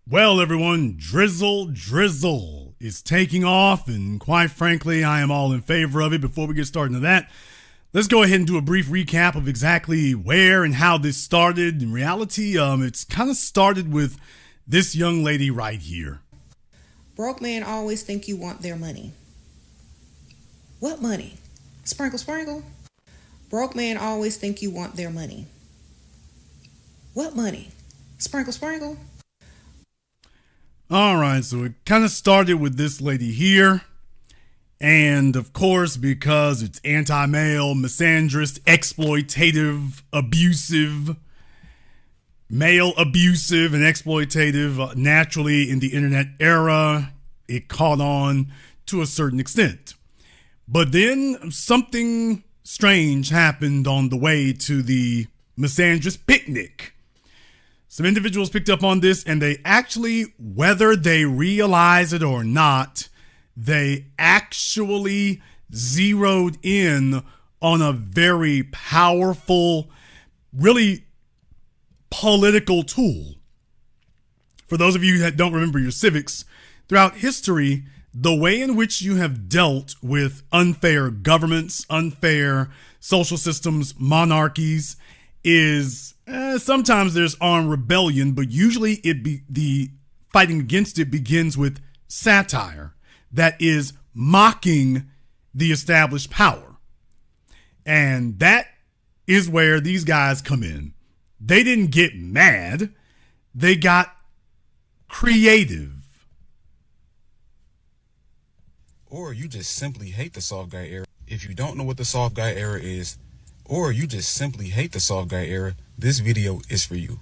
Well, everyone, Drizzle is taking off, and quite frankly, I am all in favor of it. Before we get started into that, let's go ahead and do a brief recap of exactly where and how this started. In reality, it's kind of started with this young lady right here. Broke men always think you want their money. What money? Sprinkle, sprinkle. Broke men always think you want their money. What money? Sprinkle, sprinkle. All right, so it kind of started with this lady here. And of course, because it's anti-male, misandrist, exploitative, abusive, male abusive and exploitative, naturally in the internet era, it caught on to a certain extent. But then something strange happened on the way to the misandrist picnic. Some individuals picked up on this, and they actually, whether they realize it or not, they actually zeroed in on a very powerful, really political tool. For those of you that don't remember your civics, throughout history, the way in which you have dealt with unfair governments, unfair social systems, monarchies, is sometimes there's armed rebellion, but usually the fighting against it begins with satire that is mocking the established power. And that is where these guys come in. They didn't get mad. They got creative. Or you just simply hate the soft guy era. If you don't know what the soft guy era is, or you just simply hate the soft guy era, this video is for you.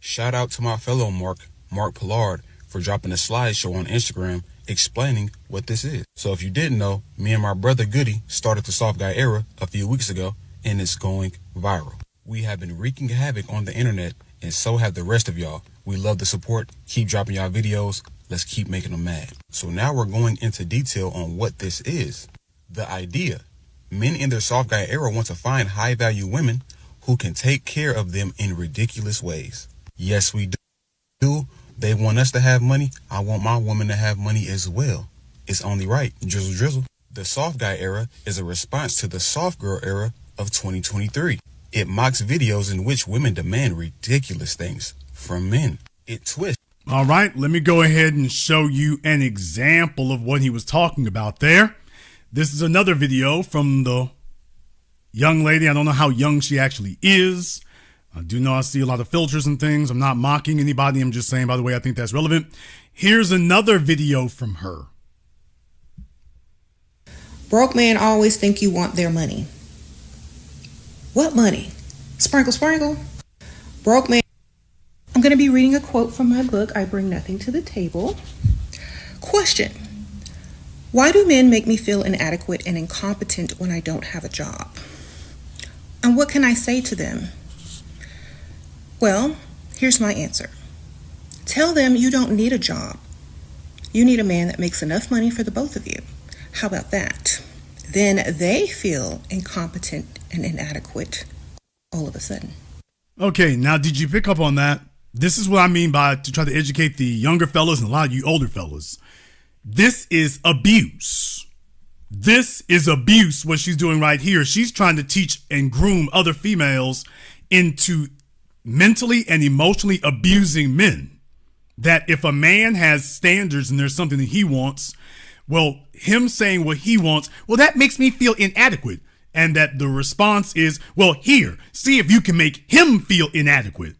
Shout out to my fellow Mark Pollard, for dropping a slideshow on Instagram explaining what this is. So if you didn't know, me and my brother Goody started the soft guy era a few weeks ago, and it's going viral. We have been wreaking havoc on the internet, and so have the rest of y'all. We love the support. Keep dropping y'all videos. Let's keep making them mad. So now we're going into detail on what this is. The idea. Men in their soft guy era want to find high value women who can take care of them in ridiculous ways. Yes, we do. They want us to have money. I want my woman to have money as well. It's only right. Drizzle. The soft guy era is a response to the soft girl era of 2023. It mocks videos in which women demand ridiculous things from men. It twists. All right, let me go ahead and show you an example of what he was talking about there. This is another video from the young lady. I don't know how young she actually is. I do know I see a lot of filters and things. I'm not mocking anybody. I'm just saying, by the way, I think that's relevant. Here's another video from her. Broke men always think you want their money. What money? Sprinkle, sprinkle. Broke man. I'm going to be reading a quote from my book, I Bring Nothing to the Table. Question. Why do men make me feel inadequate and incompetent when I don't have a job? And what can I say to them? Well, here's my answer. Tell them you don't need a job. You need a man that makes enough money for the both of you. How about that? Then they feel incompetent and inadequate all of a sudden. Okay, now did you pick up on that? This is what I mean by to try to educate the younger fellas and a lot of you older fellas. This is abuse. This is abuse, what she's doing right here. She's trying to teach and groom other females into mentally and emotionally abusing men. That if a man has standards and there's something that he wants, well, him saying what he wants, well, that makes me feel inadequate. And that the response is, well, here, see if you can make him feel inadequate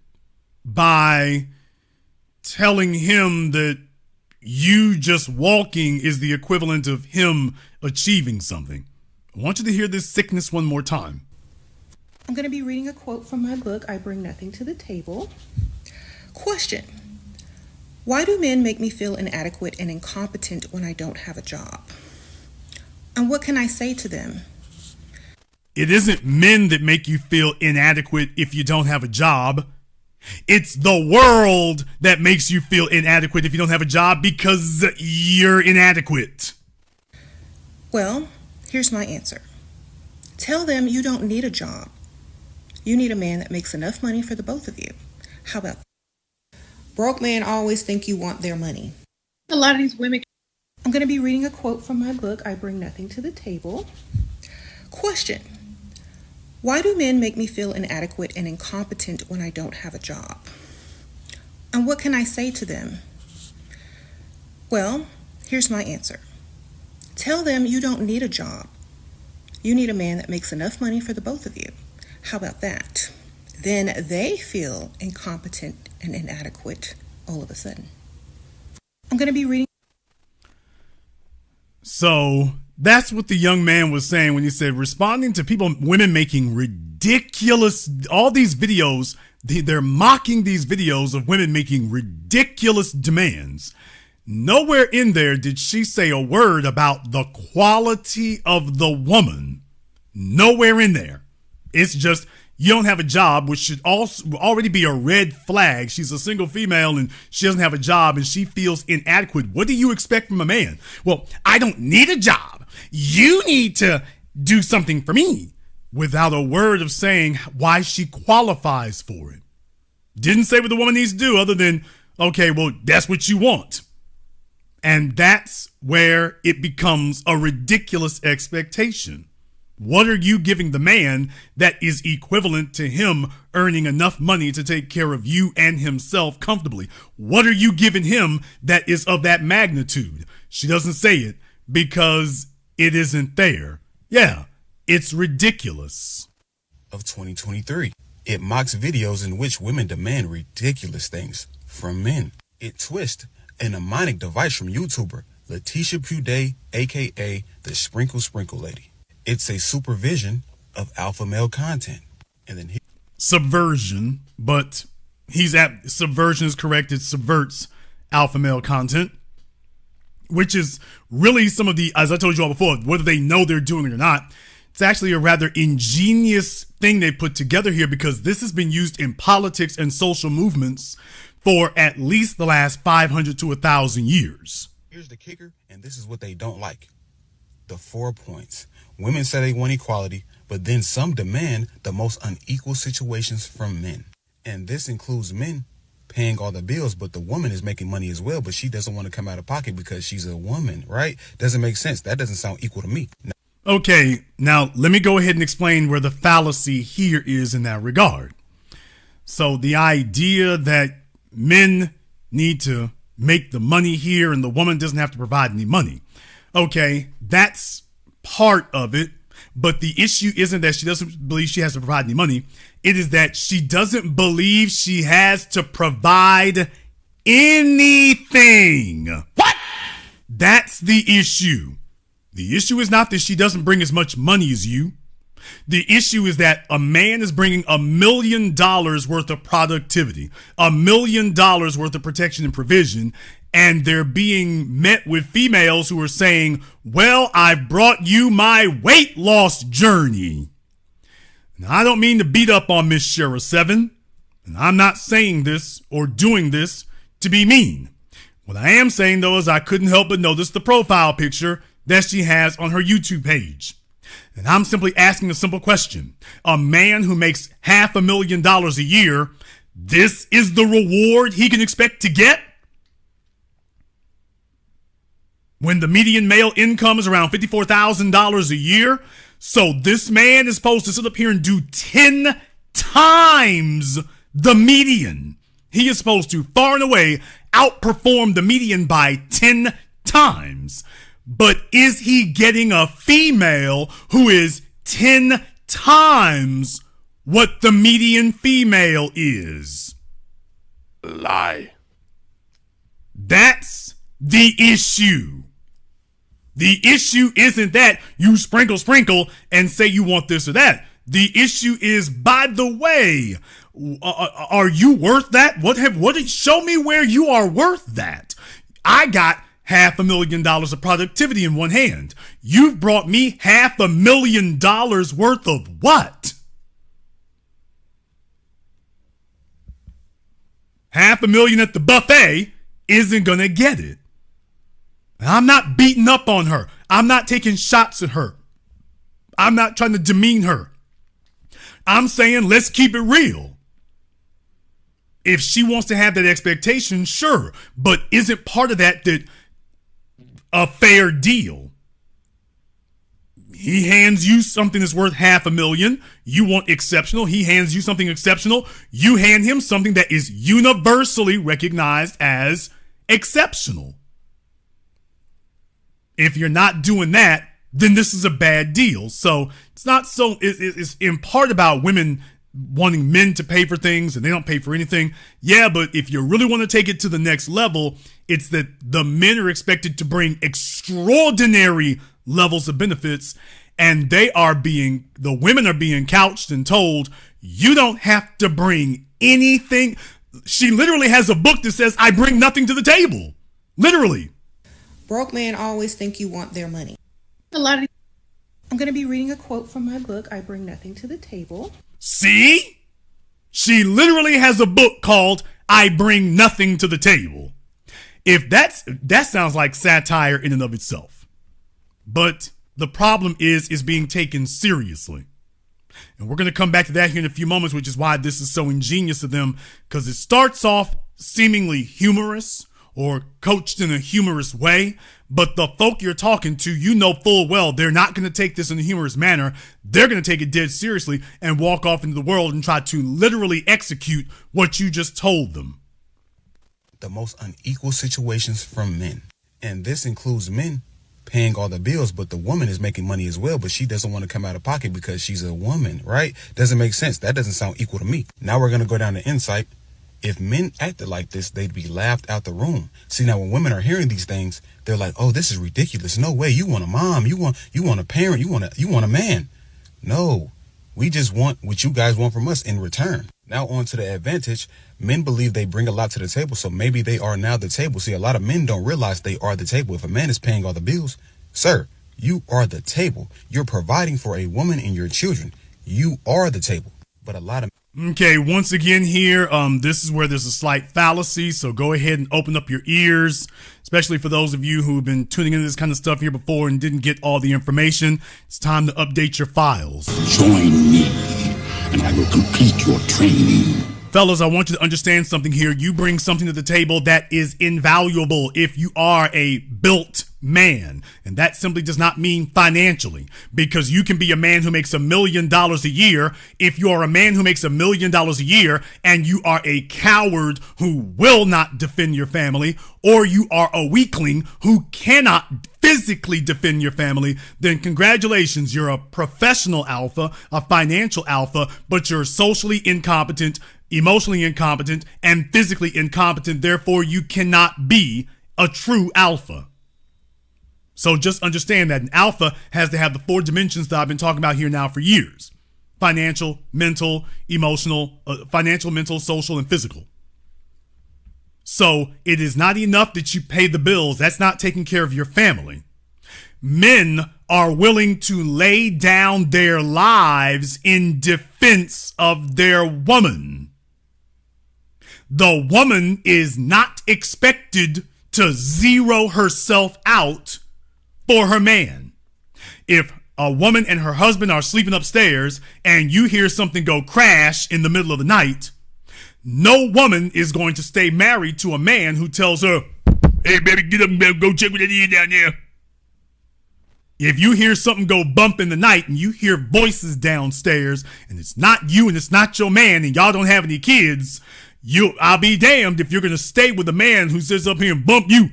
by telling him that you just walking is the equivalent of him achieving something. I want you to hear this sickness one more time. I'm going to be reading a quote from my book, I Bring Nothing to the Table. Question. Why do men make me feel inadequate and incompetent when I don't have a job? And what can I say to them? It isn't men that make you feel inadequate if you don't have a job. It's the world that makes you feel inadequate if you don't have a job because you're inadequate. Well, here's my answer. Tell them you don't need a job. You need a man that makes enough money for the both of you. How about that? Broke men always think you want their money. A lot of these women. I'm going to be reading a quote from my book, I Bring Nothing to the Table. Question: why do men make me feel inadequate and incompetent when I don't have a job? And what can I say to them? Well, here's my answer. Tell them you don't need a job. You need a man that makes enough money for the both of you. How about that? Then they feel incompetent and inadequate all of a sudden. I'm going to be reading. So that's what the young man was saying when he said responding to women making ridiculous, all these videos, they're mocking these videos of women making ridiculous demands. Nowhere in there did she say a word about the quality of the woman. Nowhere in there. It's just, you don't have a job, which should also already be a red flag. She's a single female and she doesn't have a job and she feels inadequate. What do you expect from a man? Well, I don't need a job. You need to do something for me, without a word of saying why she qualifies for it. Didn't say what the woman needs to do other than, okay, well, that's what you want. And that's where it becomes a ridiculous expectation. What are you giving the man that is equivalent to him earning enough money to take care of you and himself comfortably? What are you giving him that is of that magnitude? She doesn't say it because it isn't there. Yeah, it's ridiculous. Of 2023. It mocks videos in which women demand ridiculous things from men. It twists a mnemonic device from YouTuber Letitia Puday, aka the Sprinkle Lady. It's a supervision of alpha male content. And then subversion, but subversion is correct. It subverts alpha male content, which is really some of the, as I told you all before, whether they know they're doing it or not, it's actually a rather ingenious thing they put together here, because this has been used in politics and social movements for at least the last 500 to 1,000 years. Here's the kicker, and this is what they don't like. The 4 points. Women say they want equality, but then some demand the most unequal situations from men. And this includes men paying all the bills, but the woman is making money as well, but she doesn't want to come out of pocket because she's a woman, right? Doesn't make sense. That doesn't sound equal to me. Okay, now let me go ahead and explain where the fallacy here is in that regard. So the idea that men need to make the money here and the woman doesn't have to provide any money. Okay, that's part of it. But the issue isn't that she doesn't believe she has to provide any money. It is that she doesn't believe she has to provide anything. What? That's the issue. The issue is not that she doesn't bring as much money as you. The issue is that a man is bringing $1 million worth of productivity, $1 million worth of protection and provision, and they're being met with females who are saying, well, I've brought you my weight loss journey. Now, I don't mean to beat up on Miss Shara 7, and I'm not saying this or doing this to be mean. What I am saying, though, is I couldn't help but notice the profile picture that she has on her YouTube page. And I'm simply asking a simple question. A man who makes $500,000 a year, this is the reward he can expect to get? When the median male income is around $54,000 a year, so this man is supposed to sit up here and do 10 times the median. He is supposed to far and away outperform the median by 10 times. But is he getting a female who is 10 times what the median female is? Lie. That's the issue. The issue isn't that you sprinkle and say you want this or that. The issue is, by the way, are you worth that? Show me where you are worth that. I got $500,000 of productivity in one hand. You've brought me $500,000 worth of what? $500,000 at the buffet isn't gonna get it. I'm not beating up on her. I'm not taking shots at her. I'm not trying to demean her. I'm saying let's keep it real. If she wants to have that expectation, sure. But isn't part of that a fair deal? He hands you something that's worth $500,000. You want exceptional. He hands you something exceptional. You hand him something that is universally recognized as exceptional. If you're not doing that, then this is a bad deal. So it's in part about women wanting men to pay for things and they don't pay for anything. Yeah, but if you really want to take it to the next level, it's that the men are expected to bring extraordinary levels of benefits, and the women are being couched and told, you don't have to bring anything. She literally has a book that says, I bring nothing to the table. Literally. Broke men always think you want their money. I'm going to be reading a quote from my book, I Bring Nothing to the Table. See? She literally has a book called I Bring Nothing to the Table. If that sounds like satire in and of itself. But the problem is being taken seriously. And we're going to come back to that here in a few moments, which is why this is so ingenious of them, because it starts off seemingly humorous or coached in a humorous way. But the folk you're talking to, you know full well, they're not going to take this in a humorous manner. They're going to take it dead seriously and walk off into the world and try to literally execute what you just told them. The most unequal situations from men. And this includes men paying all the bills, but the woman is making money as well, but she doesn't want to come out of pocket because she's a woman, right? Doesn't make sense. That doesn't sound equal to me. Now we're going to go down to insight. If men acted like this, they'd be laughed out the room. See, now when women are hearing these things, they're like, oh, this is ridiculous. No way. You want a mom. You want a parent. You want a man. No, we just want what you guys want from us in return. Now on to the advantage. Men believe they bring a lot to the table, so maybe they are now the table. See, a lot of men don't realize they are the table. If a man is paying all the bills, sir, you are the table. You're providing for a woman and your children. You are the table. But a lot of... Okay, once again here, this is where there's a slight fallacy, so go ahead and open up your ears, especially for those of you who've been tuning into this kind of stuff here before and didn't get all the information. It's time to update your files. Join me, and I will complete your training. Fellas, I want you to understand something here. You bring something to the table that is invaluable if you are a built man. And that simply does not mean financially, because you can be a man who makes $1 million a year. If you are a man who makes $1 million a year and you are a coward who will not defend your family, or you are a weakling who cannot physically defend your family, then congratulations, you're a professional alpha, a financial alpha, but you're socially incompetent, emotionally incompetent, and physically incompetent. Therefore, you cannot be a true alpha. So just understand that an alpha has to have the 4 dimensions that I've been talking about here now for years: financial, mental, emotional, social, and physical. So it is not enough that you pay the bills. That's not taking care of your family. Men are willing to lay down their lives in defense of their woman. The woman is not expected to zero herself out for her man. If a woman and her husband are sleeping upstairs and you hear something go crash in the middle of the night, no woman is going to stay married to a man who tells her, hey, baby, get up and go check what that is down there. If you hear something go bump in the night and you hear voices downstairs and it's not you and it's not your man and y'all don't have any kids, I'll be damned if you're going to stay with a man who sits up here and bump you.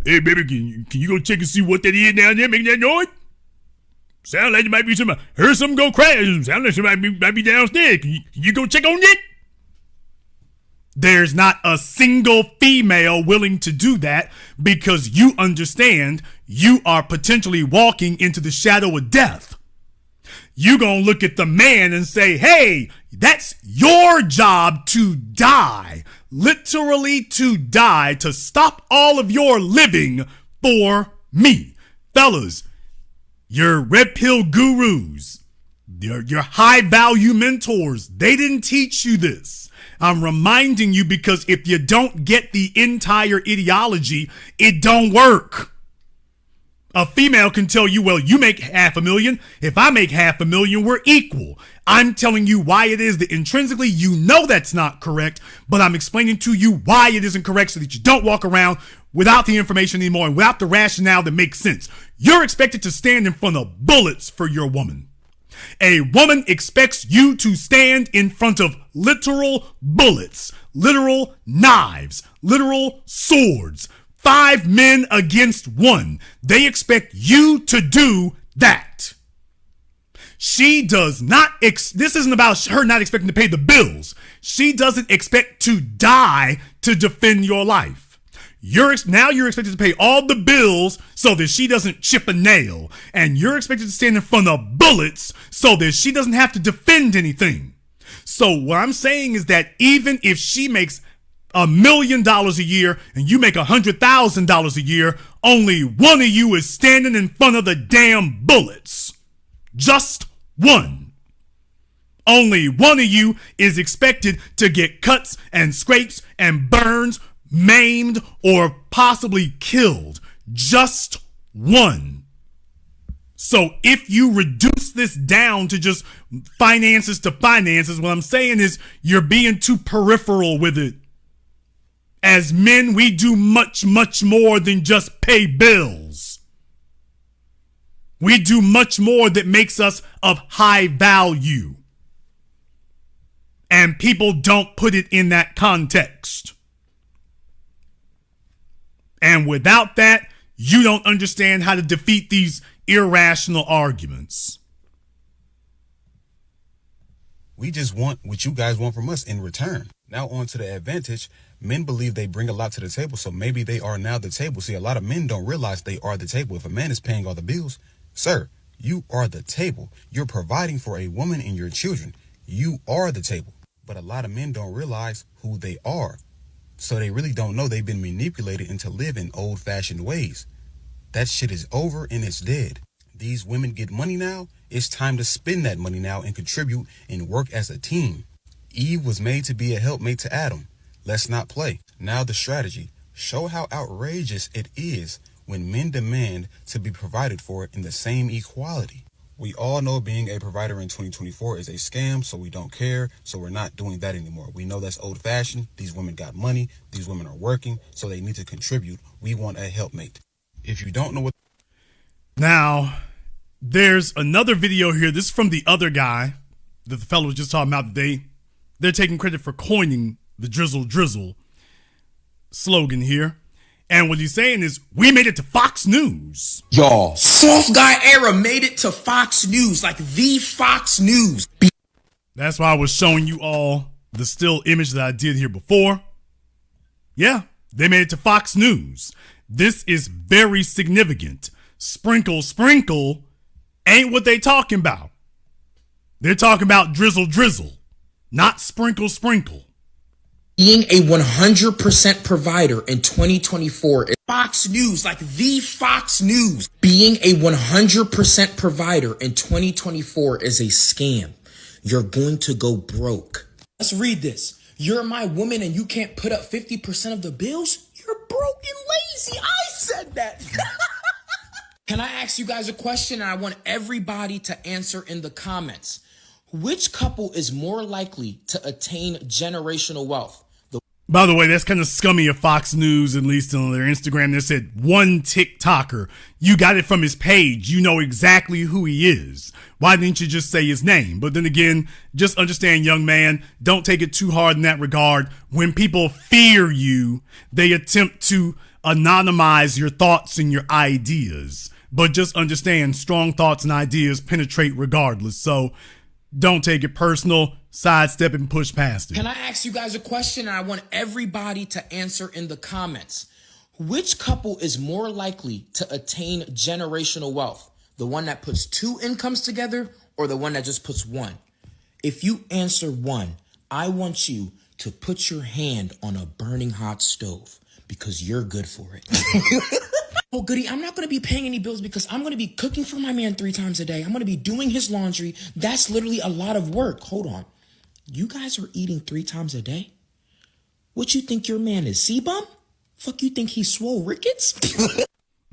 Hey, baby, can you go check and see what that is down there making that noise? Sound like there might be somebody. Heard something go crash. Sound like somebody might be downstairs. Can you go check on it? There's not a single female willing to do that because you understand you are potentially walking into the shadow of death. You gonna look at the man and say, hey, that's your job to die, literally to die, to stop all of your living for me. Fellas, your red pill gurus, your high value mentors, they didn't teach you this. I'm reminding you because if you don't get the entire ideology, it don't work. A female can tell you, well, you make $500,000. If I make $500,000, we're equal. I'm telling you why it is that intrinsically you know that's not correct, but I'm explaining to you why it isn't correct so that you don't walk around without the information anymore and without the rationale that makes sense. You're expected to stand in front of bullets for your woman. A woman expects you to stand in front of literal bullets, literal knives, literal swords. 5 men against 1. They expect you to do that. She does not, this isn't about her not expecting to pay the bills. She doesn't expect to die to defend your life. Now you're expected to pay all the bills so that she doesn't chip a nail. And you're expected to stand in front of bullets so that she doesn't have to defend anything. So what I'm saying is that even if she makes $1 million a year and you make $100,000 a year, only one of you is standing in front of the damn bullets. Just one. Only one of you is expected to get cuts and scrapes and burns, maimed, or possibly killed. Just one. So if you reduce this down to just finances to finances, what I'm saying is you're being too peripheral with it. As men, we do much, much more than just pay bills. We do much more that makes us of high value. And people don't put it in that context. And without that, you don't understand how to defeat these irrational arguments. We just want what you guys want from us in return. Now on to the advantage. Men believe they bring a lot to the table, so maybe they are now the table. See, a lot of men don't realize they are the table. If a man is paying all the bills, sir, you are the table. You're providing for a woman and your children. You are the table. But a lot of men don't realize who they are. So they really don't know they've been manipulated into living old-fashioned ways. That shit is over and it's dead. These women get money now. It's time to spend that money now and contribute and work as a team. Eve was made to be a helpmate to Adam. Let's not play. Now the strategy. Show how outrageous it is when men demand to be provided for in the same equality. We all know being a provider in 2024 is a scam, so we don't care. So we're not doing that anymore. We know that's old fashioned. These women got money. These women are working, so they need to contribute. We want a helpmate. If you don't know what... Now, there's another video here. This is from the other guy that the fellow was just talking about. They're taking credit for coining the Drizzle slogan here. And what he's saying is, we made it to Fox News. Y'all, soft guy era made it to Fox News, like the Fox News. That's why I was showing you all the still image that I did here before. Yeah, they made it to Fox News. This is very significant. Sprinkle ain't what they talking about. They're talking about Drizzle, not sprinkle. Being a 100% provider in 2024 is Fox News, like the Fox News. Being a 100% provider in 2024 is a scam. You're going to go broke. Let's read this. You're my woman and you can't put up 50% of the bills? You're broke and lazy. I said that. Can I ask you guys a question? And I want everybody to answer in the comments. Which couple is more likely to attain generational wealth? By the way, that's kind of scummy of Fox News, at least on their Instagram. They said one TikToker. You got it from his page. You know exactly who he is. Why didn't you just say his name? But then again, just understand, young man, don't take it too hard in that regard. When people fear you, they attempt to anonymize your thoughts and your ideas. But just understand, strong thoughts and ideas penetrate regardless. So don't take it personal. Sidestep and push past it. Can I ask you guys a question? And I want everybody to answer in the comments. Which couple is more likely to attain generational wealth? The one that puts 2 incomes together or the one that just puts 1? If you answer 1, I want you to put your hand on a burning hot stove because you're good for it. Oh, goody, I'm not going to be paying any bills because I'm going to be cooking for my man 3 times a day. I'm going to be doing his laundry. That's literally a lot of work. Hold on. You guys are eating 3 times a day? What you think your man is, C-bum? Fuck, you think he's swole rickets?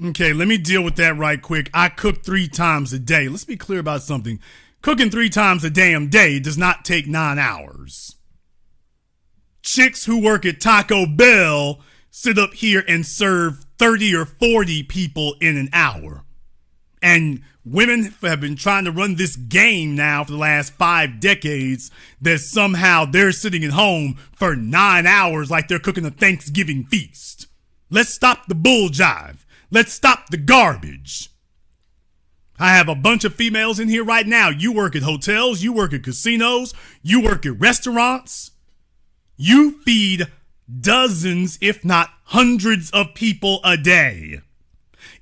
Okay, let me deal with that right quick. I cook 3 times a day. Let's be clear about something. Cooking 3 times a damn day does not take 9 hours. Chicks who work at Taco Bell sit up here and serve 30 or 40 people in an hour. And women have been trying to run this game now for the last 5 decades that somehow they're sitting at home for 9 hours like they're cooking a Thanksgiving feast. Let's stop the bull jive. Let's stop the garbage. I have a bunch of females in here right now. You work at hotels, you work at casinos, you work at restaurants. You feed dozens, if not hundreds of people a day.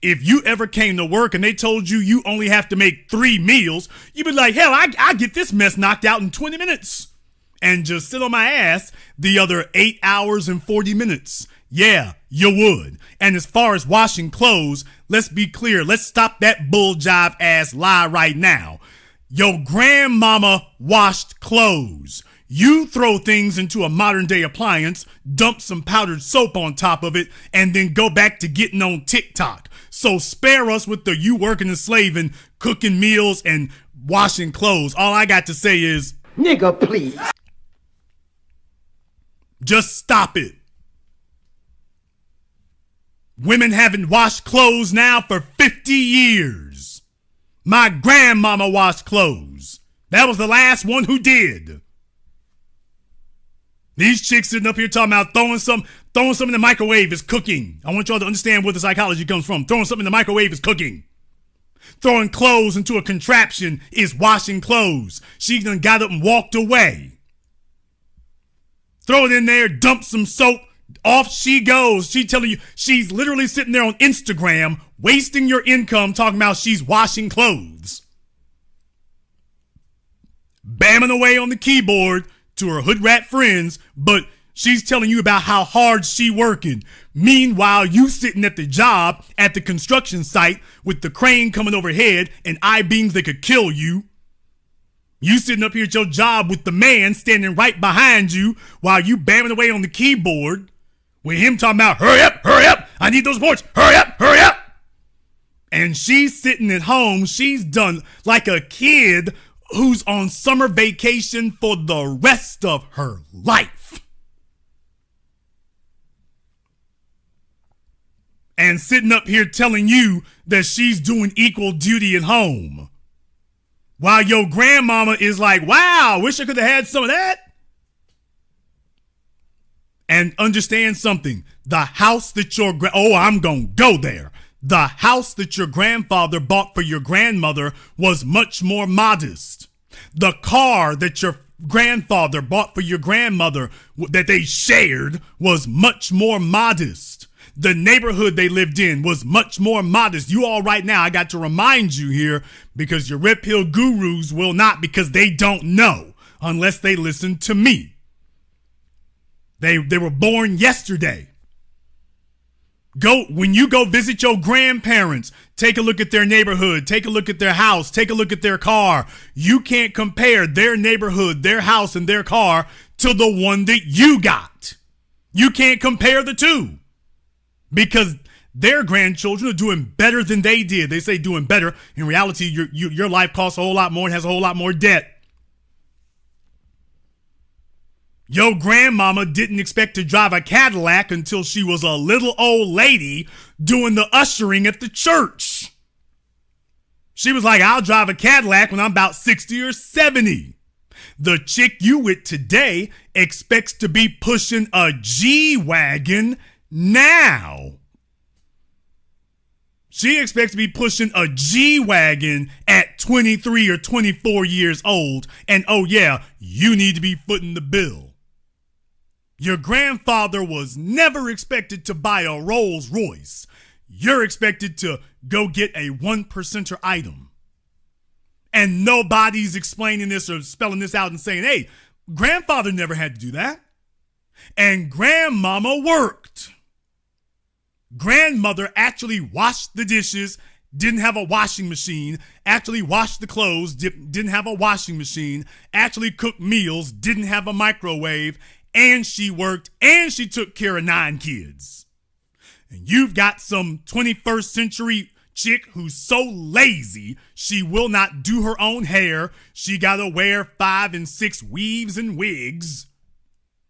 If you ever came to work and they told you you only have to make 3 meals, you'd be like, hell, I get this mess knocked out in 20 minutes. And just sit on my ass the other 8 hours and 40 minutes. Yeah, you would. And as far as washing clothes, let's be clear. Let's stop that bull jive ass lie right now. Your grandmama washed clothes. You throw things into a modern day appliance, dump some powdered soap on top of it, and then go back to getting on TikTok. So spare us with the you working and slaving, cooking meals, and washing clothes. All I got to say is, nigga, please. Just stop it. Women haven't washed clothes now for 50 years. My grandmama washed clothes. That was the last one who did. These chicks sitting up here talking about throwing something in the microwave is cooking. I want y'all to understand where the psychology comes from. Throwing something in the microwave is cooking. Throwing clothes into a contraption is washing clothes. She done got up and walked away. Throw it in there, dump some soap, off she goes. She telling you, she's literally sitting there on Instagram, wasting your income talking about she's washing clothes. Bamming away on the keyboard to her hood rat friends, but she's telling you about how hard she working. Meanwhile, you sitting at the job at the construction site with the crane coming overhead and I-beams that could kill you. You sitting up here at your job with the man standing right behind you while you bamming away on the keyboard with him talking about, hurry up, I need those boards, hurry up. And she's sitting at home, she's done like a kid who's on summer vacation for the rest of her life. And sitting up here telling you that she's doing equal duty at home. While your grandmama is like, wow, wish I could have had some of that. And understand something. The house that I'm going to go there. The house that your grandfather bought for your grandmother was much more modest. The car that your grandfather bought for your grandmother that they shared was much more modest. The neighborhood they lived in was much more modest. You all right now, I got to remind you here because your red pill gurus will not, because they don't know unless they listen to me. They were born yesterday. When you go visit your grandparents, take a look at their neighborhood, take a look at their house, take a look at their car. You can't compare their neighborhood, their house, and their car to the one that you got. You can't compare the two because their grandchildren are doing better than they did. They say doing better. In reality, your life costs a whole lot more and has a whole lot more debt. Your grandmama didn't expect to drive a Cadillac until she was a little old lady doing the ushering at the church. She was like, I'll drive a Cadillac when I'm about 60 or 70. The chick you with today expects to be pushing a G-Wagon now. She expects to be pushing a G-Wagon at 23 or 24 years old. And oh yeah, you need to be footing the bill. Your grandfather was never expected to buy a Rolls Royce. You're expected to go get a 1%er item. And nobody's explaining this or spelling this out and saying, hey, grandfather never had to do that. And grandmama worked. Grandmother actually washed the dishes, didn't have a washing machine, actually washed the clothes, didn't have a washing machine, actually cooked meals, didn't have a microwave, and she worked, and she took care of 9 kids. And you've got some 21st century chick who's so lazy she will not do her own hair. She gotta wear 5 and 6 weaves and wigs.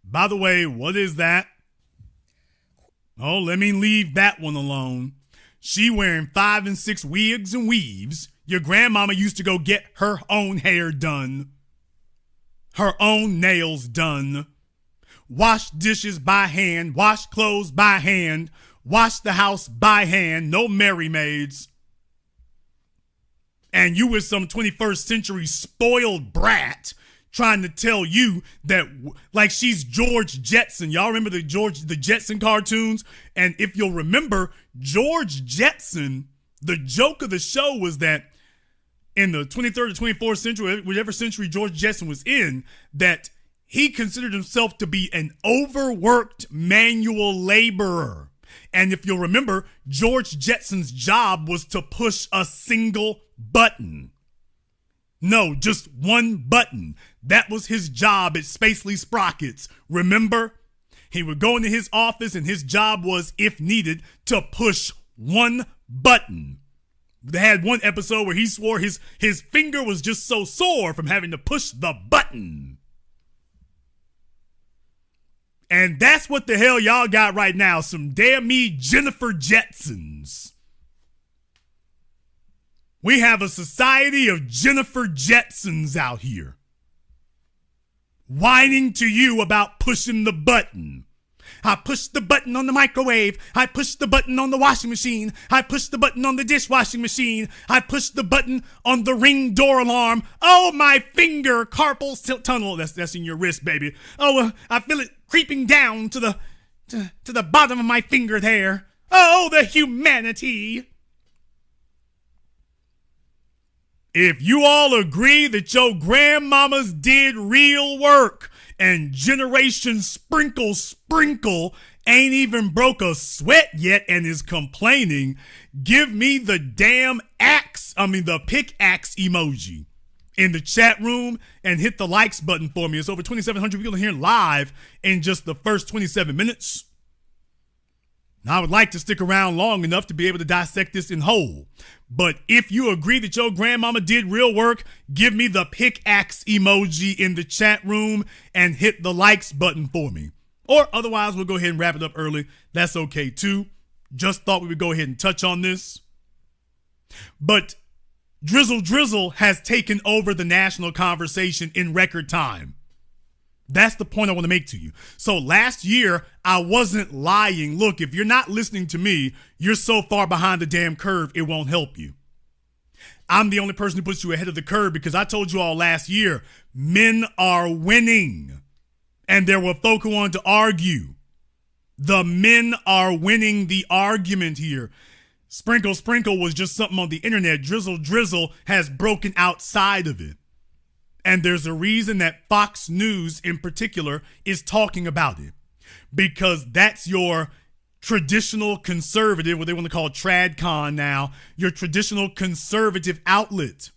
By the way, what is that? Oh, let me leave that one alone. She wearing 5 and 6 wigs and weaves. Your grandmama used to go get her own hair done, her own nails done, wash dishes by hand, wash clothes by hand, wash the house by hand, no Mary maids. And you was some 21st century spoiled brat trying to tell you that, like, she's George Jetson. Y'all remember the Jetson cartoons? And if you'll remember, George Jetson, the joke of the show was that in the 23rd or 24th century, whatever century George Jetson was in, that he considered himself to be an overworked manual laborer. And if you'll remember, George Jetson's job was to push a single button. No, just one button. That was his job at Spacely Sprockets. Remember? He would go into his office and his job was, if needed, to push one button. They had one episode where he swore his finger was just so sore from having to push the button. And that's what the hell y'all got right now. Some damn me Jennifer Jetsons. We have a society of Jennifer Jetsons out here, whining to you about pushing the button. I push the button on the microwave. I push the button on the washing machine. I push the button on the dishwashing machine. I push the button on the Ring door alarm. Oh, my finger, carpal tunnel. That's in your wrist, baby. Oh, I feel it creeping down to the bottom of my finger there. Oh, the humanity. If you all agree that your grandmamas did real work and Generation Sprinkle ain't even broke a sweat yet and is complaining, give me the damn the pickaxe emoji in the chat room and hit the likes button for me. It's over 2,700 people here live in just the first 27 minutes. I would like to stick around long enough to be able to dissect this in whole. But if you agree that your grandmama did real work, give me the pickaxe emoji in the chat room and hit the likes button for me. Or otherwise, we'll go ahead and wrap it up early. That's okay too. Just thought we would go ahead and touch on this. But Drizzle has taken over the national conversation in record time. That's the point I want to make to you. So last year, I wasn't lying. Look, if you're not listening to me, you're so far behind the damn curve, it won't help you. I'm the only person who puts you ahead of the curve because I told you all last year, men are winning. And there were folk who wanted to argue. The men are winning the argument here. Sprinkle was just something on the internet. Drizzle has broken outside of it. And there's a reason that Fox News in particular is talking about it. Because that's your traditional conservative, what they want to call TradCon now, your traditional conservative outlet.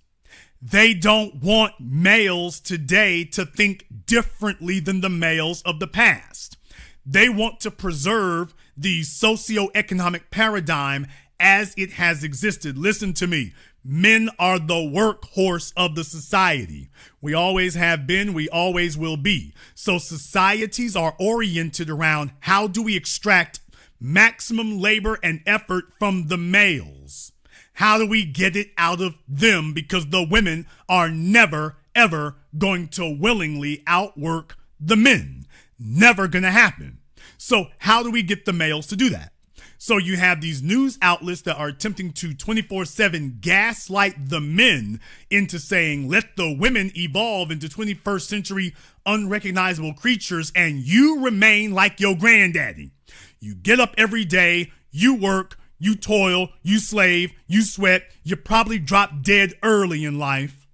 They don't want males today to think differently than the males of the past. They want to preserve the socioeconomic paradigm as it has existed. Listen to me. Men are the workhorse of the society. We always have been, we always will be. So societies are oriented around how do we extract maximum labor and effort from the males? How do we get it out of them? Because the women are never, ever going to willingly outwork the men. Never going to happen. So how do we get the males to do that? So you have these news outlets that are attempting to 24/7 gaslight the men into saying, let the women evolve into 21st century unrecognizable creatures and you remain like your granddaddy. You get up every day, you work, you toil, you slave, you sweat, you probably drop dead early in life.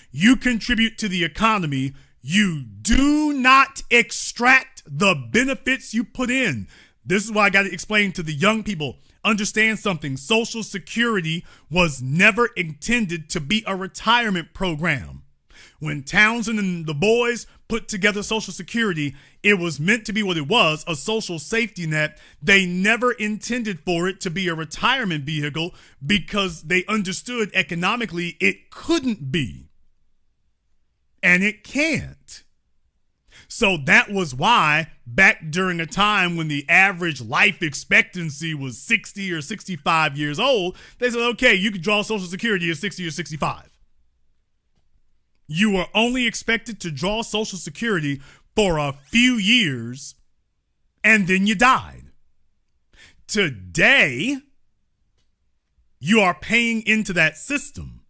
You contribute to the economy. You do not extract the benefits you put in. This is why I got to explain to the young people, understand something. Social Security was never intended to be a retirement program. When Townsend and the boys put together Social Security, it was meant to be what it was, a social safety net. They never intended for it to be a retirement vehicle because they understood economically it couldn't be. And it can't. So that was why back during a time when the average life expectancy was 60 or 65 years old, they said, okay, you can draw Social Security at 60 or 65. You were only expected to draw Social Security for a few years, and then you died. Today, you are paying into that system.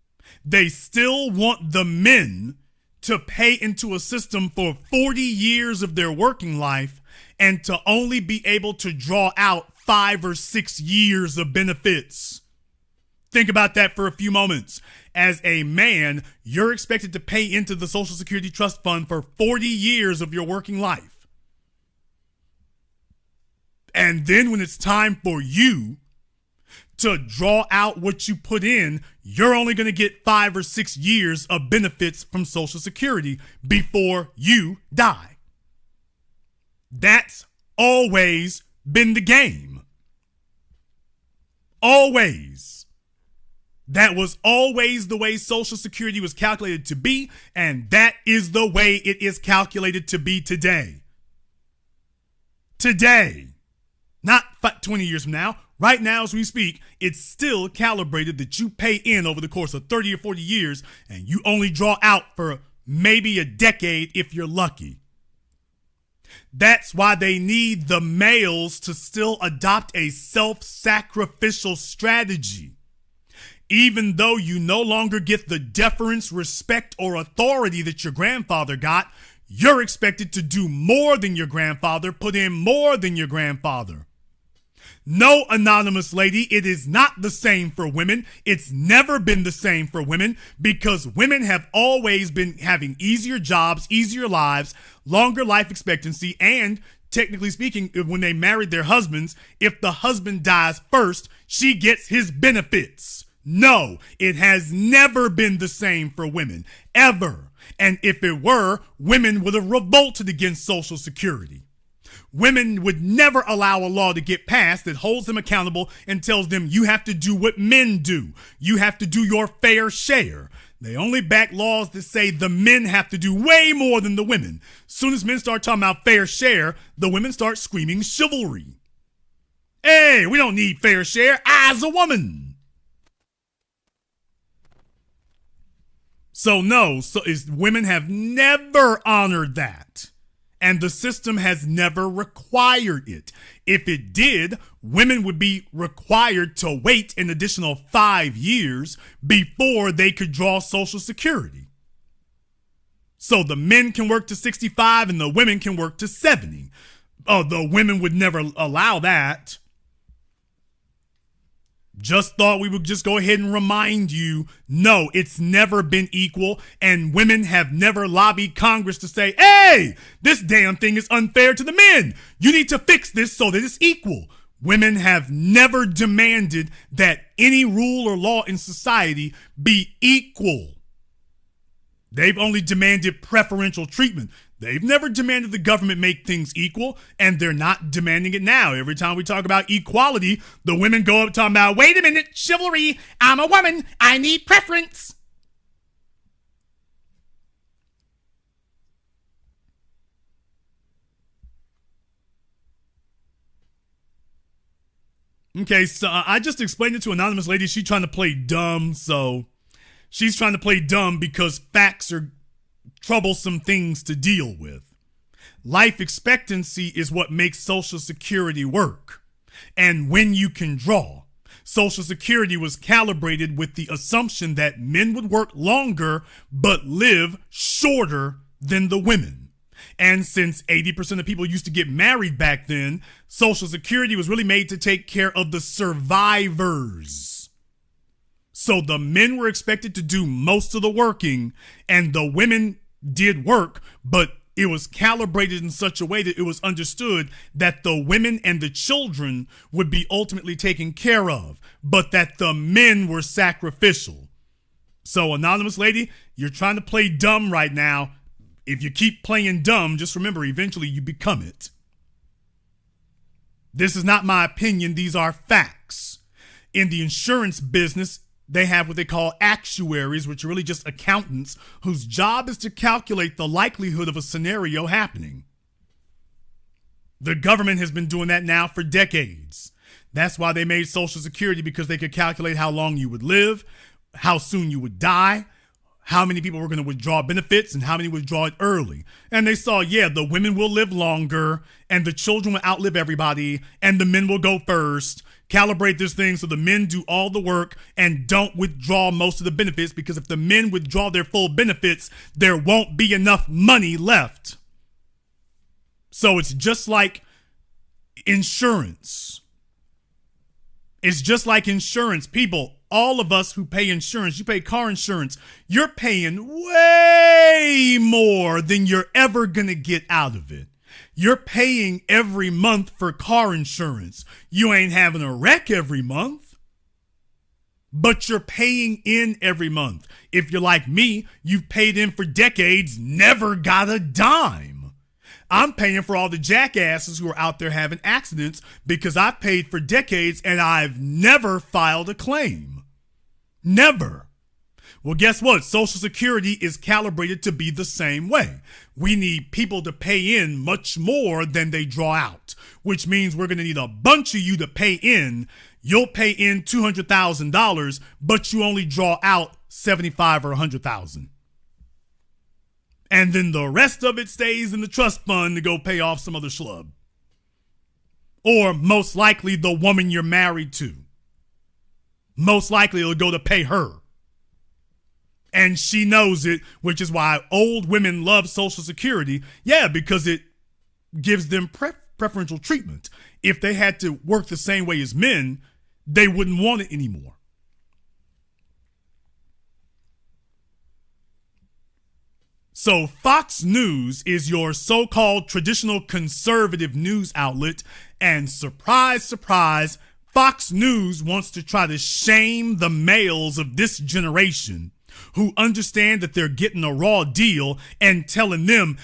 They still want the men to pay into a system for 40 years of their working life and to only be able to draw out 5 or 6 years of benefits. Think about that for a few moments. As a man, you're expected to pay into the Social Security Trust Fund for 40 years of your working life. And then when it's time for you to draw out what you put in, you're only going to get 5 or 6 years of benefits from Social Security before you die. That's always been the game. Always. That was always the way Social Security was calculated to be, and that is the way it is calculated to be today. Today. Not 20 years from now. Right now, as we speak, it's still calibrated that you pay in over the course of 30 or 40 years, and you only draw out for maybe a decade if you're lucky. That's why they need the males to still adopt a self-sacrificial strategy. Even though you no longer get the deference, respect, or authority that your grandfather got, you're expected to do more than your grandfather, put in more than your grandfather. No, anonymous lady, it is not the same for women. It's never been the same for women because women have always been having easier jobs, easier lives, longer life expectancy, and technically speaking, when they married their husbands, if the husband dies first, she gets his benefits. No, it has never been the same for women, ever. And if it were, women would have revolted against Social Security. Women would never allow a law to get passed that holds them accountable and tells them you have to do what men do. You have to do your fair share. They only back laws that say the men have to do way more than the women. Soon as men start talking about fair share, the women start screaming chivalry. Hey, we don't need fair share. I's a woman. So no, women have never honored that. And the system has never required it. If it did, women would be required to wait an additional 5 years before they could draw Social Security. So the men can work to 65 and the women can work to 70. The women would never allow that. Just thought we would just go ahead and remind you, no, it's never been equal, and women have never lobbied Congress to say, hey, this damn thing is unfair to the men. You need to fix this so that it's equal. Women have never demanded that any rule or law in society be equal. They've only demanded preferential treatment. They've never demanded the government make things equal, and they're not demanding it now. Every time we talk about equality, the women go up talking about, wait a minute, chivalry, I'm a woman, I need preference. Okay, so I just explained it to an anonymous lady. She's trying to play dumb, so she's trying to play dumb because facts are troublesome things to deal with. Life expectancy is what makes Social Security work. And when you can draw, Social Security was calibrated with the assumption that men would work longer but live shorter than the women. And since 80% of people used to get married back then, Social Security was really made to take care of the survivors. So the men were expected to do most of the working and the women did work, but it was calibrated in such a way that it was understood that the women and the children would be ultimately taken care of, but that the men were sacrificial. So, anonymous lady, you're trying to play dumb right now. If you keep playing dumb, just remember, eventually you become it. This is not my opinion. These are facts. In the insurance business, they have what they call actuaries, which are really just accountants whose job is to calculate the likelihood of a scenario happening. The government has been doing that now for decades. That's why they made Social Security, because they could calculate how long you would live, how soon you would die, how many people were going to withdraw benefits, and how many withdraw it early. And they saw, yeah, the women will live longer, and the children will outlive everybody, and the men will go first. Calibrate this thing so the men do all the work and don't withdraw most of the benefits, because if the men withdraw their full benefits, there won't be enough money left. So it's just like insurance. It's just like insurance. People, all of us who pay insurance, you pay car insurance, you're paying way more than you're ever going to get out of it. You're paying every month for car insurance. You ain't having a wreck every month, but you're paying in every month. If you're like me, you've paid in for decades, never got a dime. I'm paying for all the jackasses who are out there having accidents because I've paid for decades and I've never filed a claim. Never. Well, guess what? Social Security is calibrated to be the same way. We need people to pay in much more than they draw out, which means we're going to need a bunch of you to pay in. You'll pay in $200,000, but you only draw out $75,000 or $100,000. And then the rest of it stays in the trust fund to go pay off some other schlub. Or most likely the woman you're married to. Most likely it'll go to pay her. And she knows it, which is why old women love Social Security. Yeah, because it gives them preferential treatment. If they had to work the same way as men, they wouldn't want it anymore. So Fox News is your so-called traditional conservative news outlet, and surprise, surprise, Fox News wants to try to shame the males of this generation who understand that they're getting a raw deal and telling them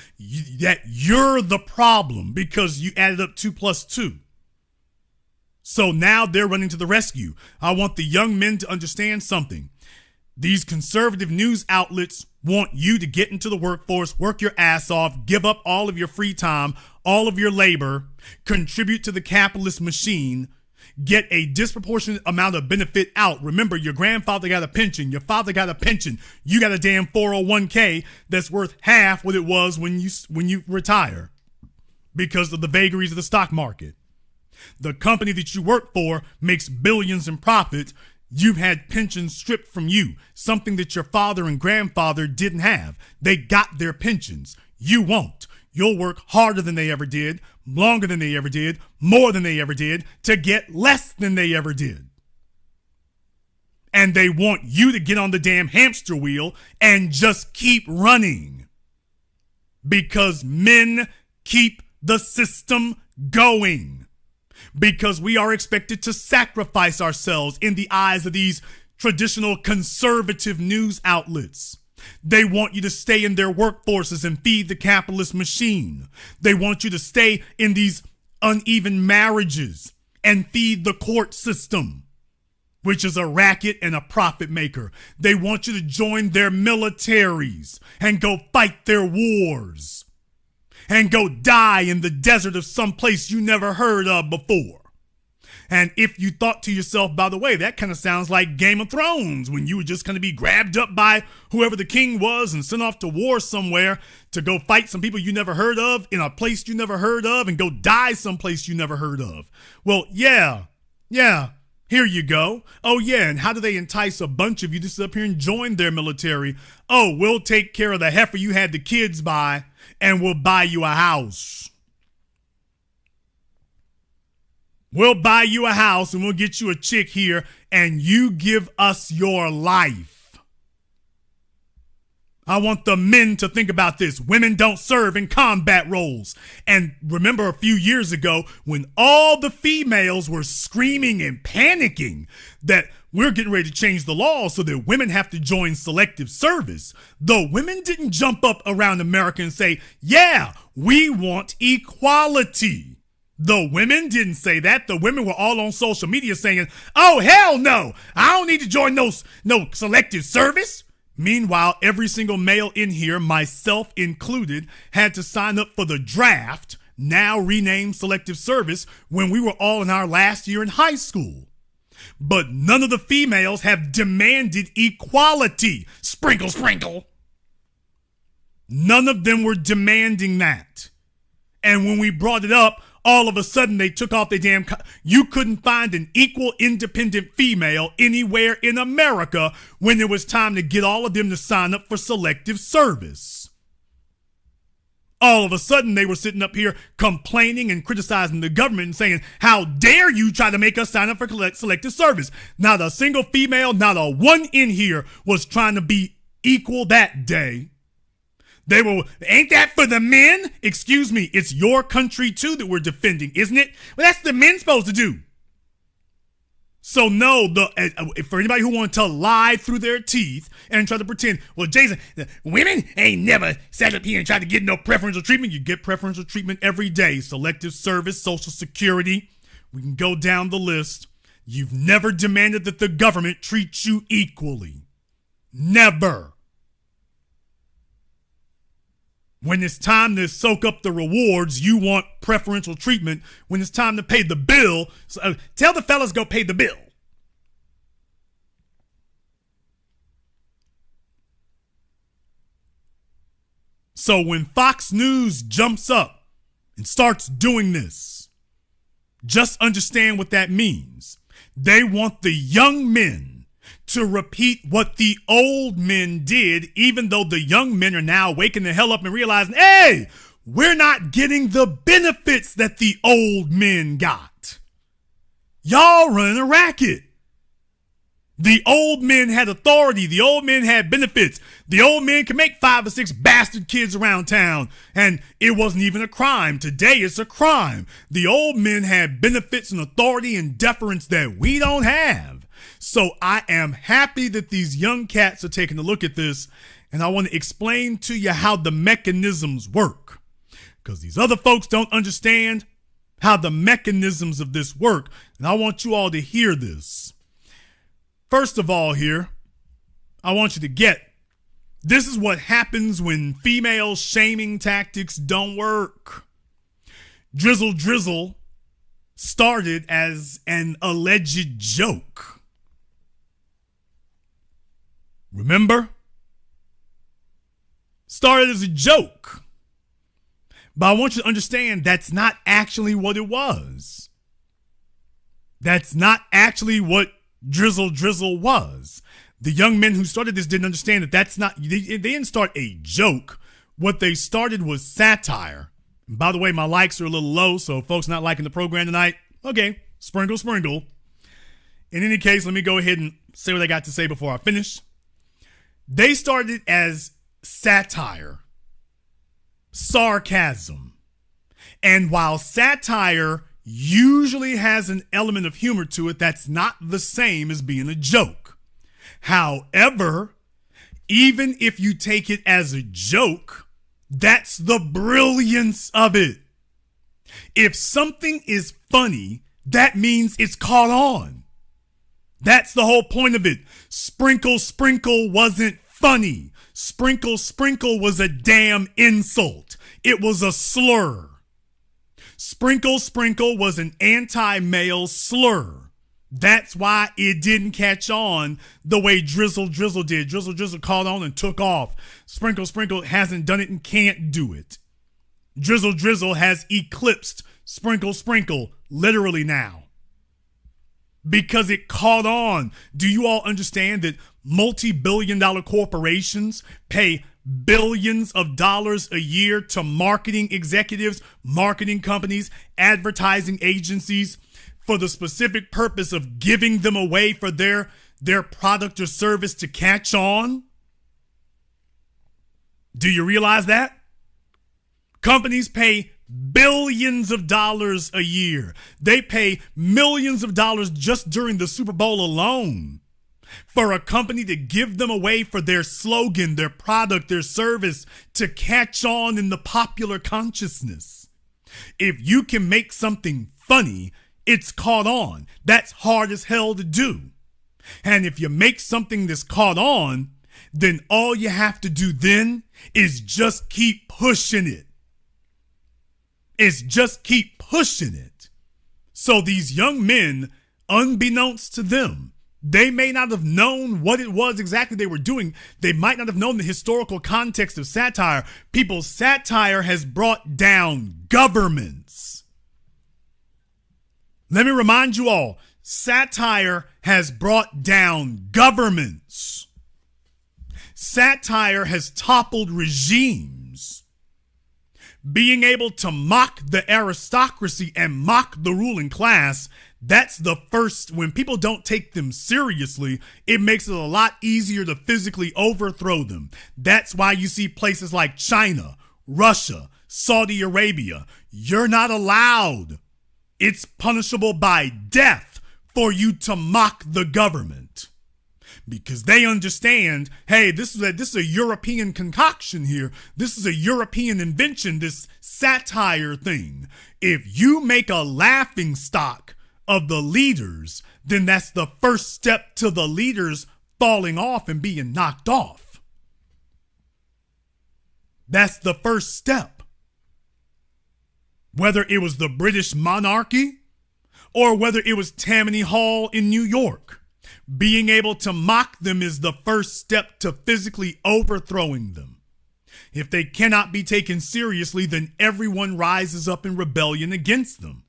that you're the problem because you added up 2 + 2. So now they're running to the rescue. I want the young men to understand something. These conservative news outlets want you to get into the workforce, work your ass off, give up all of your free time, all of your labor, contribute to the capitalist machine, get a disproportionate amount of benefit out. Remember, your grandfather got a pension, your father got a pension, you got a damn 401k that's worth half what it was when you retire because of the vagaries of the stock market. The company that you work for makes billions in profit. You've had pensions stripped from you, something that your father and grandfather didn't have. They got their pensions. You won't. You'll work harder than they ever did, longer than they ever did, more than they ever did, to get less than they ever did. And they want you to get on the damn hamster wheel and just keep running. Because men keep the system going. Because we are expected to sacrifice ourselves in the eyes of these traditional conservative news outlets. They want you to stay in their workforces and feed the capitalist machine. They want you to stay in these uneven marriages and feed the court system, which is a racket and a profit maker. They want you to join their militaries and go fight their wars. And go die in the desert of some place you never heard of before. And if you thought to yourself, by the way, that kind of sounds like Game of Thrones, when you were just going to be grabbed up by whoever the king was and sent off to war somewhere to go fight some people you never heard of in a place you never heard of and go die someplace you never heard of. Well, yeah, here you go. Oh, yeah, and how do they entice a bunch of you to sit up here and join their military? Oh, we'll take care of the heifer you had the kids by, and we'll buy you a house. We'll buy you a house and we'll get you a chick here and you give us your life. I want the men to think about this. Women don't serve in combat roles. And remember a few years ago when all the females were screaming and panicking that we're getting ready to change the law so that women have to join selective service. The women didn't jump up around America and say, yeah, we want equality. The women didn't say that. The women were all on social media saying, oh, hell no, I don't need to join no selective service. Meanwhile, every single male in here, myself included, had to sign up for the draft, now renamed selective service, when we were all in our last year in high school. But none of the females have demanded equality. Sprinkle, sprinkle. None of them were demanding that. And when we brought it up, all of a sudden they took off their damn... You couldn't find an equal independent female anywhere in America when it was time to get all of them to sign up for selective service. All of a sudden they were sitting up here complaining and criticizing the government and saying, how dare you try to make us sign up for selective service? Not a single female, not a one in here was trying to be equal that day. They were, ain't that for the men? Excuse me, it's your country too that we're defending, isn't it? Well, that's the men supposed to do. So no, for anybody who wants to lie through their teeth and try to pretend, well, Jason, women ain't never sat up here and tried to get no preferential treatment. You get preferential treatment every day. Selective service, Social Security. We can go down the list. You've never demanded that the government treat you equally. Never. When it's time to soak up the rewards, you want preferential treatment. When it's time to pay the bill, tell the fellas go pay the bill. So when Fox News jumps up and starts doing this, just understand what that means. They want the young men to repeat what the old men did, even though the young men are now waking the hell up and realizing, hey, we're not getting the benefits that the old men got. Y'all running a racket. The old men had authority. The old men had benefits. The old men could make 5 or 6 bastard kids around town, and it wasn't even a crime. Today it's a crime. The old men had benefits and authority and deference that we don't have. So I am happy that these young cats are taking a look at this, and I want to explain to you how the mechanisms work, because these other folks don't understand how the mechanisms of this work, and I want you all to hear this. First of all here, I want you to get, this is what happens when female shaming tactics don't work. Drizzle started as an alleged joke. Remember? Started as a joke. But I want you to understand that's not actually what it was. That's not actually what Drizzle was. The young men who started this didn't understand that that's not, they didn't start a joke. What they started was satire. And by the way, my likes are a little low, so folks not liking the program tonight, okay, sprinkle. In any case, let me go ahead and say what I got to say before I finish. They started as satire, sarcasm. And while satire usually has an element of humor to it, that's not the same as being a joke. However, even if you take it as a joke, that's the brilliance of it. If something is funny, that means it's caught on. That's the whole point of it. Sprinkle wasn't funny. Sprinkle was a damn insult. It was a slur. Sprinkle was an anti-male slur. That's why it didn't catch on the way Drizzle did. Drizzle caught on and took off. Sprinkle hasn't done it and can't do it. Drizzle has eclipsed Sprinkle literally now. Because it caught on. Do you all understand that multi-billion-dollar corporations pay billions of dollars a year to marketing executives, marketing companies, advertising agencies for the specific purpose of giving them away for their product or service to catch on? Do you realize that? Companies pay billions of dollars a year. They pay millions of dollars just during the Super Bowl alone for a company to give them away for their slogan, their product, their service to catch on in the popular consciousness. If you can make something funny, it's caught on. That's hard as hell to do. And if you make something that's caught on, then all you have to do then is just keep pushing it. It's just keep pushing it. So these young men, unbeknownst to them, they may not have known what it was exactly they were doing. They might not have known the historical context of satire. People's satire has brought down governments. Let me remind you all, satire has brought down governments. Satire has toppled regimes. Being able to mock the aristocracy and mock the ruling class, that's the first. When people don't take them seriously, it makes it a lot easier to physically overthrow them. That's why you see places like China, Russia, Saudi Arabia. You're not allowed. It's punishable by death for you to mock the government. Because they understand, hey, this is a European concoction here. This is a European invention, this satire thing. If you make a laughing stock of the leaders, then that's the first step to the leaders falling off and being knocked off. That's the first step. Whether it was the British monarchy or whether it was Tammany Hall in New York, being able to mock them is the first step to physically overthrowing them. If they cannot be taken seriously, then everyone rises up in rebellion against them.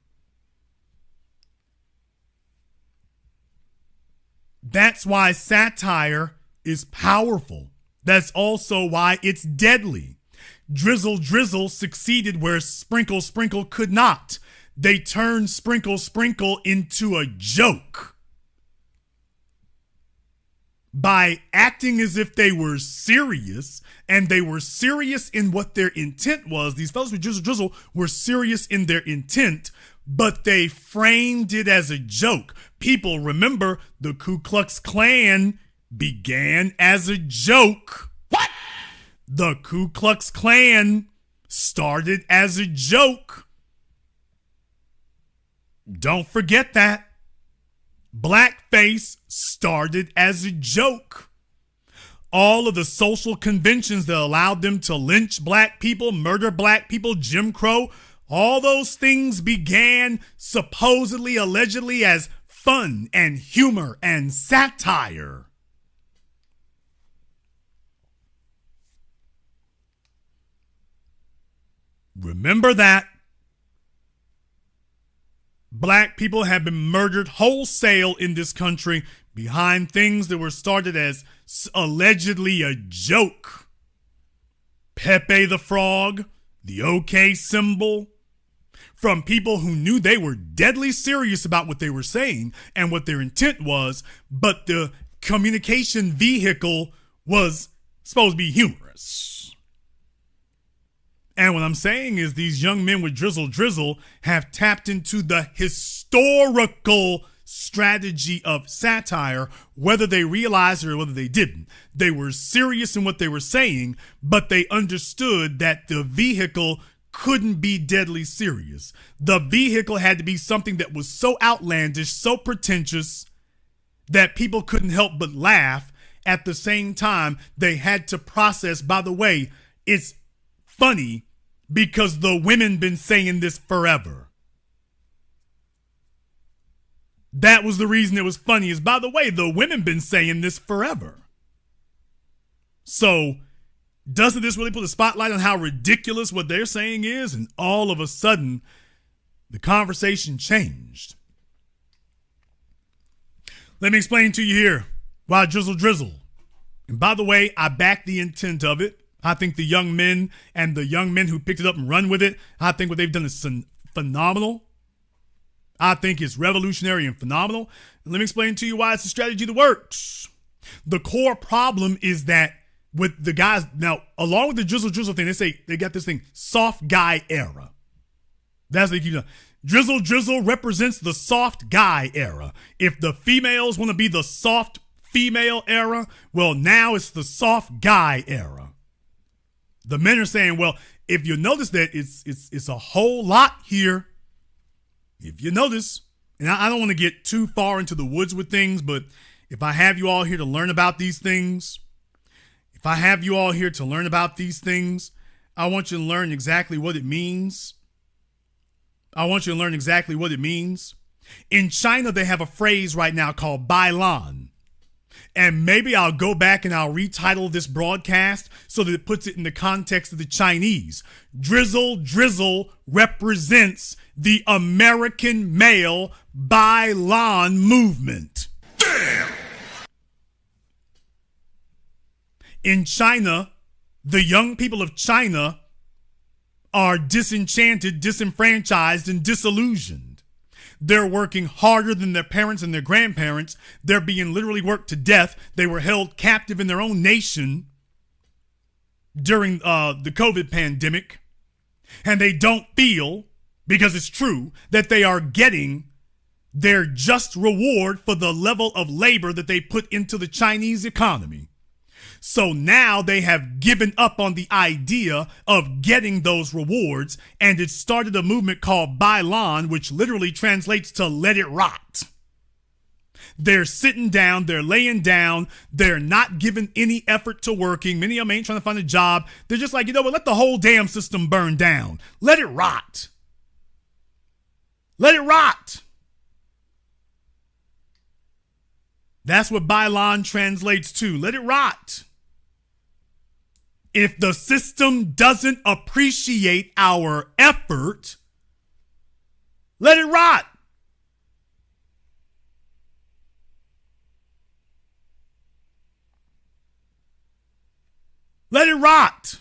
That's why satire is powerful. That's also why it's deadly. Drizzle succeeded where Sprinkle could not. They turned Sprinkle into a joke. By acting as if they were serious, and they were serious in what their intent was. These fellows with Drizzle were serious in their intent, but they framed it as a joke. People remember the Ku Klux Klan began as a joke. What? The Ku Klux Klan started as a joke. Don't forget that. Blackface started as a joke. All of the social conventions that allowed them to lynch black people, murder black people, Jim Crow, all those things began supposedly, allegedly as fun and humor and satire. Remember that. Black people have been murdered wholesale in this country behind things that were started as allegedly a joke. Pepe the Frog, the OK symbol, from people who knew they were deadly serious about what they were saying and what their intent was, but the communication vehicle was supposed to be humorous. And what I'm saying is these young men with Drizzle have tapped into the historical strategy of satire, whether they realized it or whether they didn't. They were serious in what they were saying, but they understood that the vehicle couldn't be deadly serious. The vehicle had to be something that was so outlandish, so pretentious, that people couldn't help but laugh. At the same time, they had to process, by the way, it's funny because the women been saying this forever. That was the reason it was funny, is, by the way, the women been saying this forever. So doesn't this really put a spotlight on how ridiculous what they're saying is? And all of a sudden, the conversation changed. Let me explain to you here why Drizzle. And by the way, I back the intent of it. I think the young men and the young men who picked it up and run with it, I think what they've done is phenomenal. I think it's revolutionary and phenomenal. And let me explain to you why it's a strategy that works. The core problem is that with the guys, now, along with the Drizzle thing, they say they got this thing, soft guy era. That's what they keep doing. Drizzle represents the soft guy era. If the females want to be the soft female era. Well, now it's the soft guy era. The men are saying, well, if you notice that it's a whole lot here. If you notice, and I don't want to get too far into the woods with things, but if I have you all here to learn about these things, I want you to learn exactly what it means. In China, they have a phrase right now called bailan. And maybe I'll go back and I'll retitle this broadcast so that it puts it in the context of the Chinese. Drizzle represents the American male bailan movement. Damn! In China, the young people of China are disenchanted, disenfranchised, and disillusioned. They're working harder than their parents and their grandparents. They're being literally worked to death. They were held captive in their own nation during the COVID pandemic. And they don't feel, because it's true, that they are getting their just reward for the level of labor that they put into the Chinese economy. So now they have given up on the idea of getting those rewards, and it started a movement called bailan, which literally translates to let it rot. They're sitting down, they're laying down, they're not giving any effort to working. Many of them ain't trying to find a job. They're just like, you know what, let the whole damn system burn down. Let it rot. Let it rot. That's what bailan translates to. Let it rot. If the system doesn't appreciate our effort, let it rot. Let it rot.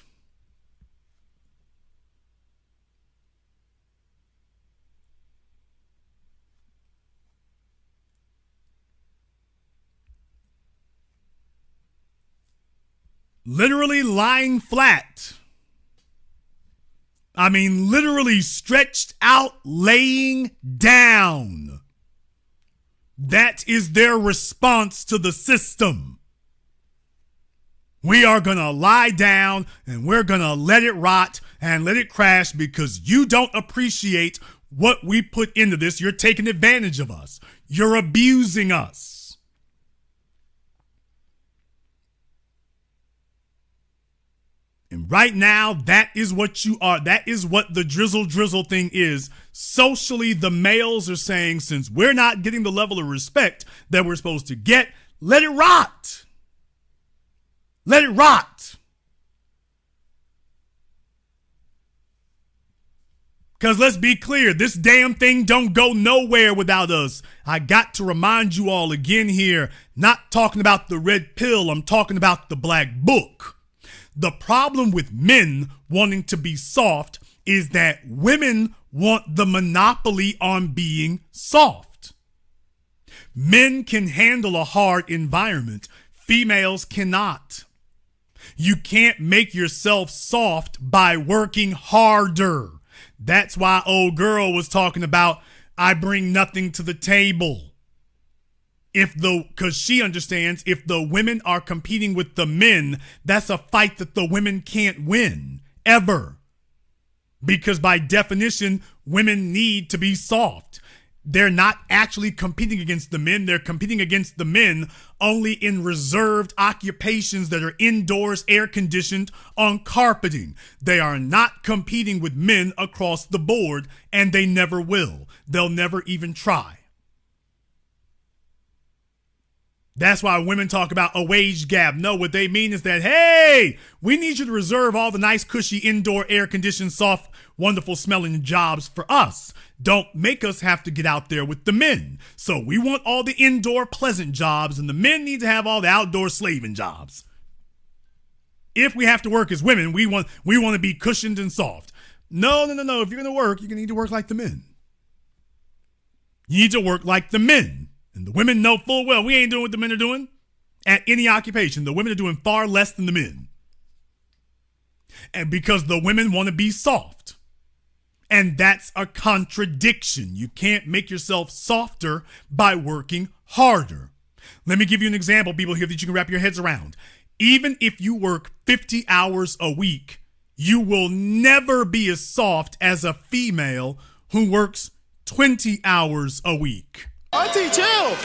Literally lying flat. I mean, literally stretched out, laying down. That is their response to the system. We are going to lie down and we're going to let it rot and let it crash because you don't appreciate what we put into this. You're taking advantage of us. You're abusing us. And right now, that is what you are. That is what the drizzle thing is. Socially, the males are saying, since we're not getting the level of respect that we're supposed to get, let it rot. Let it rot. Because let's be clear, this damn thing don't go nowhere without us. I got to remind you all again here, not talking about the red pill, I'm talking about the black book. The problem with men wanting to be soft is that women want the monopoly on being soft. Men can handle a hard environment. Females cannot. You can't make yourself soft by working harder. That's why old girl was talking about, I bring nothing to the table. Because she understands if the women are competing with the men, that's a fight that the women can't win, ever. Because by definition, women need to be soft. They're not actually competing against the men. They're competing against the men only in reserved occupations that are indoors, air conditioned, on carpeting. They are not competing with men across the board, and they never will. They'll never even try. That's why women talk about a wage gap. No, what they mean is that, hey, we need you to reserve all the nice, cushy, indoor, air-conditioned, soft, wonderful smelling jobs for us. Don't make us have to get out there with the men. So we want all the indoor, pleasant jobs, and the men need to have all the outdoor slaving jobs. If we have to work as women, we want to be cushioned and soft. No. If you're going to work, you're going to need to work like the men. You need to work like the men. And the women know full well we ain't doing what the men are doing at any occupation. The women are doing far less than the men. And because the women want to be soft. And that's a contradiction. You can't make yourself softer by working harder. Let me give you an example, people, here that you can wrap your heads around. Even if you work 50 hours a week, you will never be as soft as a female who works 20 hours a week. Auntie, chill.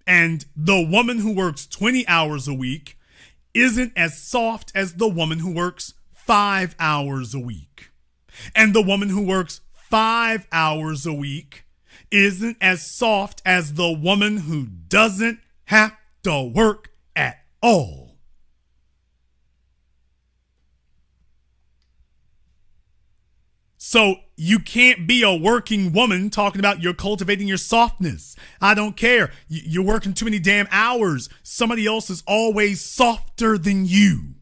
And the woman who works 20 hours a week isn't as soft as the woman who works 5 hours a week. And the woman who works 5 hours a week isn't as soft as the woman who doesn't have to work at all. So you can't be a working woman talking about you're cultivating your softness. I don't care. You're working too many damn hours. Somebody else is always softer than you.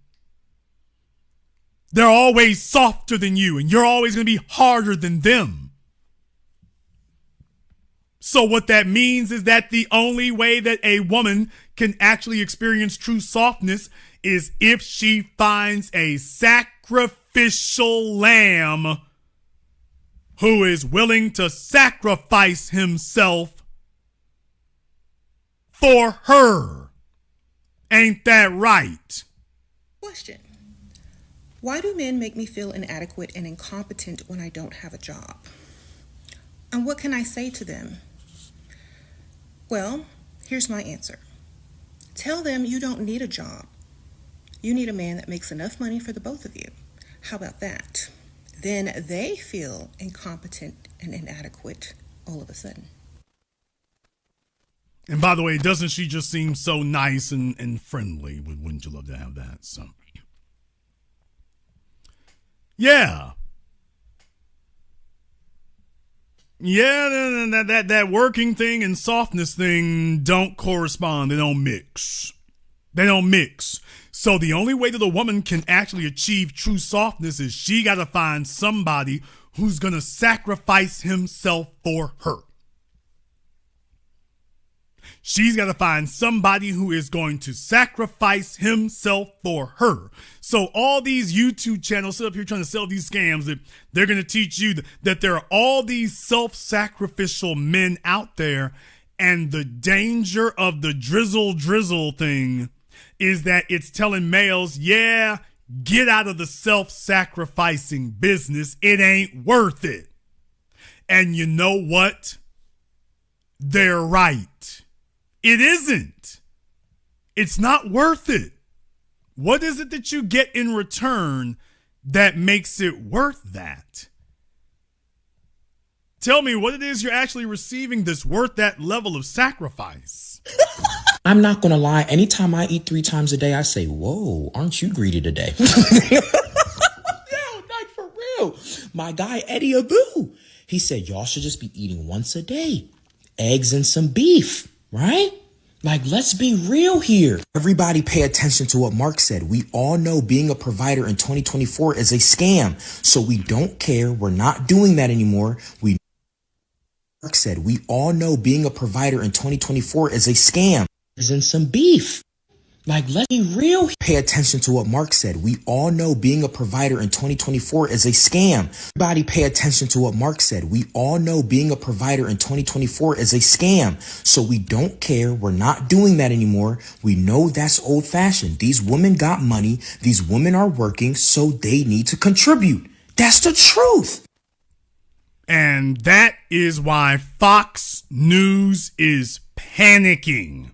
They're always softer than you, and you're always going to be harder than them. So what that means is that the only way that a woman can actually experience true softness is if she finds a sacrificial lamb who is willing to sacrifice himself for her. Ain't that right? Question. Why do men make me feel inadequate and incompetent when I don't have a job? And what can I say to them? Well, here's my answer. Tell them you don't need a job. You need a man that makes enough money for the both of you. How about that? Then they feel incompetent and inadequate all of a sudden. And by the way, doesn't she just seem so nice and friendly? Wouldn't you love to have that? So, yeah. Yeah, that working thing and softness thing don't correspond. They don't mix. They don't mix. So the only way that a woman can actually achieve true softness is she got to find somebody who's going to sacrifice himself for her. She's got to find somebody who is going to sacrifice himself for her. So all these YouTube channels sit up here trying to sell these scams that they're going to teach you that there are all these self-sacrificial men out there, and the danger of the drizzle thing is that it's telling males, yeah, get out of the self-sacrificing business. It ain't worth it. And you know what? They're right. It isn't. It's not worth it. What is it that you get in return that makes it worth that? Tell me what it is you're actually receiving that's worth that level of sacrifice. I'm not gonna lie, anytime I eat 3 times a day, I say, whoa, aren't you greedy today? Yo, not for real. My guy, Eddie Abu, he said, y'all should just be eating once a day. Eggs and some beef, right? Like, let's be real here. Everybody pay attention to what Mark said. We all know being a provider in 2024 is a scam. So we don't care. We're not doing that anymore. Mark said, we all know being a provider in 2024 is a scam. And some beef. Like, let's be real. Pay attention to what Mark said. We all know being a provider in 2024 is a scam. Everybody pay attention to what Mark said. We all know being a provider in 2024 is a scam. So we don't care. We're not doing that anymore. We know that's old fashioned. These women got money. These women are working, so they need to contribute. That's the truth. And that is why Fox News is panicking.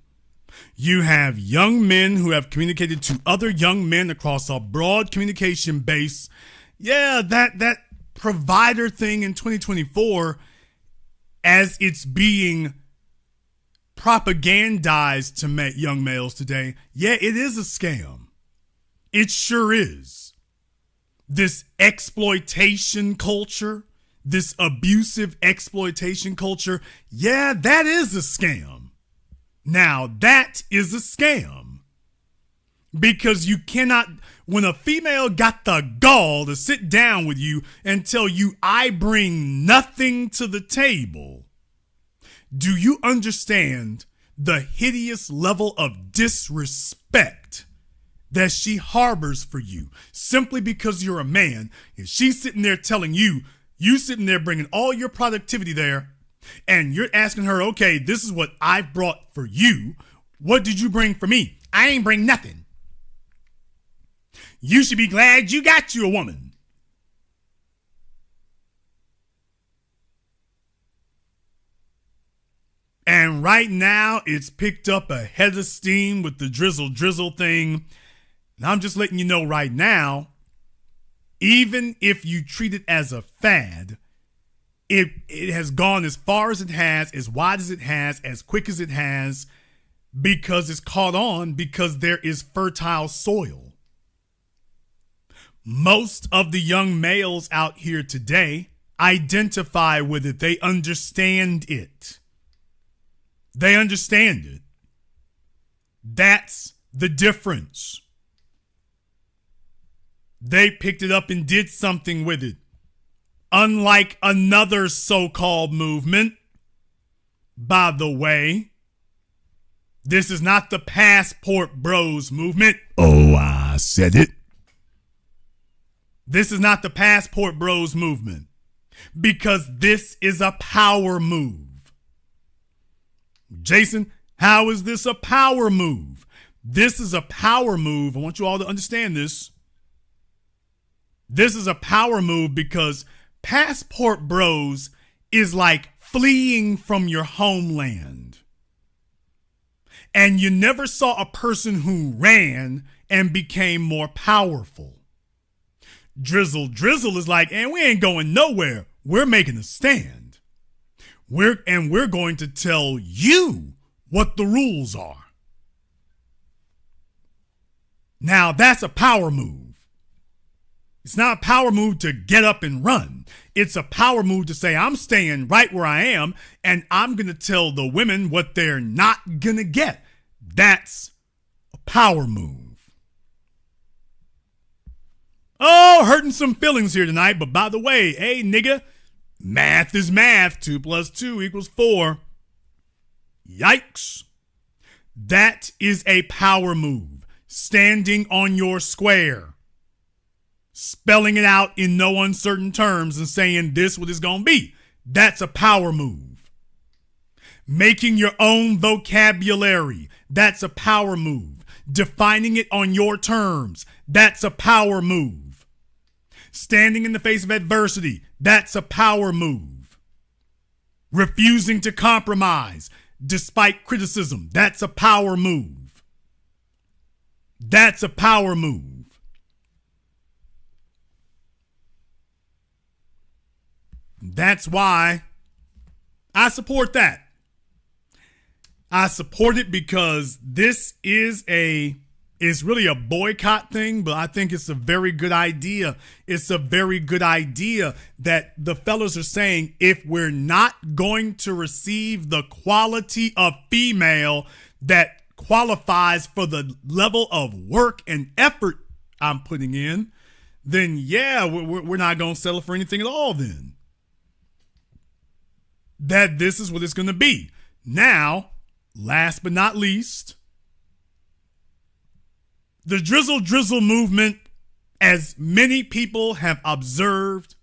You have young men who have communicated to other young men across a broad communication base. Yeah, that provider thing in 2024, as it's being propagandized to young males today, yeah, it is a scam. It sure is. This exploitation culture, this abusive exploitation culture, yeah, that is a scam. Now, that is a scam, because you cannot, when a female got the gall to sit down with you and tell you, I bring nothing to the table, do you understand the hideous level of disrespect that she harbors for you simply because you're a man? And she's sitting there telling you, you sitting there bringing all your productivity there, And you're asking her, okay, this is what I brought for you. What did you bring for me? I ain't bring nothing. You should be glad you got you a woman. And right now, it's picked up a head of steam with the Drizzle thing. And I'm just letting you know right now, even if you treat it as a fad, it has gone as far as it has, as wide as it has, as quick as it has, because it's caught on, because there is fertile soil. Most of the young males out here today identify with it. They understand it. They understand it. That's the difference. They picked it up and did something with it. Unlike another so-called movement, by the way, this is not the Passport Bros movement. Oh, I said it. This is not the Passport Bros movement, because this is a power move. Jason, how is this a power move? This is a power move. I want you all to understand this. This is a power move because Passport Bros is like fleeing from your homeland. And you never saw a person who ran and became more powerful. Drizzle is like, and we ain't going nowhere. We're making a stand. We're going to tell you what the rules are. Now that's a power move. It's not a power move to get up and run. It's a power move to say, I'm staying right where I am, and I'm going to tell the women what they're not going to get. That's a power move. Oh, hurting some feelings here tonight, but by the way, hey, nigga, math is math. 2 + 2 = 4. Yikes. That is a power move. Standing on your square. Spelling it out in no uncertain terms and saying this what it's going to be. That's a power move. Making your own vocabulary. That's a power move. Defining it on your terms. That's a power move. Standing in the face of adversity. That's a power move. Refusing to compromise despite criticism. That's a power move. That's a power move. That's why I support that. I support it because this is really a boycott thing, but I think it's a very good idea. It's a very good idea that the fellas are saying, if we're not going to receive the quality of female that qualifies for the level of work and effort I'm putting in, then yeah, we're not going to settle for anything at all then. That this is what it's going to be. Now, last but not least, the Drizzle movement, as many people have observed,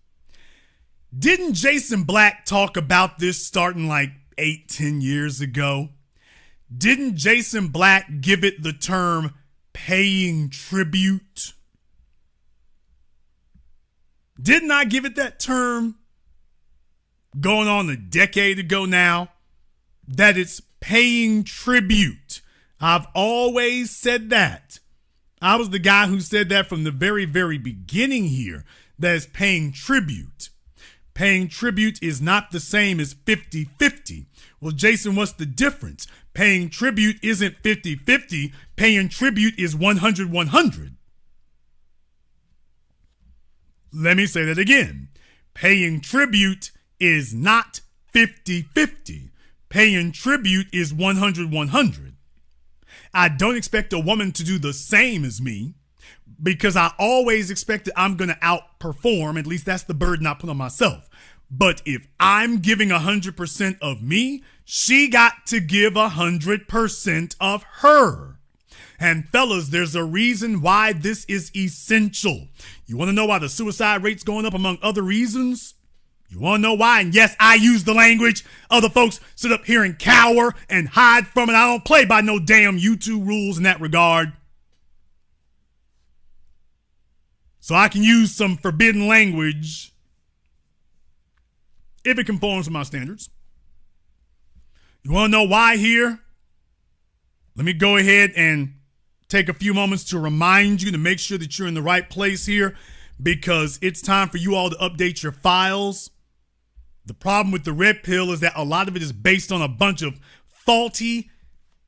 didn't Jason Black talk about this starting like 8-10 years ago? Didn't Jason Black give it the term paying tribute? Didn't I give it that term going on a decade ago now? That it's paying tribute. I've always said that. I was the guy who said that from the very, very beginning here, that is paying tribute. Paying tribute is not the same as 50-50. Well, Jason, what's the difference? Paying tribute isn't 50-50. Paying tribute is 100-100. Let me say that again. Paying tribute is not 50-50. Paying tribute is 100-100. I don't expect a woman to do the same as me because I always expect that I'm going to outperform. At least that's the burden I put on myself. But if I'm giving 100% of me, she got to give 100% of her. And fellas, there's a reason why this is essential. You want to know why the suicide rate's going up among other reasons? You want to know why? And yes, I use the language. Other folks sit up here and cower and hide from it. I don't play by no damn YouTube rules in that regard. So I can use some forbidden language if it conforms to my standards. You want to know why here? Let me go ahead and take a few moments to remind you to make sure that you're in the right place here, because it's time for you all to update your files. The problem with the red pill is that a lot of it is based on a bunch of faulty,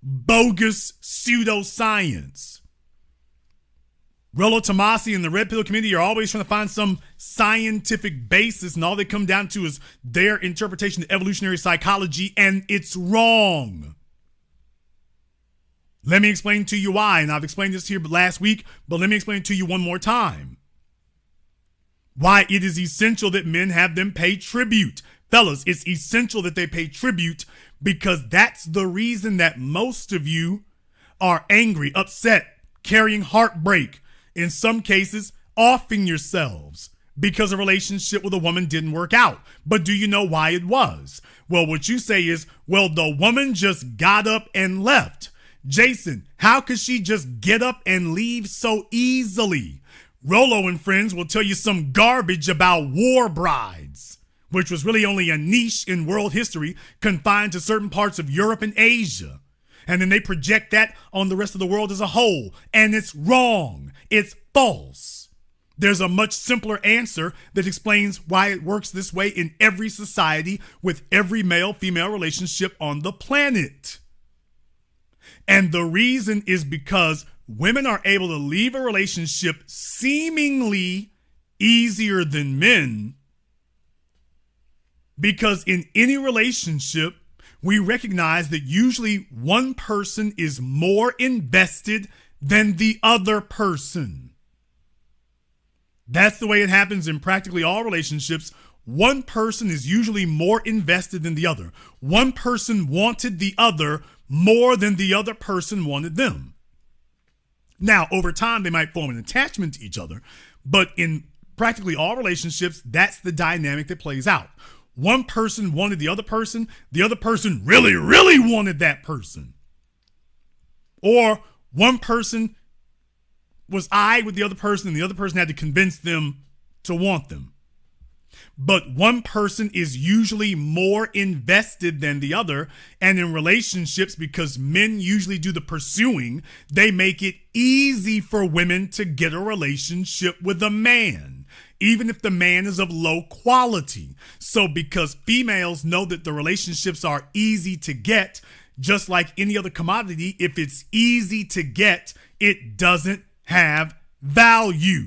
bogus pseudoscience. Rollo Tomasi and the red pill community are always trying to find some scientific basis, and all they come down to is their interpretation of evolutionary psychology, and it's wrong. Let me explain to you why, and I've explained this here last week, but let me explain to you one more time. Why it is essential that men have them pay tribute. Fellas, it's essential that they pay tribute, because that's the reason that most of you are angry, upset, carrying heartbreak, in some cases, offing yourselves because a relationship with a woman didn't work out. But do you know why it was? Well, what you say is, well, the woman just got up and left. Jason, how could she just get up and leave so easily? Rollo and friends will tell you some garbage about war brides, which was really only a niche in world history confined to certain parts of Europe and Asia. And then they project that on the rest of the world as a whole. And it's wrong. It's false. There's a much simpler answer that explains why it works this way in every society with every male-female relationship on the planet. And the reason is because women are able to leave a relationship seemingly easier than men, because in any relationship, we recognize that usually one person is more invested than the other person. That's the way it happens in practically all relationships. One person is usually more invested than the other. One person wanted the other more than the other person wanted them. Now, over time, they might form an attachment to each other, but in practically all relationships, that's the dynamic that plays out. One person wanted the other person really, really wanted that person. Or one person was eyed with the other person, and the other person had to convince them to want them. But one person is usually more invested than the other, and in relationships, because men usually do the pursuing, they make it easy for women to get a relationship with a man, even if the man is of low quality. So because females know that the relationships are easy to get, just like any other commodity, if it's easy to get, it doesn't have value.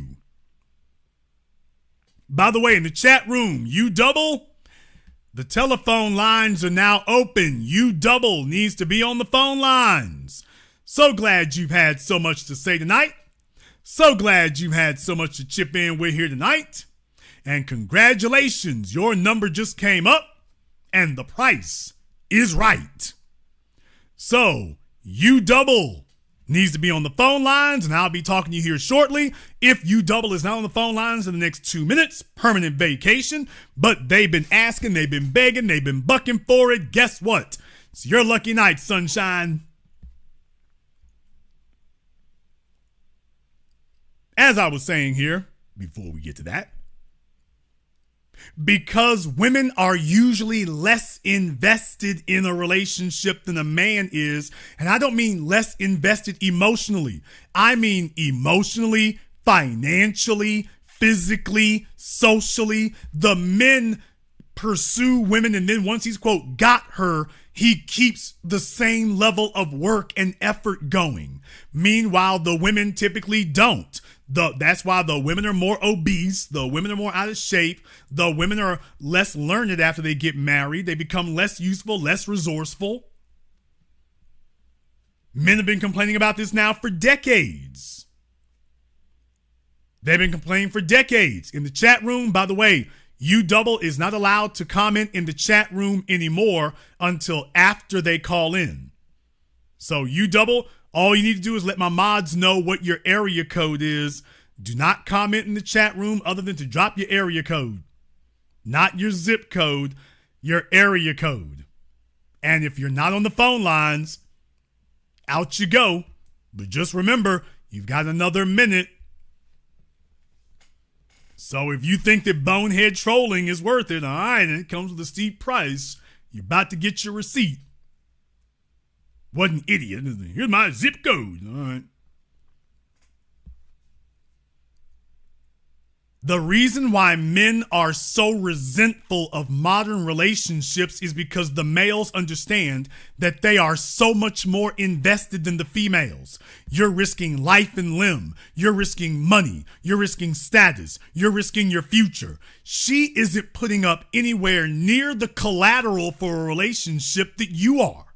By the way, in the chat room, you double, the telephone lines are now open. You double needs to be on the phone lines. So glad you've had so much to say tonight. So glad you had so much to chip in with here tonight. And congratulations, your number just came up and the price is right. So you double needs to be on the phone lines, and I'll be talking to you here shortly. If you double is not on the phone lines in the next 2 minutes, permanent vacation. But they've been asking, they've been begging, they've been bucking for it. Guess what? It's your lucky night, sunshine. As I was saying here, before we get to that, because women are usually less invested in a relationship than a man is, and I don't mean less invested emotionally. I mean emotionally, financially, physically, socially. The men pursue women, and then once he's, quote, got her, he keeps the same level of work and effort going. Meanwhile, the women typically don't. That's why the women are more obese. The women are more out of shape. The women are less learned after they get married. They become less useful, less resourceful. Men have been complaining about this now for decades. They've been complaining for decades. In the chat room, by the way, you double is not allowed to comment in the chat room anymore until after they call in. So you double, all you need to do is let my mods know what your area code is. Do not comment in the chat room other than to drop your area code. not your zip code, your area code. And if you're not on the phone lines, out you go. But just remember, you've got another minute. So if you think that bonehead trolling is worth it, all right, and it comes with a steep price, you're about to get your receipt. What an idiot. Here's my zip code. All right. The reason why men are so resentful of modern relationships is because the males understand that they are so much more invested than the females. You're risking life and limb. You're risking money. You're risking status. You're risking your future. She isn't putting up anywhere near the collateral for a relationship that you are.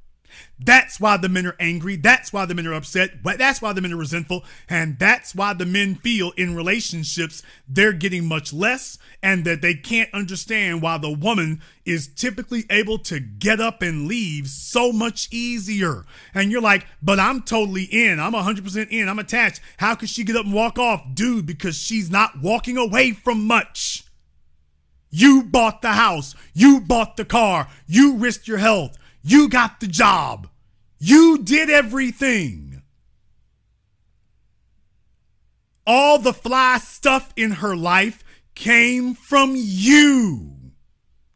That's why the men are angry. That's why the men are upset. That's why the men are resentful. And that's why the men feel in relationships they're getting much less, and that they can't understand why the woman is typically able to get up and leave so much easier. And you're like, but I'm totally in. I'm 100% in. I'm attached. How could she get up and walk off? Dude, because she's not walking away from much. You bought the house. You bought the car. You risked your health. You got the job. You did everything. All the fly stuff in her life came from you.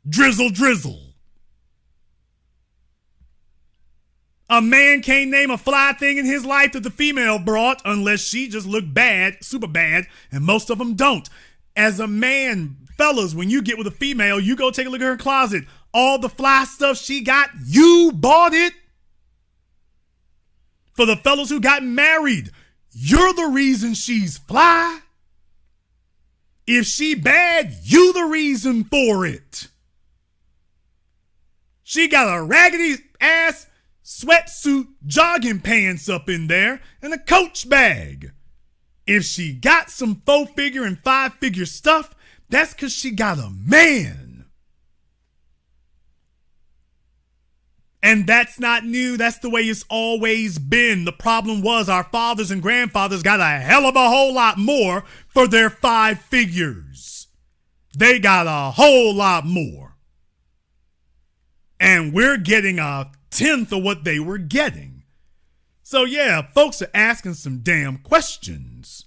Drizzle. A man can't name a fly thing in his life that the female brought unless she just looked bad, super bad, and most of them don't. As a man, fellas, when you get with a female, you go take a look at her closet. All the fly stuff she got, you bought it. For the fellas who got married, you're the reason she's fly. If she bad, you the reason for it. She got a raggedy ass sweatsuit, jogging pants up in there, and a Coach bag. If she got some 4-figure and 5-figure stuff, that's because she got a man. And that's not new. That's the way it's always been. The problem was our fathers and grandfathers got a hell of a whole lot more for their 5 figures. They got a whole lot more. And we're getting a 10th of what they were getting. So yeah, folks are asking some damn questions.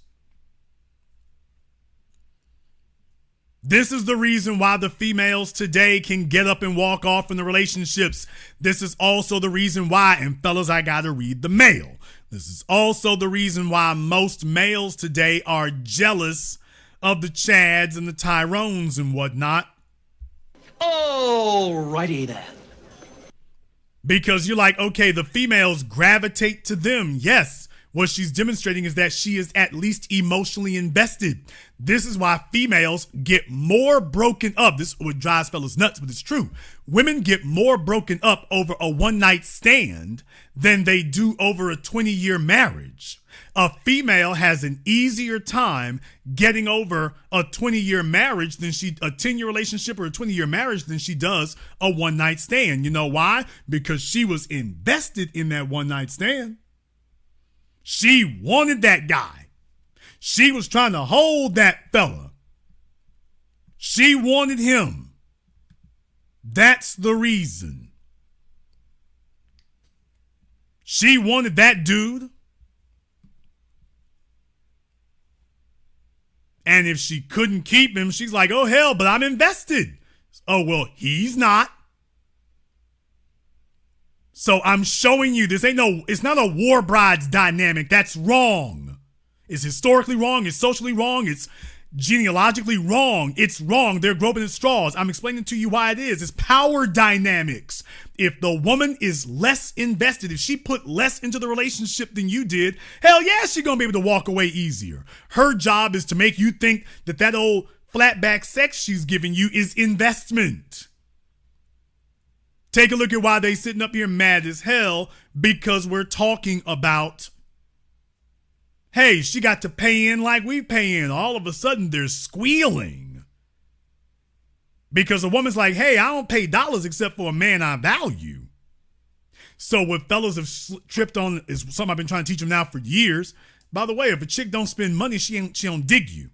This is the reason why the females today can get up and walk off from the relationships. This is also the reason why, and fellas, I gotta read the mail. This is also the reason why most males today are jealous of the Chads and the Tyrones and whatnot. Alrighty then. Because you're like, okay, the females gravitate to them. Yes, what she's demonstrating is that she is at least emotionally invested. This is why females get more broken up. This is what drives fellas nuts, but it's true. Women get more broken up over a one-night stand than they do over a 20-year marriage. A female has an easier time getting over a 20-year marriage than a 10-year relationship or a 20-year marriage than she does a one-night stand. You know why? Because she was invested in that one-night stand. She wanted that guy. She was trying to hold that fella. She wanted him. That's the reason. She wanted that dude. And if she couldn't keep him, she's like, oh hell, but I'm invested. Oh, well, he's not. So I'm showing you this it's not a war brides dynamic. That's wrong. It's historically wrong. It's socially wrong. It's genealogically wrong. It's wrong. They're groping at straws. I'm explaining to you why it is. It's power dynamics. If the woman is less invested, if she put less into the relationship than you did, hell yeah, she's going to be able to walk away easier. Her job is to make you think that old flatback sex she's giving you is investment. Take a look at why they sitting up here mad as hell, because we're talking about, hey, she got to pay in like we pay in. All of a sudden, they're squealing. Because a woman's like, hey, I don't pay dollars except for a man I value. So what fellas have tripped on is something I've been trying to teach them now for years. By the way, if a chick don't spend money, she don't dig you.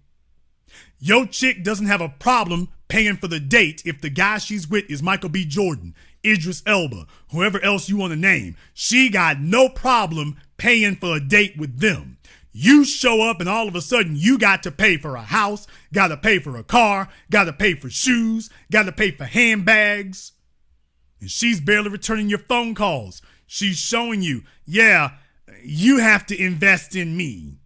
Your chick doesn't have a problem paying for the date if the guy she's with is Michael B. Jordan, Idris Elba, whoever else you want to name. She got no problem paying for a date with them. You show up and all of a sudden you got to pay for a house, got to pay for a car, got to pay for shoes, got to pay for handbags. And she's barely returning your phone calls. She's showing you, yeah, you have to invest in me.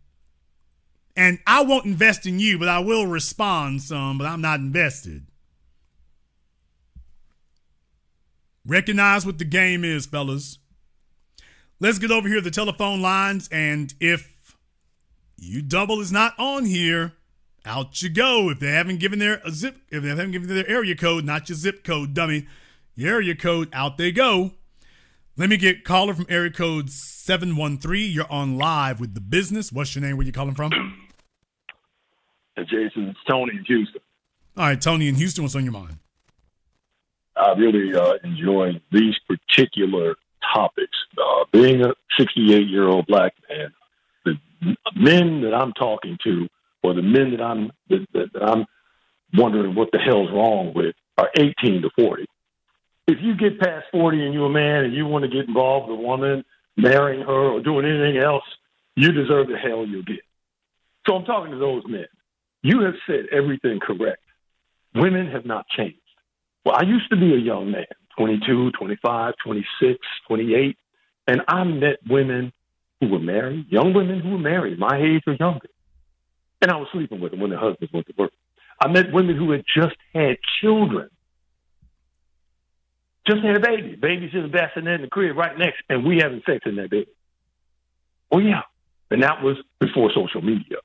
And I won't invest in you, but I will respond some, but I'm not invested. Recognize what the game is, fellas. Let's get over here to the telephone lines, and if you double is not on here, out you go. If they haven't given their area code, not your zip code, dummy, your area code, out they go. Let me get caller from area code 713. You're on live with the business. What's your name? Where you calling from? Jason, it's Tony in Houston. All right, Tony in Houston, what's on your mind? I really enjoy these particular topics. Being a 68-year-old black man, the men that I'm talking to, or the men that I'm wondering what the hell's wrong with, are 18 to 40. If you get past 40 and you're a man and you want to get involved with a woman, marrying her or doing anything else, you deserve the hell you'll get. So I'm talking to those men. You have said everything correct. Women have not changed. Well, I used to be a young man, 22, 25, 26, 28, and I met women who were married, young women who were married, my age or younger. And I was sleeping with them when their husbands went to work. I met women who had just had children. Just had a baby. Baby's in the bassinet in the crib right next, and we having sex in that baby. Oh, yeah. And that was before social media.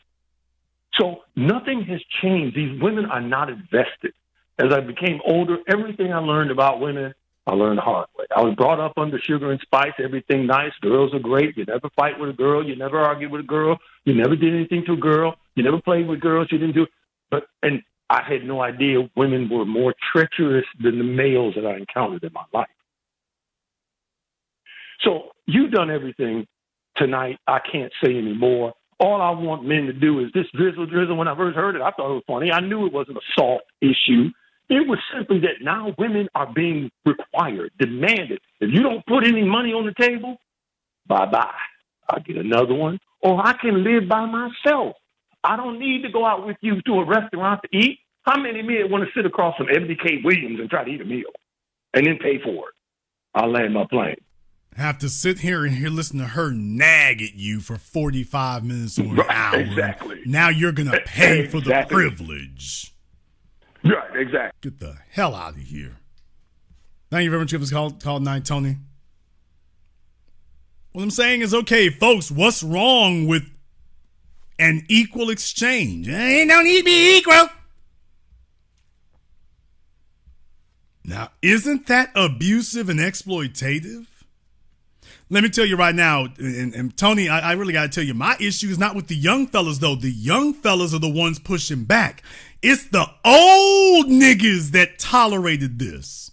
So nothing has changed. These women are not invested. As I became older, everything I learned about women, I learned the hard way. I was brought up under sugar and spice, everything nice. Girls are great. You never fight with a girl. You never argue with a girl. You never did anything to a girl. You never played with girls. You didn't do it. And I had no idea women were more treacherous than the males that I encountered in my life. So you've done everything tonight. I can't say any more. All I want men to do is this drizzle. When I first heard it, I thought it was funny. I knew it wasn't a soft issue. It was simply that now women are being required, demanded. If you don't put any money on the table, bye-bye. I'll get another one, or I can live by myself. I don't need to go out with you to a restaurant to eat. How many men want to sit across from Ebony K. Williams and try to eat a meal and then pay for it? I'll land my plane. Have to sit here and listen to her nag at you for 45 minutes or an hour. Exactly. Now you're going to pay for the privilege. Right, exactly. Get the hell out of here. Thank you very much for this call tonight, Tony. What I'm saying is, okay, folks, what's wrong with an equal exchange? Ain't no need to be equal. Now, isn't that abusive and exploitative? Let me tell you right now, and Tony, I really got to tell you, my issue is not with the young fellas, though. The young fellas are the ones pushing back. It's the old niggas that tolerated this.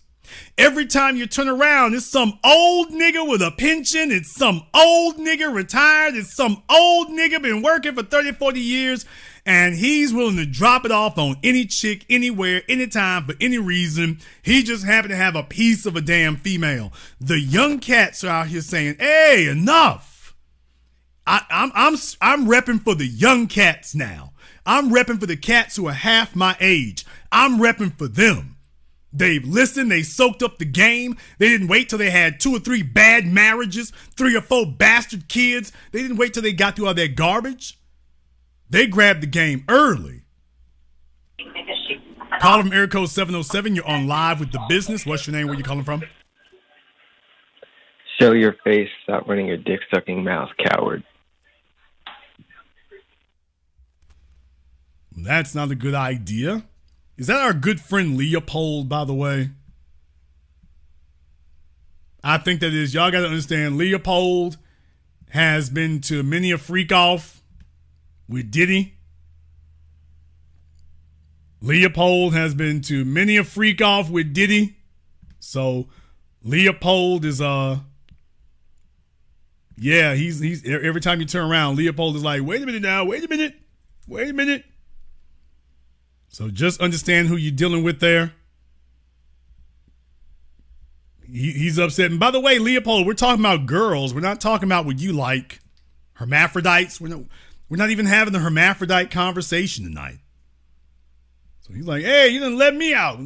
Every time you turn around, it's some old nigga with a pension. It's some old nigga retired. It's some old nigga been working for 30, 40 years. And he's willing to drop it off on any chick, anywhere, anytime, for any reason. He just happened to have a piece of a damn female. The young cats are out here saying, hey, enough. I'm repping for the young cats now. I'm repping for the cats who are half my age. I'm repping for them. They've listened. They soaked up the game. They didn't wait till they had 2 or 3 bad marriages, 3 or 4 bastard kids. They didn't wait till they got through all that garbage. They grabbed the game early. Call from area code 707. You're on live with the business. What's your name? Where you calling from? Show your face. Stop running your dick-sucking mouth, coward. That's not a good idea. Is that our good friend Leopold, by the way? I think that is. Y'all got to understand, Leopold has been to many a freak off with Diddy. Leopold has been to many a freak off with Diddy. So Leopold is he's every time you turn around, Leopold is like, wait a minute now, wait a minute. So just understand who you're dealing with there. He's upset. And by the way, Leopold, we're talking about girls. We're not talking about what you like. Hermaphrodites. We're not even having the hermaphrodite conversation tonight. So he's like, hey, you didn't let me out.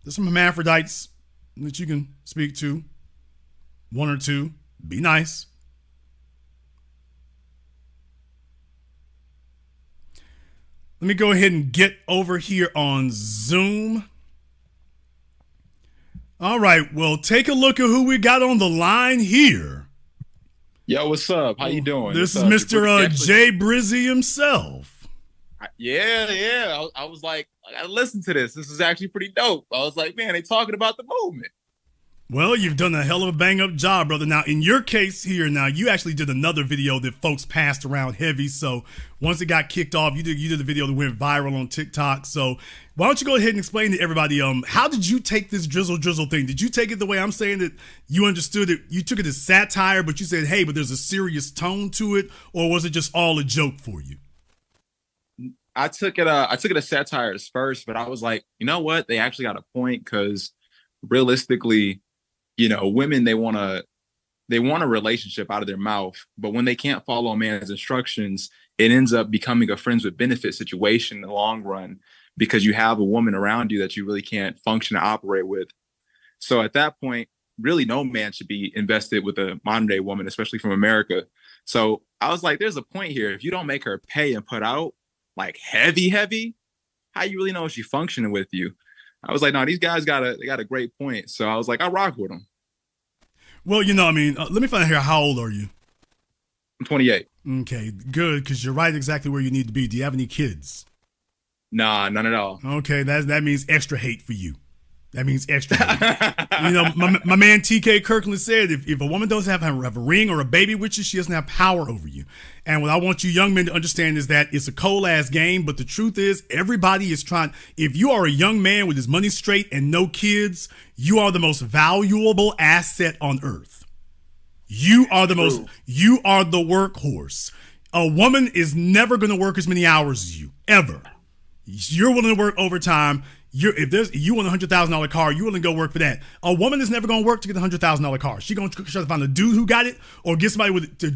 There's some hermaphrodites that you can speak to. One or two. Be nice. Let me go ahead and get over here on Zoom. All right, well, take a look at who we got on the line here. Yo, what's up? How you doing? This is Mr. Jay Brizzy himself. Yeah. I was like, I gotta listen to this. This is actually pretty dope. I was like, man, they talking about the movement. Well, you've done a hell of a bang-up job, brother. Now, in your case here, you actually did another video that folks passed around heavy. So once it got kicked off, you did the video that went viral on TikTok. So why don't you go ahead and explain to everybody, how did you take this Drizzle thing? Did you take it the way I'm saying that you understood it? You took it as satire, but you said, hey, but there's a serious tone to it, or was it just all a joke for you? I took it as satire first, but I was like, you know what? They actually got a point, because realistically, women, they want a relationship out of their mouth, but when they can't follow a man's instructions, it ends up becoming a friends with benefit situation in the long run, because you have a woman around you that you really can't function and operate with. So at that point, really no man should be invested with a modern day woman, especially from America. So I was like, there's a point here. If you don't make her pay and put out like heavy, how you really know if she's functioning with you? I was like, no, these guys got a great point. So I was like, I rock with them. Well, let me find out here. How old are you? I'm 28. Okay, good, because you're right exactly where you need to be. Do you have any kids? Nah, none at all. Okay, that means extra hate for you. That means extra hate. My man TK Kirkland said, if a woman doesn't have a ring or a baby with you, she doesn't have power over you. And what I want you young men to understand is that it's a cold ass game, but the truth is everybody is trying. If you are a young man with his money straight and no kids, you are the most valuable asset on earth. You are the workhorse. A woman is never going to work as many hours as you, ever. You're willing to work overtime. You want a $100,000 car, you willing to go work for that. A woman is never going to work to get a $100,000 car. She's going to try to find a dude who got it, or get somebody to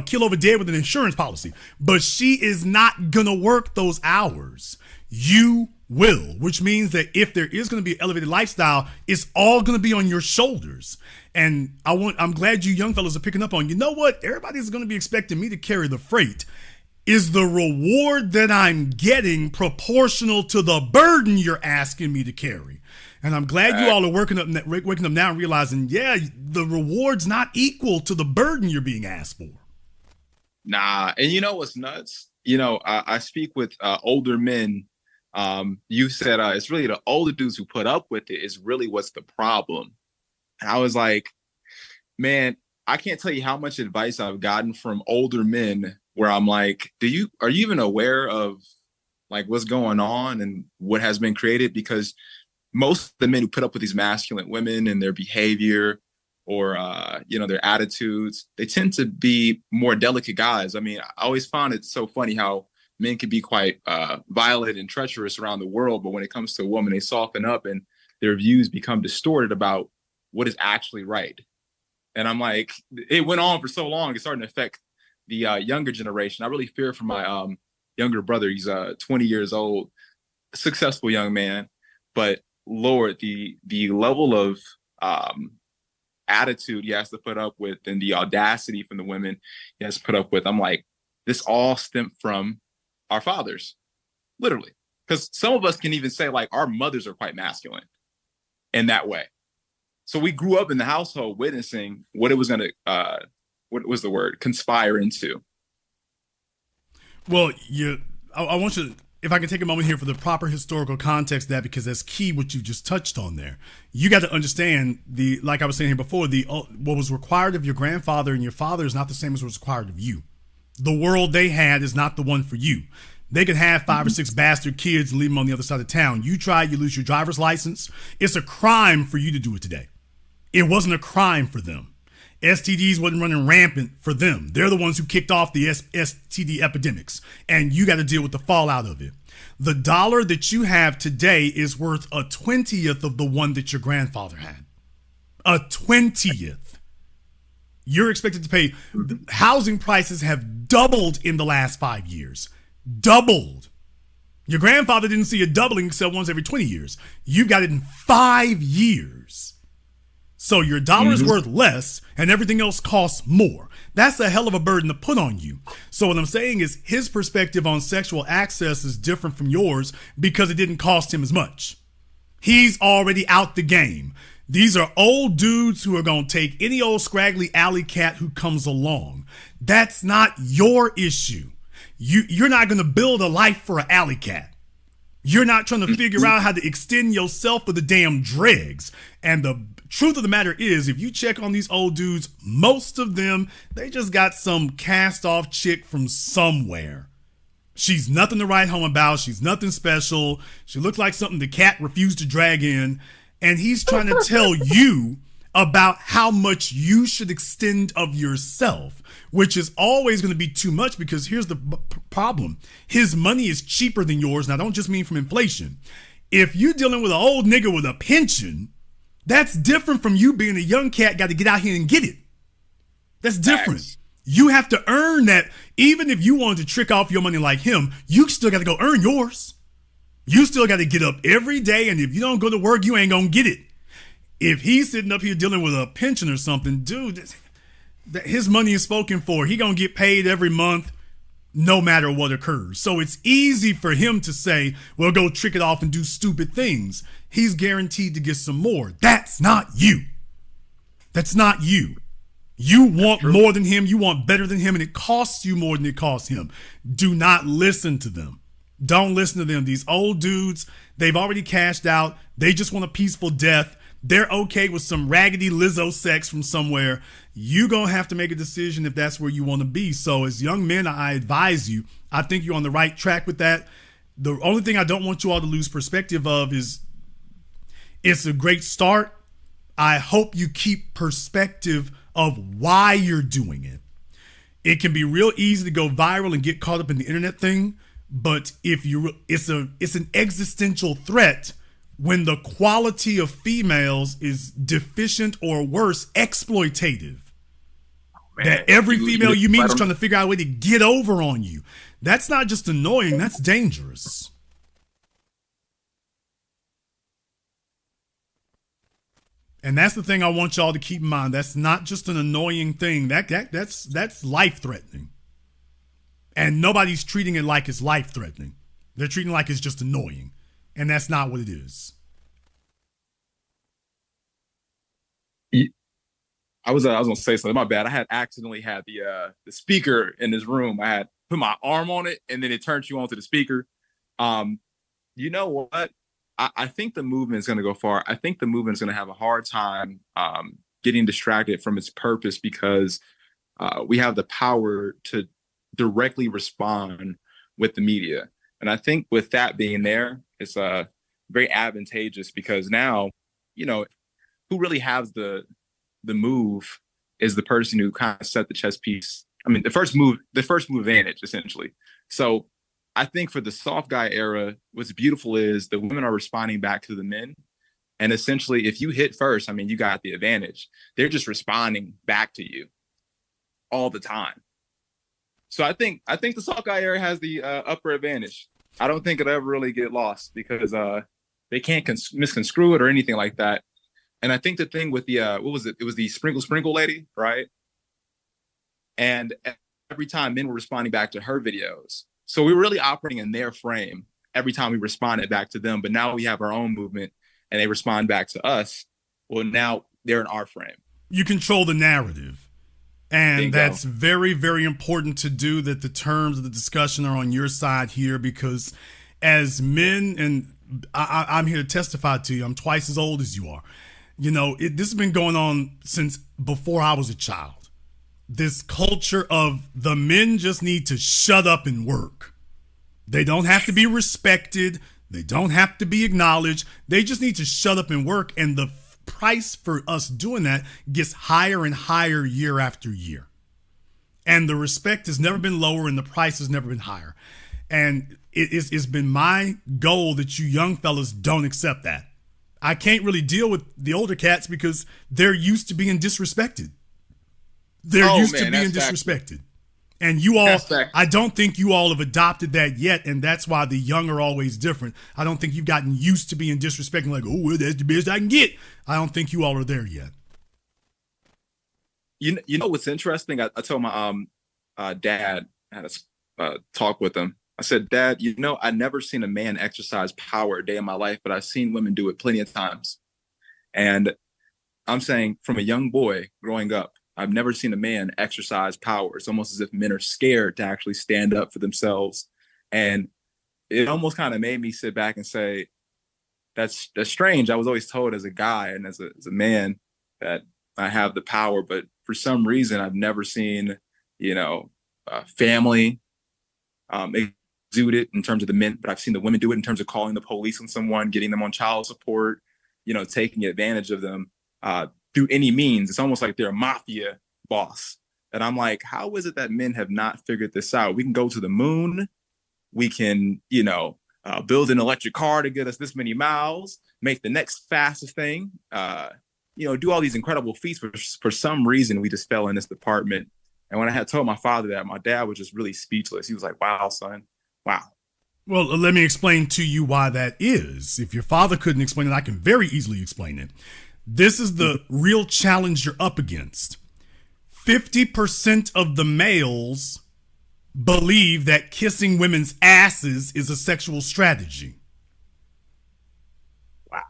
kill over dead with an insurance policy. But she is not going to work those hours. You will, which means that if there is going to be an elevated lifestyle, it's all going to be on your shoulders. And I'm glad you young fellas are picking up on, you know what? Everybody's going to be expecting me to carry the freight. Is the reward that I'm getting proportional to the burden you're asking me to carry? And I'm glad you all are waking up now and realizing, yeah, the reward's not equal to the burden you're being asked for. Nah, and you know what's nuts? I speak with older men. You said it's really the older dudes who put up with it is really what's the problem. And I was like, man, I can't tell you how much advice I've gotten from older men where I'm like, are you even aware of like what's going on and what has been created? Because most of the men who put up with these masculine women and their behavior or, their attitudes, they tend to be more delicate guys. I mean, I always found it so funny how men can be quite violent and treacherous around the world. But when it comes to a woman, they soften up and their views become distorted about what is actually right. And I'm like, it went on for so long, it's starting to affect the younger generation. I really fear for my younger brother. He's 20 years old, successful young man. But Lord, the level of attitude he has to put up with and the audacity from the women he has to put up with, I'm like, this all stemmed from our fathers, literally. Because some of us can even say like our mothers are quite masculine in that way. So we grew up in the household witnessing what it was going to what was the word? Conspire into. Well, I want you to, if I can take a moment here for the proper historical context of that, because that's key what you just touched on there. You got to understand like I was saying here before, what was required of your grandfather and your father is not the same as what was required of you. The world they had is not the one for you. They could have 5 or 6 bastard kids and leave them on the other side of town. You try, you lose your driver's license. It's a crime for you to do it today. It wasn't a crime for them. STDs wasn't running rampant for them. They're the ones who kicked off the STD epidemics, and you got to deal with the fallout of it. The dollar that you have today is worth a 20th of the one that your grandfather had. A 20th. You're expected to pay. Housing prices have doubled in the last 5 years. Doubled. Your grandfather didn't see a doubling except once every 20 years. You've got it in 5 years. So your dollar is worth less and everything else costs more. That's a hell of a burden to put on you. So what I'm saying is his perspective on sexual access is different from yours because it didn't cost him as much. He's already out the game. These are old dudes who are going to take any old scraggly alley cat who comes along. That's not your issue. You're not going to build a life for an alley cat. You're not trying to figure out how to extend yourself with the damn dregs. And the truth of the matter is, if you check on these old dudes, most of them, they just got some cast off chick from somewhere. She's nothing to write home about. She's nothing special. She looks like something the cat refused to drag in. And he's trying to tell you about how much you should extend of yourself, which is always going to be too much because here's the problem. His money is cheaper than yours. And I don't just mean from inflation. If you're dealing with an old nigga with a pension, that's different from you being a young cat got to get out here and get it. That's different. Thanks. You have to earn that. Even if you wanted to trick off your money like him, you still got to go earn yours. You still got to get up every day, and if you don't go to work, you ain't going to get it. If he's sitting up here dealing with a pension or something, dude, his money is spoken for. He going to get paid every month no matter what occurs. So it's easy for him to say, well, go trick it off and do stupid things. He's guaranteed to get some more. That's not you. That's not you. You want more than him. You want better than him, and it costs you more than it costs him. Do not listen to them. Don't listen to them. These old dudes, they've already cashed out. They just want a peaceful death. They're okay with some raggedy Lizzo sex from somewhere. You're going to have to make a decision if that's where you want to be. So as young men, I advise you, I think you're on the right track with that. The only thing I don't want you all to lose perspective of is it's a great start. I hope you keep perspective of why you're doing it. It can be real easy to go viral and get caught up in the internet thing. But if it's an existential threat when the quality of females is deficient or worse, exploitative. Man, that every female you meet is trying to figure out a way to get over on you. That's not just annoying, that's dangerous. And that's the thing I want y'all to keep in mind. That's not just an annoying thing. That's life-threatening. And nobody's treating it like it's life-threatening. They're treating it like it's just annoying. And that's not what it is. I was gonna say something. My bad. I had accidentally had the speaker in this room. I had put my arm on it, and then it turned you onto the speaker. You know what? I think the movement is gonna go far. I think the movement is gonna have a hard time getting distracted from its purpose because we have the power to directly respond with the media. And I think with that being there, it's very advantageous because now, you know, who really has the move is the person who kind of set the chess piece. I mean, the first move advantage, essentially. So I think for the soft guy era, what's beautiful is the women are responding back to the men. And essentially, if you hit first, I mean, you got the advantage. They're just responding back to you all the time. So I think the soft guy era has the upper advantage. I don't think it'll ever really get lost because they can't misconstrue it or anything like that. And I think the thing with the what was it? It was the sprinkle lady, right? And every time men were responding back to her videos, so we were really operating in their frame every time we responded back to them. But now we have our own movement, and they respond back to us. Well, now they're in our frame. You control the narrative. And that's very, very important to do, that the terms of the discussion are on your side here, because as men, and I'm here to testify to you, I'm twice as old as you are. You know, this has been going on since before I was a child. This culture of the men just need to shut up and work. They don't have to be respected. They don't have to be acknowledged. They just need to shut up and work. And the price for us doing that gets higher and higher year after year. And the respect has never been lower and the price has never been higher. And it's been my goal that you young fellas don't accept that. I can't really deal with the older cats because they're used to being disrespected. They're used to being disrespected. And you all, I don't think you all have adopted that yet. And that's why the young are always different. I don't think you've gotten used to being disrespected. Like, oh, well, that's the best I can get. I don't think you all are there yet. You know what's interesting? I told my dad, I had a talk with him. I said, Dad, I never seen a man exercise power a day in my life, but I've seen women do it plenty of times. And I'm saying from a young boy growing up, I've never seen a man exercise power. It's almost as if men are scared to actually stand up for themselves. And it almost kind of made me sit back and say, that's strange. I was always told as a guy and as a man that I have the power, but for some reason, I've never seen, family exude it in terms of the men, but I've seen the women do it in terms of calling the police on someone, getting them on child support, taking advantage of them through any means. It's almost like they're a mafia boss. And I'm like, how is it that men have not figured this out? We can go to the moon. We can, build an electric car to get us this many miles, make the next fastest thing, do all these incredible feats. For some reason, we just fell in this department. And when I had told my father that, my dad was just really speechless. He was like, wow, son, wow. Well, let me explain to you why that is. If your father couldn't explain it, I can very easily explain it. This is the real challenge you're up against. 50% of the males believe that kissing women's asses is a sexual strategy. Wow.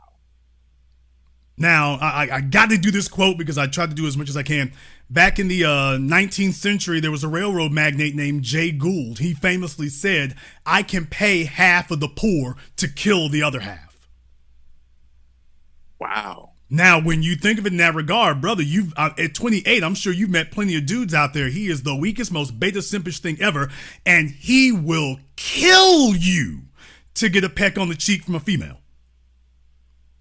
Now, I got to do this quote because I tried to do as much as I can. Back in the 19th century, there was a railroad magnate named Jay Gould. He famously said, I can pay half of the poor to kill the other half. Wow. Now, when you think of it in that regard, brother, you've at 28, I'm sure you've met plenty of dudes out there. He is the weakest, most beta simpish thing ever, and he will kill you to get a peck on the cheek from a female.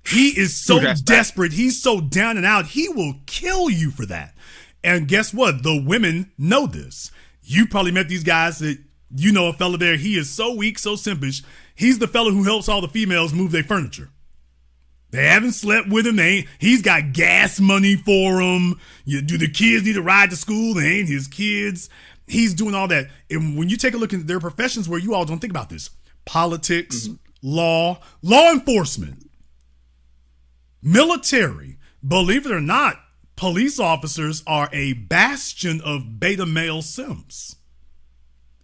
He is so desperate. He's so down and out. He will kill you for that. And guess what? The women know this. You probably met these guys that a fella there. He is so weak, so simpish. He's the fella who helps all the females move their furniture. They haven't slept with him. He's got gas money for them. Do the kids need to ride to school? They ain't his kids. He's doing all that. And when you take a look at their professions where you all don't think about this, politics, law enforcement, military, believe it or not, police officers are a bastion of beta male simps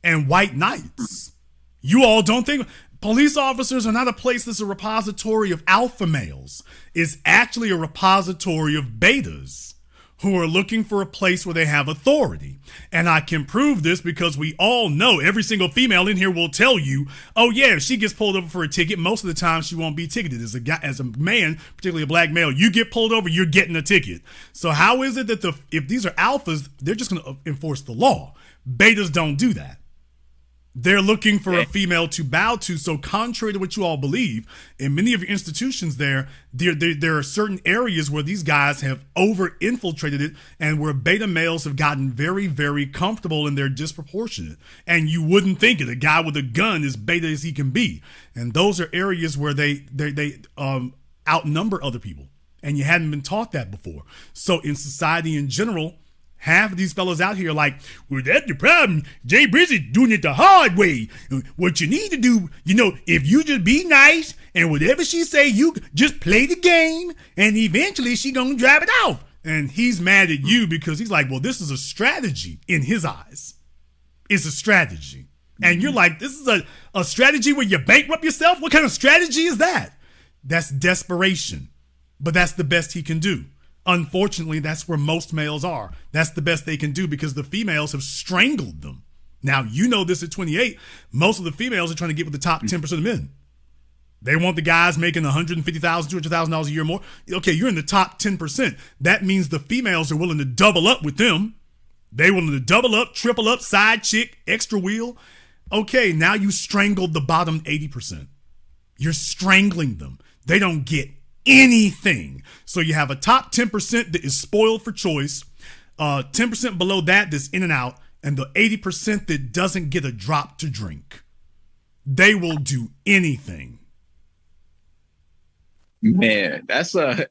and white knights. You all don't think... Police officers are not a place that's a repository of alpha males. It's actually a repository of betas who are looking for a place where they have authority. And I can prove this because we all know every single female in here will tell you, oh yeah, if she gets pulled over for a ticket, most of the time she won't be ticketed. As a man, particularly a black male, you get pulled over, you're getting a ticket. So how is it that if these are alphas, they're just going to enforce the law? Betas don't do that. They're looking for a female to bow to. So contrary to what you all believe, in many of your institutions there are certain areas where these guys have over-infiltrated it and where beta males have gotten very, very comfortable and they're disproportionate. And you wouldn't think it. A guy with a gun is beta as he can be. And those are areas where they outnumber other people. And you hadn't been taught that before. So in society in general, half of these fellas out here are like, well, that's the problem. Jay Bridget doing it the hard way. What you need to do, if you just be nice and whatever she say, you just play the game and eventually she gonna drive it off. And he's mad at you because he's like, well, this is a strategy in his eyes. It's a strategy. And you're like, this is a strategy where you bankrupt yourself? What kind of strategy is that? That's desperation. But that's the best he can do. Unfortunately, that's where most males are. That's the best they can do because the females have strangled them. Now, you know this at 28. Most of the females are trying to get with the top 10% of men. They want the guys making $150,000, $200,000 a year more. Okay, you're in the top 10%. That means the females are willing to double up with them. They willing to double up, triple up, side chick, extra wheel. Okay, now you strangled the bottom 80%. You're strangling them. They don't get anything. So you have a top 10% that is spoiled for choice, 10% below that that's in and out, and the 80% that doesn't get a drop to drink. They will do anything. Man, that's that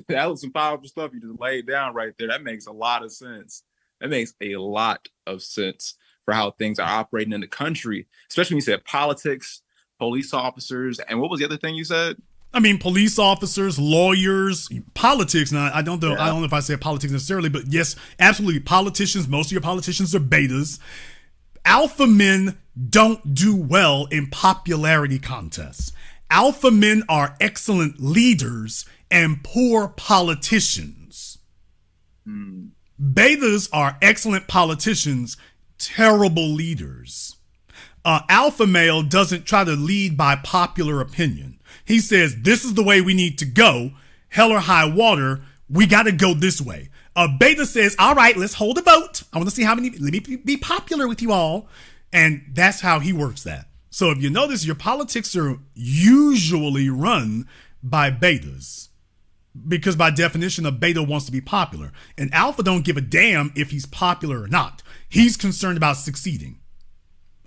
was some powerful stuff you just laid down right there. That makes a lot of sense. That makes a lot of sense for how things are operating in the country, especially when you said politics, police officers, and what was the other thing you said? I mean, police officers, lawyers, politics. Now, I don't know if I said politics necessarily, but yes, absolutely. Politicians, most of your politicians are betas. Alpha men don't do well in popularity contests. Alpha men are excellent leaders and poor politicians. Betas are excellent politicians, terrible leaders. Alpha male doesn't try to lead by popular opinion. He says, this is the way we need to go. Hell or high water, we got to go this way. A beta says, all right, let's hold a vote. I want to see how many, let me be popular with you all. And that's how he works that. So if you notice, your politics are usually run by betas. Because by definition, a beta wants to be popular. And alpha don't give a damn if he's popular or not. He's concerned about succeeding.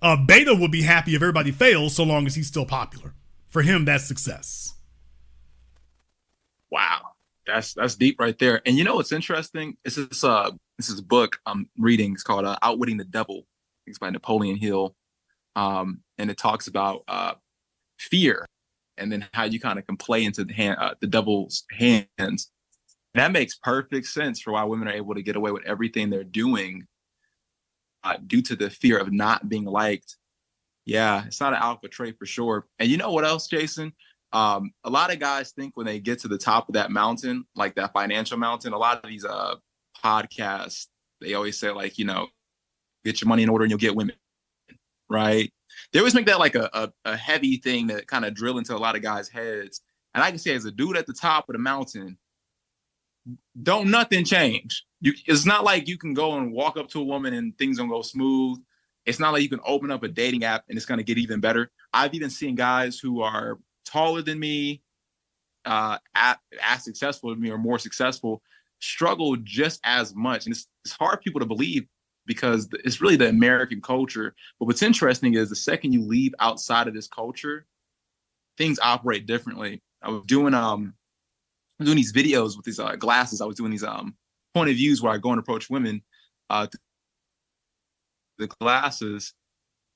A beta will be happy if everybody fails so long as he's still popular. For him, that's success. Wow. That's deep right there. And you know what's interesting? This is a book I'm reading. It's called Outwitting the Devil. It's by Napoleon Hill. And it talks about fear and then how you kind of can play into the devil's hands. And that makes perfect sense for why women are able to get away with everything they're doing due to the fear of not being liked. Yeah, it's not an alpha trait for sure. And you know what else, Jason? A lot of guys think when they get to the top of that mountain, like that financial mountain, a lot of these podcasts, they always say like, you know, get your money in order and you'll get women, right? They always make that like a heavy thing that kind of drill into a lot of guys' heads. And I can say as a dude at the top of the mountain, don't nothing change. It's not like you can go and walk up to a woman and things don't go smooth. It's not like you can open up a dating app and it's going to get even better. I've even seen guys who are taller than me, as successful as me or more successful, struggle just as much. And it's hard for people to believe because it's really the American culture. But what's interesting is the second you leave outside of this culture, things operate differently. I was doing these videos with these glasses. I was doing these point of views where I go and approach women the glasses,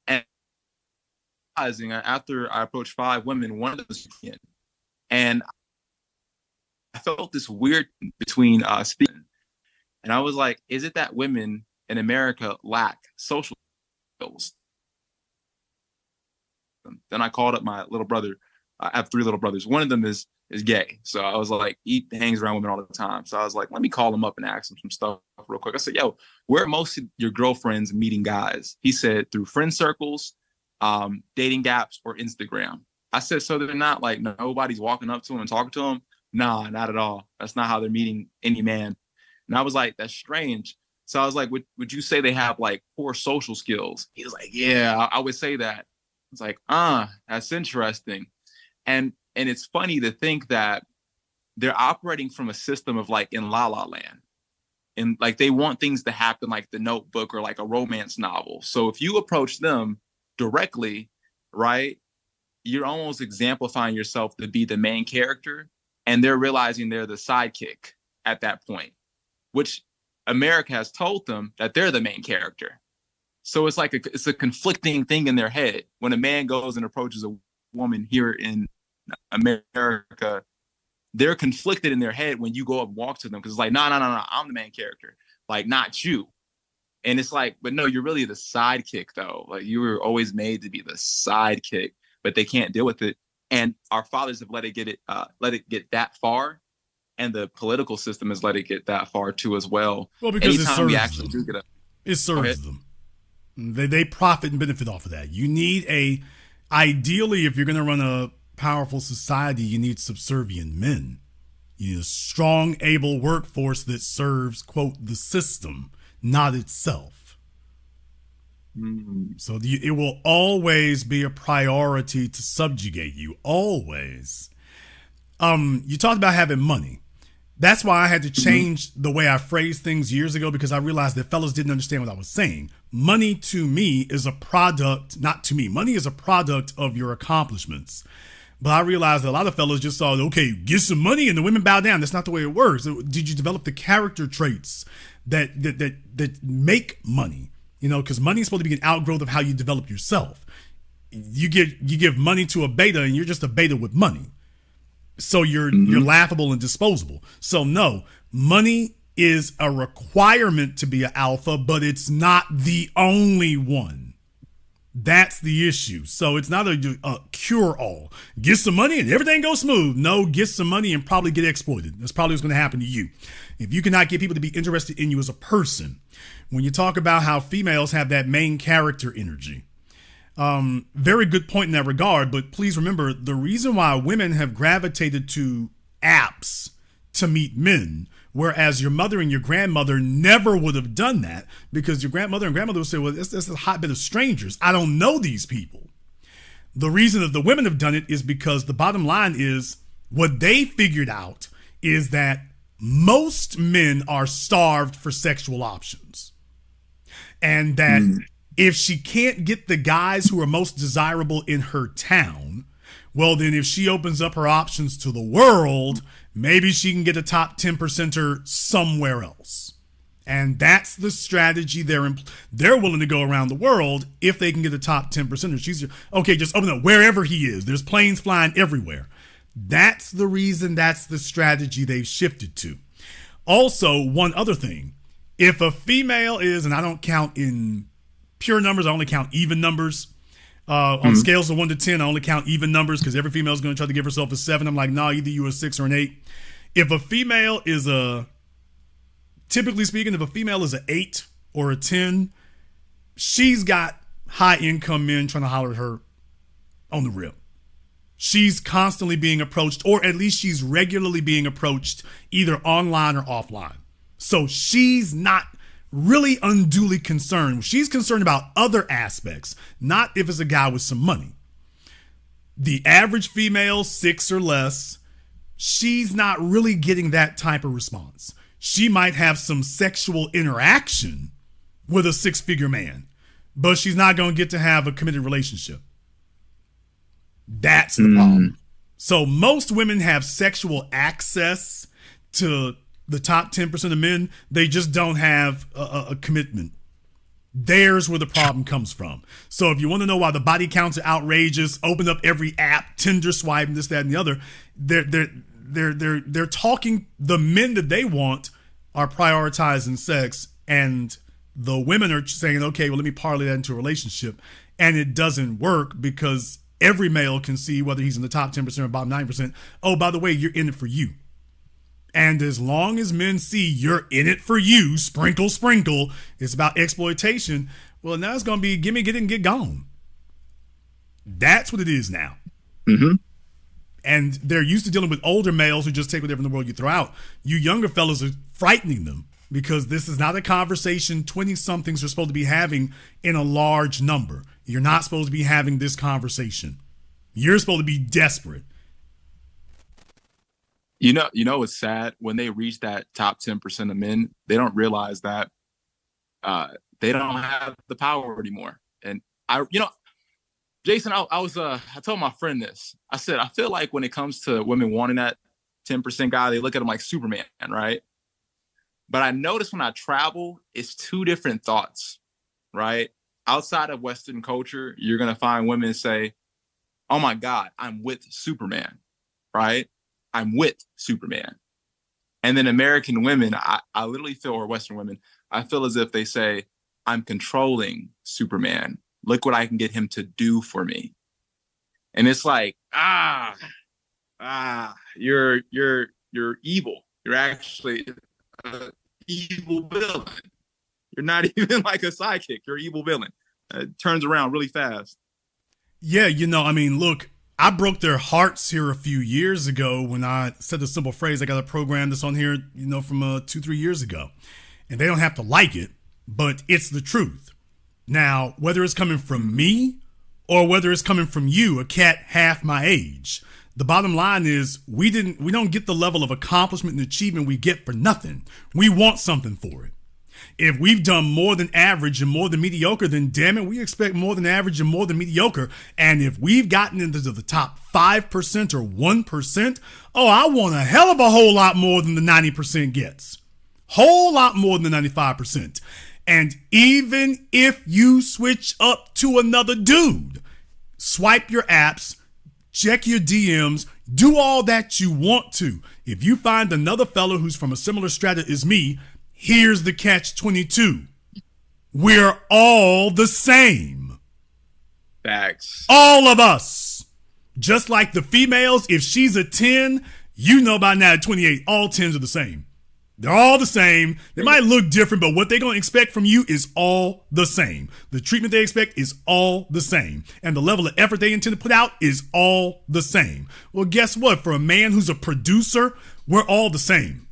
and after I approached 5 women, one of them was in, and I felt this weird between speaking, and I was like, is it that women in America lack social skills? Then I called up my little brother. I have 3 little brothers. One of them is gay. So I was like, he hangs around women all the time. So I was like, let me call him up and ask him some stuff real quick. I said, yo, where are most of your girlfriends meeting guys? He said, through friend circles, dating apps, or Instagram. I said, so they're not like, nobody's walking up to him and talking to him? Nah, not at all. That's not how they're meeting any man. And I was like, that's strange. So I was like, would you say they have like poor social skills? He was like, yeah, I would say that. I was like, that's interesting. And it's funny to think that they're operating from a system of like in La La Land. And like they want things to happen like The Notebook or like a romance novel. So if you approach them directly, right, you're almost exemplifying yourself to be the main character. And they're realizing they're the sidekick at that point, which America has told them that they're the main character. So it's like it's a conflicting thing in their head. When a man goes and approaches a woman here in America, they're conflicted in their head when you go up and walk to them because it's like, no, I'm the main character, like not you. And it's like, but no, you're really the sidekick though. Like you were always made to be the sidekick, but they can't deal with it. And our fathers have let it get that far, and the political system has let it get that far too as well. Well, because it serves them. They profit and benefit off of that. You need ideally, if you're going to run a powerful society, you need subservient men. You need a strong, able workforce that serves, quote, the system, not itself. Mm-hmm. So it will always be a priority to subjugate you, always. You talked about having money. That's why I had to change the way I phrased things years ago, because I realized that fellas didn't understand what I was saying. Money to me is a product, not to me. Money is a product of your accomplishments. But I realized that a lot of fellas just saw, okay, get some money and the women bow down. That's not the way it works. Did you develop the character traits that make money? You know, because money is supposed to be an outgrowth of how you develop yourself. You give money to a beta and you're just a beta with money. So you're laughable and disposable. So no, money is a requirement to be an alpha, but it's not the only one. That's the issue. So it's not a cure-all. Get some money and everything goes smooth. No, get some money and probably get exploited. That's probably what's going to happen to you. If you cannot get people to be interested in you as a person, when you talk about how females have that main character energy, very good point in that regard, but please remember the reason why women have gravitated to apps to meet men, whereas your mother and your grandmother never would have done that, because your grandmother and grandmother would say, well, that's a hotbed of strangers. I don't know these people. The reason that the women have done it is because the bottom line is what they figured out is that most men are starved for sexual options, and that if she can't get the guys who are most desirable in her town, well, then if she opens up her options to the world, maybe she can get a top 10%er somewhere else. And that's the strategy they're willing to go around the world if they can get a top 10%er. She's okay, just open up wherever he is. There's planes flying everywhere. That's the reason, that's the strategy they've shifted to. Also, one other thing, if a female is, and I don't count in pure numbers, I only count even numbers. On scales of 1 to 10, I only count even numbers because every female is going to try to give herself a 7. I'm like, nah, either you a 6 or an 8. If a female is typically speaking, if a female is an 8 or a 10, she's got high income men trying to holler at her on the rip. She's constantly being approached, or at least she's regularly being approached either online or offline. So she's not really unduly concerned. She's concerned about other aspects, not if it's a guy with some money. The average female, 6 or less, she's not really getting that type of response. She might have some sexual interaction with a 6-figure man, but she's not going to get to have a committed relationship. That's the problem. So most women have sexual access to the top 10% of men. They just don't have a commitment. There's where the problem comes from. So if you want to know why the body counts are outrageous, open up every app, Tinder swipe, this, that, and the other. They're talking. The men that they want are prioritizing sex, and the women are saying, okay, well, let me parlay that into a relationship, and it doesn't work because every male can see whether he's in the top 10% or bottom 9%. Oh, by the way, you're in it for you. And as long as men see you're in it for you, sprinkle, sprinkle, it's about exploitation. Well, now it's going to be get it and get gone. That's what it is now. And they're used to dealing with older males who just take whatever in the world you throw out. You younger fellas are frightening them because this is not a conversation 20-somethings are supposed to be having in a large number. You're not supposed to be having this conversation. You're supposed to be desperate. You know, it's sad when they reach that top 10% of men, they don't realize that they don't have the power anymore. And Jason, I told my friend this. I said, I feel like when it comes to women wanting that 10% guy, they look at him like Superman, right? But I notice when I travel, it's two different thoughts, right? Outside of Western culture, you're going to find women say, oh my God, I'm with Superman, right? I'm with Superman. And then American women, I literally feel, or Western women, I feel as if they say, I'm controlling Superman. Look what I can get him to do for me. And it's like, you're evil. You're actually an evil villain. You're not even like a sidekick. You're an evil villain. It turns around really fast. Yeah, look, I broke their hearts here a few years ago when I said the simple phrase. I got a program that's on here, from 2-3 years ago. And they don't have to like it, but it's the truth. Now, whether it's coming from me or whether it's coming from you, a cat half my age, The bottom line is we don't get the level of accomplishment and achievement we get for nothing. We want something for it. If we've done more than average and more than mediocre, then damn it, we expect more than average and more than mediocre. And if we've gotten into the top 5% or 1%, oh, I want a hell of a whole lot more than the 90% gets. Whole lot more than the 95%. And even if you switch up to another dude, swipe your apps, check your DMs, do all that you want to. If you find another fellow who's from a similar strata as me, here's the catch-22. We're all the same. Facts. All of us. Just like the females, if she's a 10, you know by now at 28, all 10s are the same. They're all the same. They might look different, but what they're going to expect from you is all the same. The treatment they expect is all the same. And the level of effort they intend to put out is all the same. Well, guess what? For a man who's a producer, we're all the same.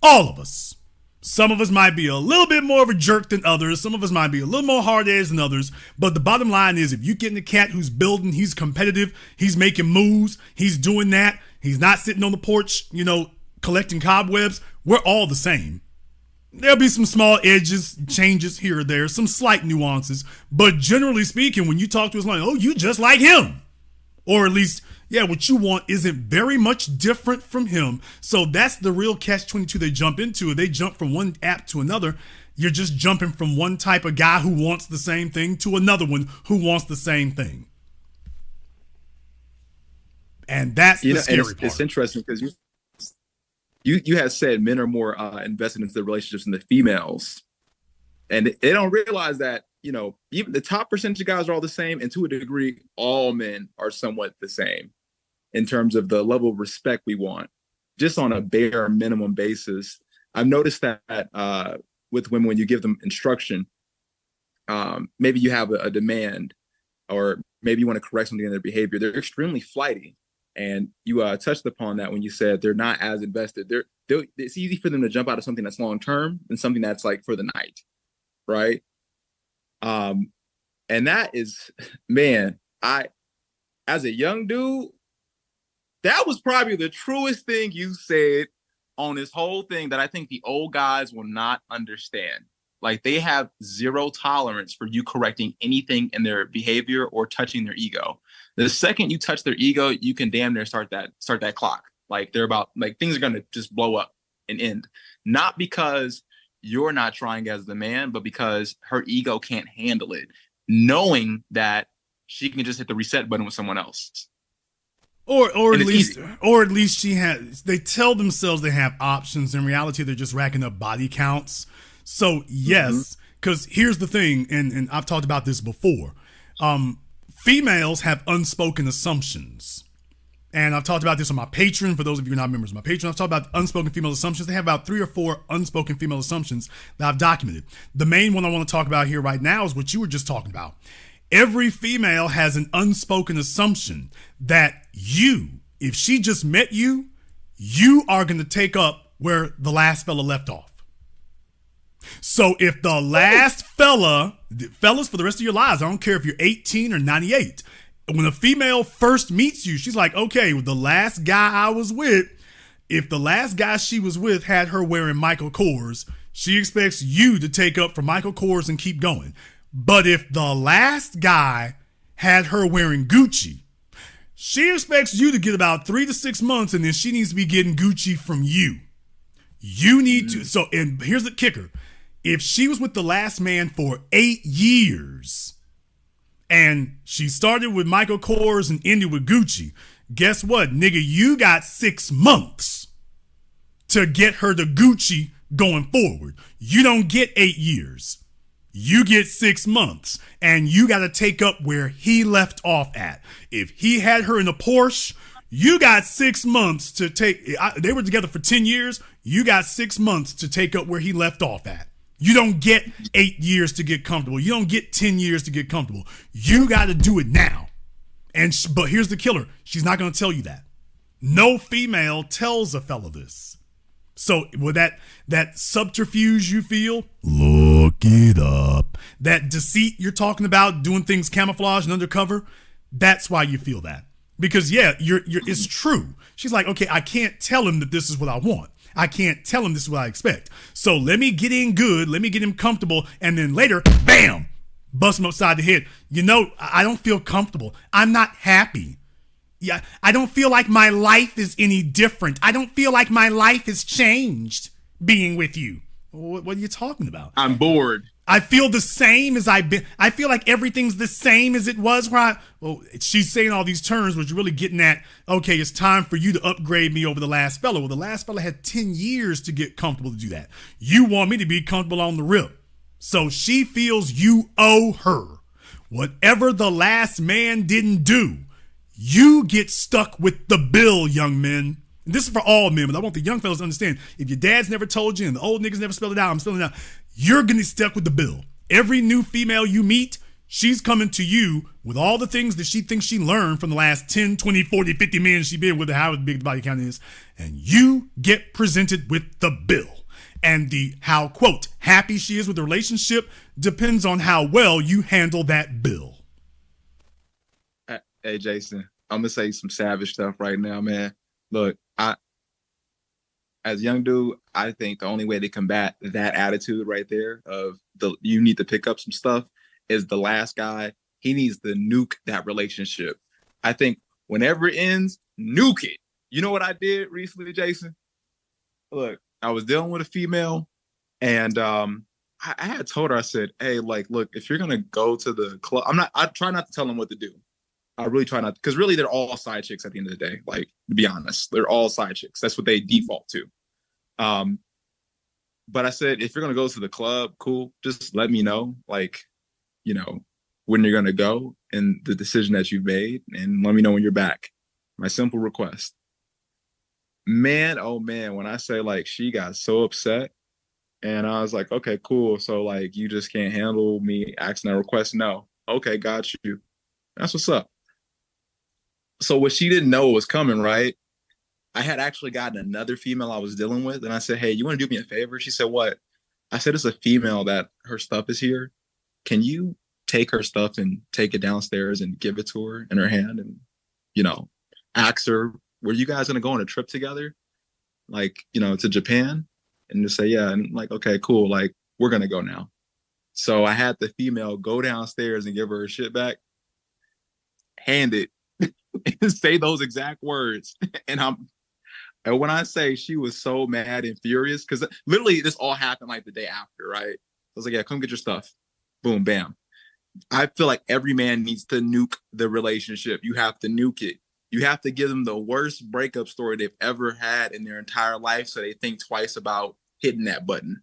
All of us. Some of us might be a little bit more of a jerk than others. Some of us might be a little more hard-edged than others. But the bottom line is, if you get in a cat who's building, he's competitive, he's making moves, he's doing that, he's not sitting on the porch, collecting cobwebs, we're all the same. There'll be some small edges, changes here or there, some slight nuances. But generally speaking, when you talk to us like, oh, you just like him. Or at least, yeah, what you want isn't very much different from him. So that's the real catch-22 they jump into. They jump from one app to another. You're just jumping from one type of guy who wants the same thing to another one who wants the same thing. And that's the scary part. It's interesting because you had said men are more invested into the relationships than the females. And they don't realize that, even the top percentage of guys are all the same. And to a degree, all men are somewhat the same in terms of the level of respect we want, just on a bare minimum basis. I've noticed that with women, when you give them instruction, maybe you have a demand, or maybe you want to correct something in their behavior. They're extremely flighty. And you touched upon that when you said they're not as invested. It's easy for them to jump out of something that's long-term than something that's like for the night. Right. And that is, man, as a young dude, that was probably the truest thing you said on this whole thing that I think the old guys will not understand. Like, they have zero tolerance for you correcting anything in their behavior or touching their ego. The second you touch their ego, you can damn near start that clock. Like, things are going to just blow up and end. Not because you're not trying as the man, but because her ego can't handle it, knowing that she can just hit the reset button with someone else. Or at least they tell themselves they have options. In reality, they're just racking up body counts. So yes, because here's the thing, and I've talked about this before. Females have unspoken assumptions. And I've talked about this on my Patreon. For those of you who are not members of my Patreon, I've talked about unspoken female assumptions. They have about 3 or 4 unspoken female assumptions that I've documented. The main one I want to talk about here right now is what you were just talking about. Every female has an unspoken assumption that if she just met you, you are going to take up where the last fella left off. So if the last fellas for the rest of your lives, I don't care if you're 18 or 98, when a female first meets you, she's like, okay, with the last guy I was with, if the last guy she was with had her wearing Michael Kors, she expects you to take up for Michael Kors and keep going. But if the last guy had her wearing Gucci, she expects you to get about 3 to 6 months, and then she needs to be getting Gucci from you. You need to. So, and here's the kicker. If she was with the last man for 8 years and she started with Michael Kors and ended with Gucci, guess what, nigga? You got 6 months to get her to Gucci going forward. You don't get 8 years. You get 6 months, and you got to take up where he left off at. If he had her in a Porsche, you got 6 months to take. They were together for 10 years. You got 6 months to take up where he left off at. You don't get 8 years to get comfortable. You don't get 10 years to get comfortable. You got to do it now. But here's the killer. She's not going to tell you that. No female tells a fella this. So with that subterfuge you feel, look it up. That deceit you're talking about, doing things camouflage and undercover, that's why you feel that. Because it's true. She's like, okay, I can't tell him that this is what I want. I can't tell him this is what I expect. So let me get in good, let me get him comfortable, and then later, bam, bust him upside the head. I don't feel comfortable. I'm not happy. Yeah, I don't feel like my life is any different. I don't feel like my life has changed being with you. What are you talking about? I'm bored. I feel the same as I've been. I feel like everything's the same as it was she's saying all these terms, which really getting at, okay, it's time for you to upgrade me over the last fella. Well, the last fella had 10 years to get comfortable to do that. You want me to be comfortable on the rip. So she feels you owe her. Whatever the last man didn't do, you get stuck with the bill, young men. And this is for all men, but I want the young fellas to understand, if your dad's never told you and the old niggas never spelled it out, I'm spelling it out, you're going to be stuck with the bill. Every new female you meet, she's coming to you with all the things that she thinks she learned from the last 10, 20, 40, 50 men she been with, how big the body count is, and you get presented with the bill. And how, quote, happy she is with the relationship depends on how well you handle that bill. Hey, Jason, I'm going to say some savage stuff right now, man. Look, as a young dude, I think the only way to combat that attitude right there of you need to pick up some stuff is the last guy. He needs to nuke that relationship. I think whenever it ends, nuke it. You know what I did recently, Jason? Look, I was dealing with a female, and I had told her, I said, hey, like, look, if you're going to go to the club, I try not to tell them what to do. I really try not, because really they're all side chicks at the end of the day. Like, to be honest, they're all side chicks. That's what they default to. But I said, if you're going to go to the club, cool, just let me know, like, when you're going to go and the decision that you've made, and let me know when you're back. My simple request. Man, oh man, when I say, like, she got so upset, and I was like, okay, cool. So, like, you just can't handle me asking that request? No. Okay, got you. That's what's up. So what she didn't know was coming, right? I had actually gotten another female I was dealing with, and I said, hey, you want to do me a favor? She said, what? I said, it's a female that her stuff is here. Can you take her stuff and take it downstairs and give it to her in her hand and, ask her, were you guys going to go on a trip together? Like, to Japan? And just say, yeah. And like, okay, cool. Like, we're going to go now. So I had the female go downstairs and give her shit back, hand it, and say those exact words. And when I say she was so mad and furious, because literally this all happened like the day after, right? I was like, yeah, come get your stuff. Boom, bam. I feel like every man needs to nuke the relationship. You have to nuke it. You have to give them the worst breakup story they've ever had in their entire life, so they think twice about hitting that button.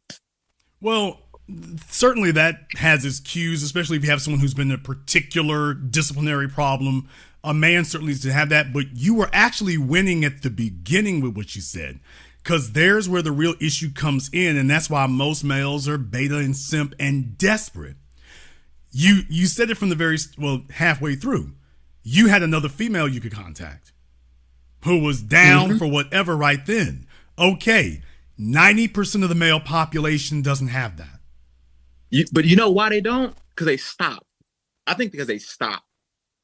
Well, certainly that has its cues, especially if you have someone who's been in a particular disciplinary problem. A man certainly needs to have that, but you were actually winning at the beginning with what you said, because there's where the real issue comes in, and that's why most males are beta and simp and desperate. You said it from the halfway through. You had another female you could contact who was down for whatever right then. Okay, 90% of the male population doesn't have that. But you know why they don't? Because they stop. I think because they stop.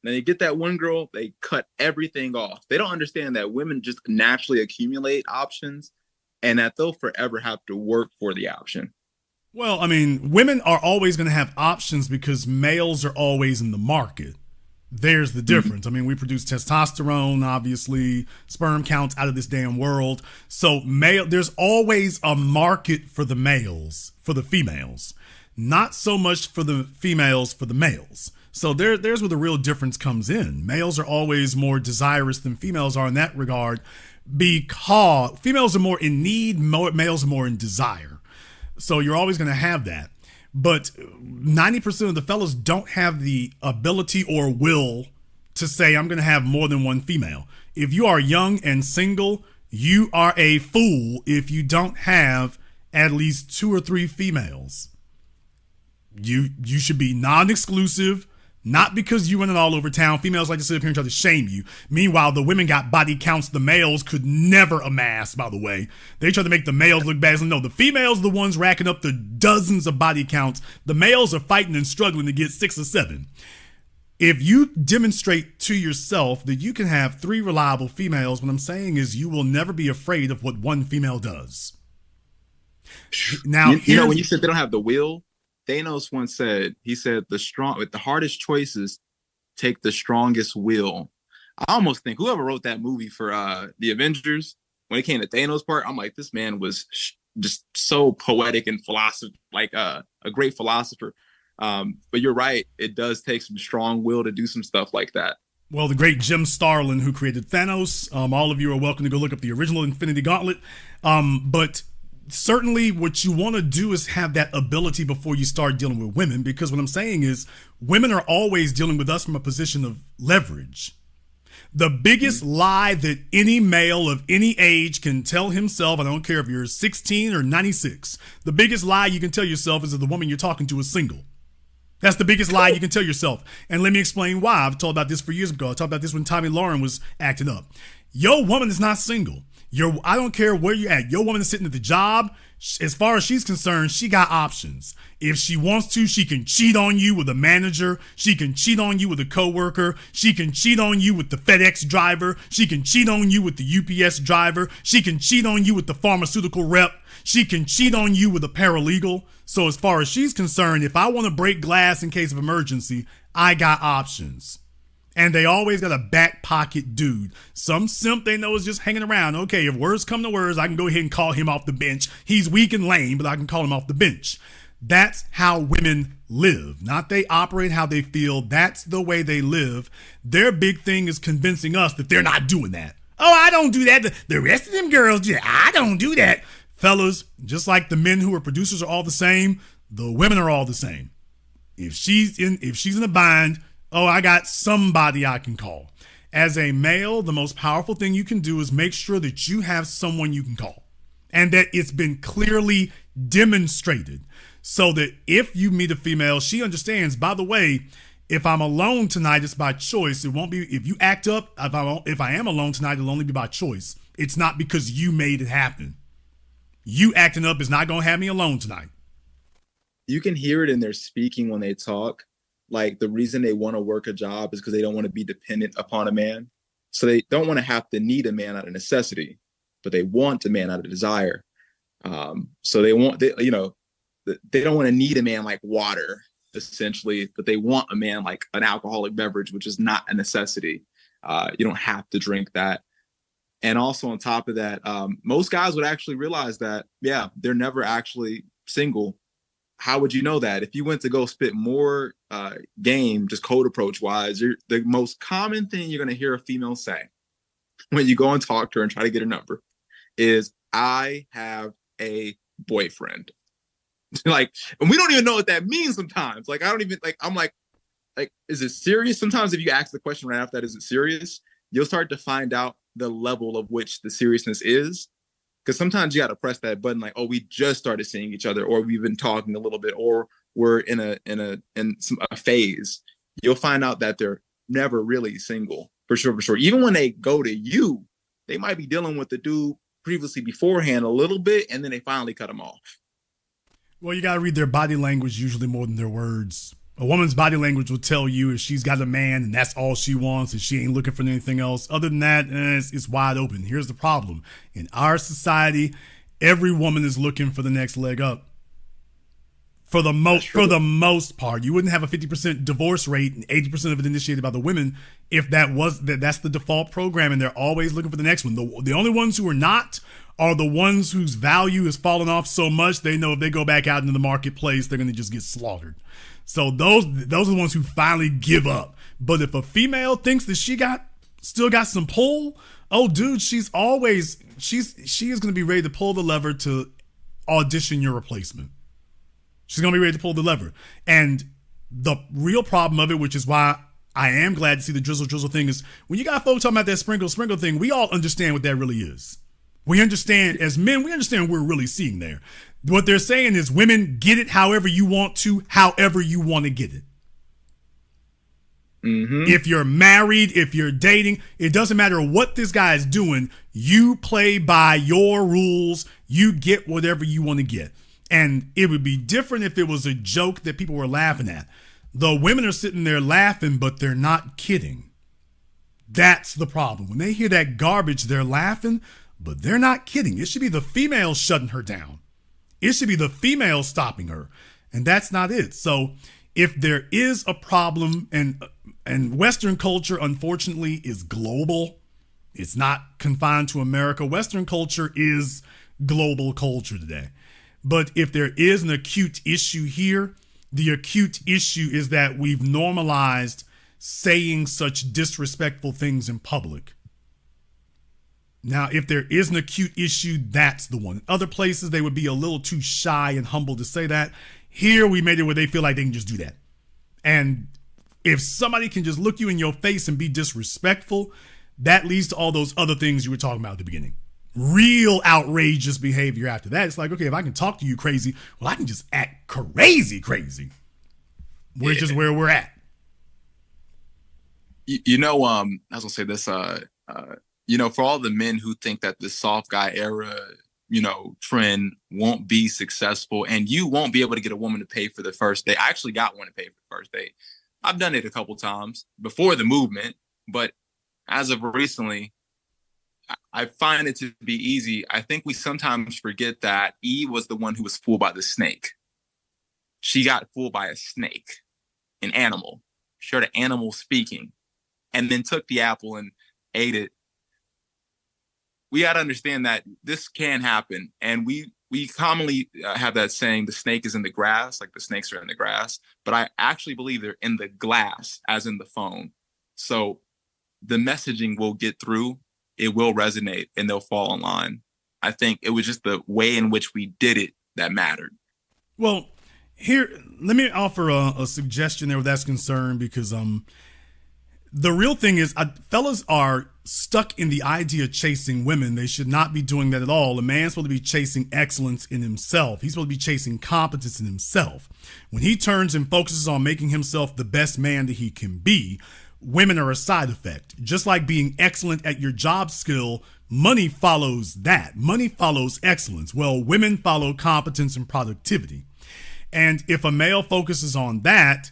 Then they get that one girl, they cut everything off. They don't understand that women just naturally accumulate options and that they'll forever have to work for the option. Well, I mean, women are always going to have options because males are always in the market. There's the difference. I mean, we produce testosterone, obviously, sperm counts out of this damn world. So there's always a market for the males, for the females, not so much for the females, for the males. So there's where the real difference comes in. Males are always more desirous than females are in that regard, because females are more in need, males are more in desire. So you're always going to have that. But 90% of the fellas don't have the ability or will to say, I'm going to have more than one female. If you are young and single, you are a fool if you don't have at least 2 or 3 females. You should be non-exclusive, not because you running all over town. Females like to sit up here and try to shame you. Meanwhile, the women got body counts the males could never amass, by the way. They try to make the males look bad. So no, the females are the ones racking up the dozens of body counts. The males are fighting and struggling to get 6 or 7. If you demonstrate to yourself that you can have 3 reliable females, what I'm saying is you will never be afraid of what one female does. Now, you know, when you said they don't have the will, Thanos once said, he said, with the hardest choices, take the strongest will. I almost think whoever wrote that movie for the Avengers, when it came to Thanos part, I'm like, this man was just so poetic and philosopher, like a great philosopher. But you're right. It does take some strong will to do some stuff like that. Well, the great Jim Starlin, who created Thanos, all of you are welcome to go look up the original Infinity Gauntlet. But certainly what you want to do is have that ability before you start dealing with women, because what I'm saying is women are always dealing with us from a position of leverage. The biggest lie that any male of any age can tell himself, I don't care if you're 16 or 96, the biggest lie you can tell yourself is that the woman you're talking to is single. That's the biggest lie you can tell yourself. And let me explain why. I've talked about this for years ago. I talked about this when Tommy Lauren was acting up. Your woman is not single. I don't care where you're at. Your woman is sitting at the job. As far as she's concerned, she got options. If she wants to, she can cheat on you with a manager. She can cheat on you with a coworker. She can cheat on you with the FedEx driver. She can cheat on you with the UPS driver. She can cheat on you with the pharmaceutical rep. She can cheat on you with a paralegal. So as far as she's concerned, if I want to break glass in case of emergency, I got options. And they always got a back pocket dude. Some simp they know is just hanging around. Okay, if words come to words, I can go ahead and call him off the bench. He's weak and lame, but I can call him off the bench. That's how women live. Not they operate how they feel. That's the way they live. Their big thing is convincing us that they're not doing that. Oh, I don't do that. The rest of them girls, yeah, I don't do that. Fellas, just like the men who are producers are all the same, the women are all the same. If she's in a bind, oh, I got somebody I can call. As a male, the most powerful thing you can do is make sure that you have someone you can call and that it's been clearly demonstrated so that if you meet a female, she understands, by the way, if I'm alone tonight, it's by choice. It won't be, if you act up, if I am alone tonight, it'll only be by choice. It's not because you made it happen. You acting up is not going to have me alone tonight. You can hear it in their speaking when they talk. Like the reason they want to work a job is because they don't want to be dependent upon a man. So they don't want to have to need a man out of necessity, but they want a man out of desire. So they don't want to need a man like water, essentially, but they want a man like an alcoholic beverage, which is not a necessity. You don't have to drink that. And also on top of that, most guys would actually realize that, yeah, they're never actually single. How would you know that? If you went to go spit more game, just code approach wise, the most common thing you're going to hear a female say when you go and talk to her and try to get her number is, I have a boyfriend. Like, and we don't even know what that means sometimes. Like, I don't even, like, I'm like, is it serious? Sometimes if you ask the question right after that, is it serious? You'll start to find out the level of which the seriousness is. Because sometimes you got to press that button like, oh, we just started seeing each other, or we've been talking a little bit, or we're in a phase. You'll find out that they're never really single, for sure. Even when they go to you, they might be dealing with the dude previously beforehand a little bit, and then they finally cut him off. Well, you got to read their body language usually more than their words. A woman's body language will tell you if she's got a man and that's all she wants and she ain't looking for anything else. Other than that, it's wide open. Here's the problem. In our society, every woman is looking for the next leg up. For the most part, you wouldn't have a 50% divorce rate and 80% of it initiated by the women if that's the default program and they're always looking for the next one. The only ones who are not are the ones whose value has fallen off so much they know if they go back out into the marketplace, they're going to just get slaughtered. So those are the ones who finally give up. But if a female thinks that she still got some pull, oh dude, she is going to be ready to pull the lever to audition your replacement. She's going to be ready to pull the lever. And the real problem of it, which is why I am glad to see the drizzle thing, is when you got folks talking about that sprinkle thing, we all understand what that really is. We understand, as men, we understand what we're really seeing there. What they're saying is women get it however you want to, however you want to get it. Mm-hmm. If you're married, if you're dating, it doesn't matter what this guy is doing. You play by your rules. You get whatever you want to get. And it would be different if it was a joke that people were laughing at. The women are sitting there laughing, but they're not kidding. That's the problem. When they hear that garbage, they're laughing, but they're not kidding. It should be the female shutting her down. It should be the female stopping her. And that's not it. So if there is a problem, and Western culture, unfortunately, is global. It's not confined to America. Western culture is global culture today. But if there is an acute issue here, the acute issue is that we've normalized saying such disrespectful things in public. Now, if there is an acute issue, that's the one. In other places, they would be a little too shy and humble to say that. Here, we made it where they feel like they can just do that. And if somebody can just look you in your face and be disrespectful, that leads to all those other things you were talking about at the beginning. Real outrageous behavior after that. It's like, okay, if I can talk to you crazy, well, I can just act crazy. Which is where we're at. I was gonna say this. For all the men who think that the soft guy era, trend won't be successful, and you won't be able to get a woman to pay for the first date. I actually got one to pay for the first date. I've done it a couple times before the movement, but as of recently, I find it to be easy. I think we sometimes forget that Eve was the one who was fooled by the snake. She got fooled by a snake, an animal. She heard an animal speaking, and then took the apple and ate it. We got to understand that this can happen. And we commonly have that saying, the snake is in the grass, like the snakes are in the grass. But I actually believe they're in the glass, as in the phone. So the messaging will get through, it will resonate, and they'll fall in line. I think it was just the way in which we did it that mattered. Well, here, let me offer a suggestion there where that's concerned, because the real thing is, fellas are stuck in the idea of chasing women. They should not be doing that at all. A man's supposed to be chasing excellence in himself. He's supposed to be chasing competence in himself. When he turns and focuses on making himself the best man that he can be, women are a side effect. Just like being excellent at your job skill, money follows that. Money follows excellence. Well, women follow competence and productivity. And if a male focuses on that,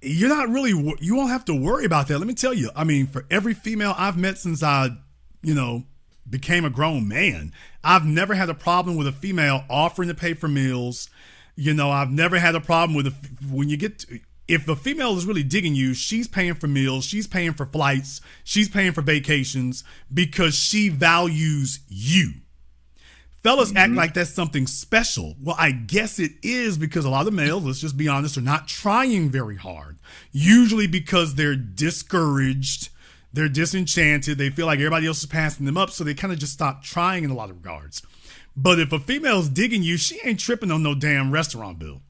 you won't have to worry about that. Let me tell you, for every female I've met since I, became a grown man, I've never had a problem with a female offering to pay for meals. I've never had a problem with if a female is really digging you, she's paying for meals, she's paying for flights, she's paying for vacations because she values you. Fellas act like that's something special. Well, I guess it is, because a lot of males, let's just be honest, are not trying very hard. Usually because they're discouraged, they're disenchanted, they feel like everybody else is passing them up, so they kind of just stop trying in a lot of regards. But if a female's digging you, she ain't tripping on no damn restaurant bill.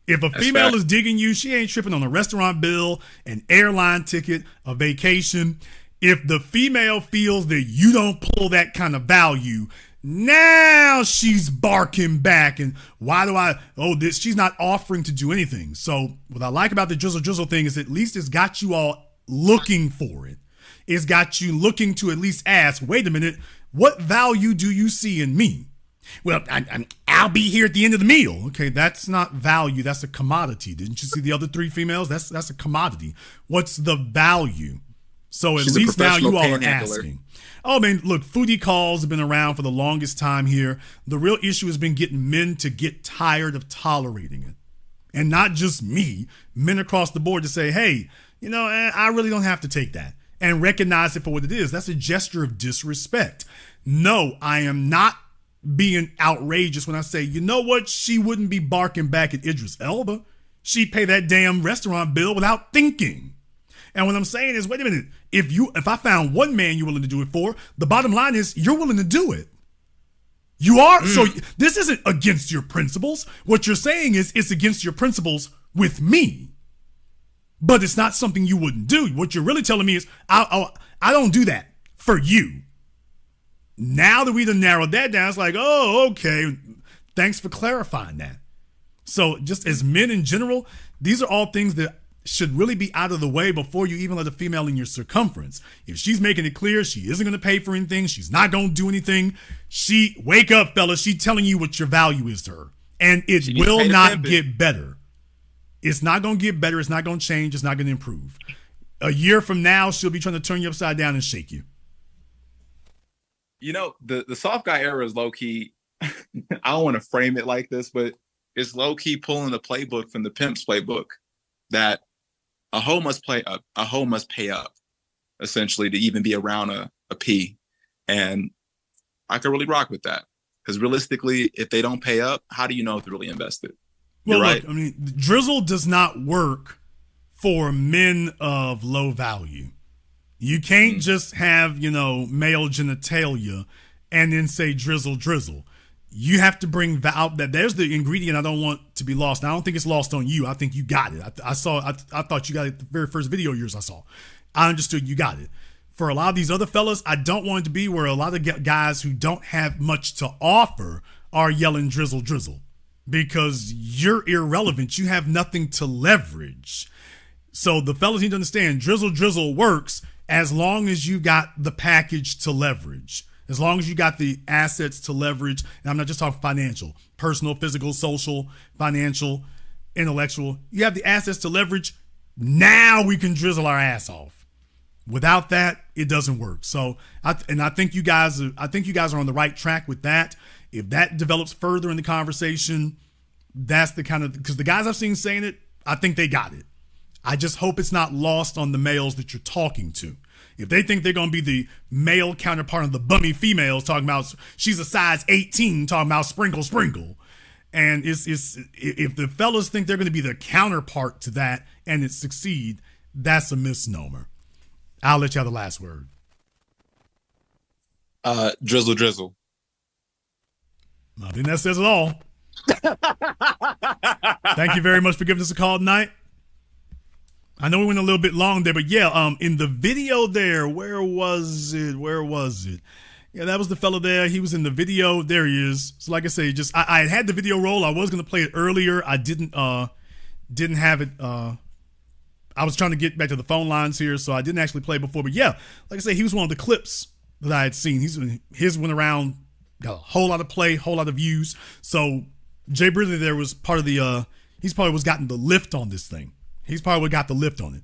If a female is digging you, she ain't tripping on a restaurant bill, an airline ticket, a vacation. If the female feels that you don't pull that kind of value, now she's barking back. And she's not offering to do anything. So what I like about the Drizzle thing is at least it's got you all looking for it. It's got you looking to at least ask, wait a minute, what value do you see in me? Well, I'll be here at the end of the meal. Okay, that's not value. That's a commodity. Didn't you see the other three females? That's a commodity. What's the value? So at least now you all are asking. Oh, man, look, foodie calls have been around for the longest time here. The real issue has been getting men to get tired of tolerating it. And not just me, men across the board to say, hey, I really don't have to take that. And recognize it for what it is. That's a gesture of disrespect. No, I am not being outrageous when I say, you know what? She wouldn't be barking back at Idris Elba. She'd pay that damn restaurant bill without thinking. And what I'm saying is, wait a minute, if I found one man you're willing to do it for, the bottom line is you're willing to do it. You are. So this isn't against your principles. What you're saying is it's against your principles with me. But it's not something you wouldn't do. What you're really telling me is I don't do that for you. Now that we done narrowed that down, it's like, oh, okay. Thanks for clarifying that. So just as men in general, these are all things that should really be out of the way before you even let a female in your circumference. If she's making it clear she isn't going to pay for anything, she's not going to do anything, wake up, fellas. She's telling you what your value is to her. And it will not get better. It's not going to get better. It's not going to change. It's not going to improve. A year from now, she'll be trying to turn you upside down and shake you. You know, the soft guy era is low key. I don't want to frame it like this, but it's low key pulling the playbook from the pimp's playbook that a hoe must pay up, essentially, to even be around a P. And I could really rock with that. Because realistically, if they don't pay up, how do you know if they're really invested? Well, right. Look, I mean, Drizzle does not work for men of low value. You can't just have, male genitalia and then say drizzle. You have to bring out that there's the ingredient I don't want to be lost. Now, I don't think it's lost on you. I think you got it. I thought you got it the very first video of yours I saw. I understood you got it. For a lot of these other fellas, I don't want it to be where a lot of guys who don't have much to offer are yelling drizzle, because you're irrelevant. You have nothing to leverage. So the fellas need to understand drizzle works as long as you got the package to leverage. As long as you got the assets to leverage, and I'm not just talking financial, personal, physical, social, financial, intellectual. You have the assets to leverage. Now we can drizzle our ass off. Without that, it doesn't work. So, I think you guys are on the right track with that. If that develops further in the conversation, that's the kind of, because the guys I've seen saying it, I think they got it. I just hope it's not lost on the males that you're talking to. If they think they're going to be the male counterpart of the bummy females talking about she's a size 18 talking about sprinkle. And it's if the fellas think they're going to be the counterpart to that and it succeed, that's a misnomer. I'll let you have the last word. Drizzle. I think that says it all. Thank you very much for giving us a call tonight. I know we went a little bit long there, but yeah, in the video there, where was it? Yeah, that was the fella there. He was in the video. There he is. So like I say, just I had the video roll. I was going to play it earlier. I didn't have it. I was trying to get back to the phone lines here, so I didn't actually play before. But yeah, like I say, he was one of the clips that I had seen. His went around, got a whole lot of play, whole lot of views. So Jay Bridley there was part of the, he's probably was gotten the lift on this thing. He's probably what got the lift on it.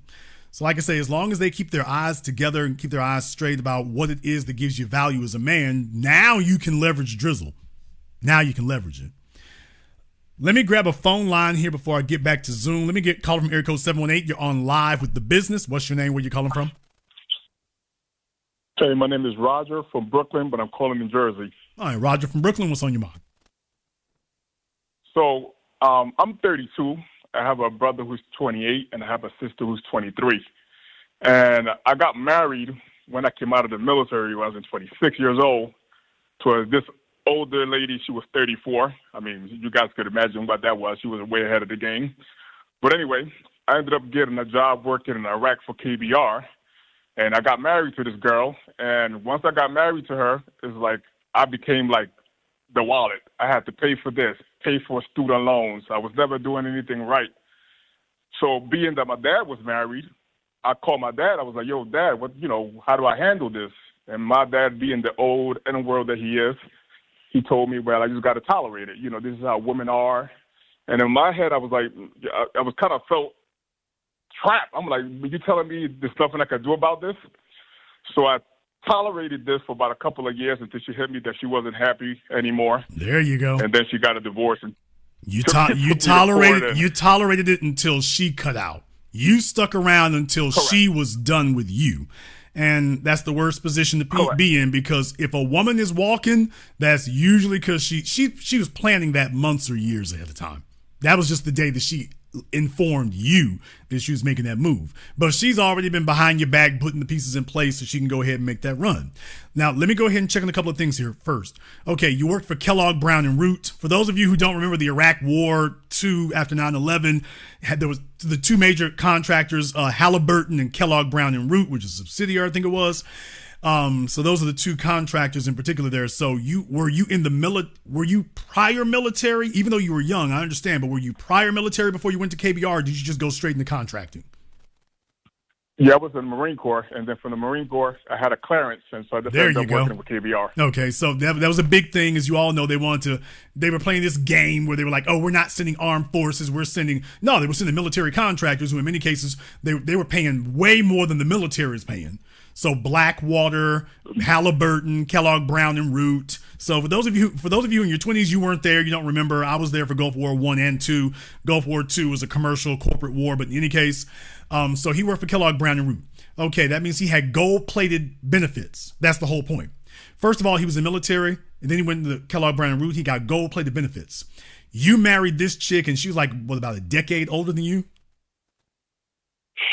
So like I say, as long as they keep their eyes together and keep their eyes straight about what it is that gives you value as a man, now you can leverage Drizzle. Now you can leverage it. Let me grab a phone line here before I get back to Zoom. Let me get called from area code 718. You're on live with The Business. What's your name? Where you calling from? Hey, my name is Roger from Brooklyn, but I'm calling in Jersey. All right, Roger from Brooklyn. What's on your mind? So I'm 32. I have a brother who's 28, and I have a sister who's 23. And I got married when I came out of the military when I was 26 years old to this older lady. She was 34. I mean, you guys could imagine what that was. She was way ahead of the game. But anyway, I ended up getting a job working in Iraq for KBR, and I got married to this girl. And once I got married to her, it's like I became like the wallet. I had to pay for this, pay for student loans. I was never doing anything right. So being that my dad was married, I called my dad. I was like, yo, Dad, how do I handle this? And my dad, being the old N-word that he is, he told me, well, I just got to tolerate it. This is how women are. And in my head, I was like, I was kind of felt trapped. I'm like, you telling me there's nothing I could do about this? So I tolerated this for about a couple of years until she hit me that she wasn't happy anymore. There you go. And then she got a divorce. And you tolerated it until she cut out. You stuck around until Correct. She was done with you. And that's the worst position to be in, because if a woman is walking, that's usually because she was planning that months or years ahead of time. That was just the day that she informed you that she was making that move. But she's already been behind your back putting the pieces in place so she can go ahead and make that run. Now, let me go ahead and check on a couple of things here first. Okay, you worked for Kellogg, Brown & Root. For those of you who don't remember the Iraq War II after 9/11, there was the two major contractors, Halliburton and Kellogg, Brown & Root, which is a subsidiary, I think it was. So those are the two contractors in particular there. So were you prior military? Even though you were young, I understand, but were you prior military before you went to KBR, or did you just go straight into contracting? Yeah, I was in the Marine Corps, and then from the Marine Corps, I had a clearance, and so I just ended up working with KBR. Okay, so that was a big thing, as you all know. They were playing this game where they were like, oh, we're not sending armed forces, they were sending military contractors, who in many cases, they were paying way more than the military is paying. So Blackwater, Halliburton, Kellogg Brown and Root. So for those of you in your 20s, you weren't there, you don't remember. I was there for Gulf War I and II. Gulf War II was a commercial corporate war, but in any case, so he worked for Kellogg Brown and Root. Okay, that means he had gold-plated benefits. That's the whole point. First of all, he was in the military, and then he went to Kellogg Brown and Root. He got gold-plated benefits. You married this chick, and she was like, what, about a decade older than you?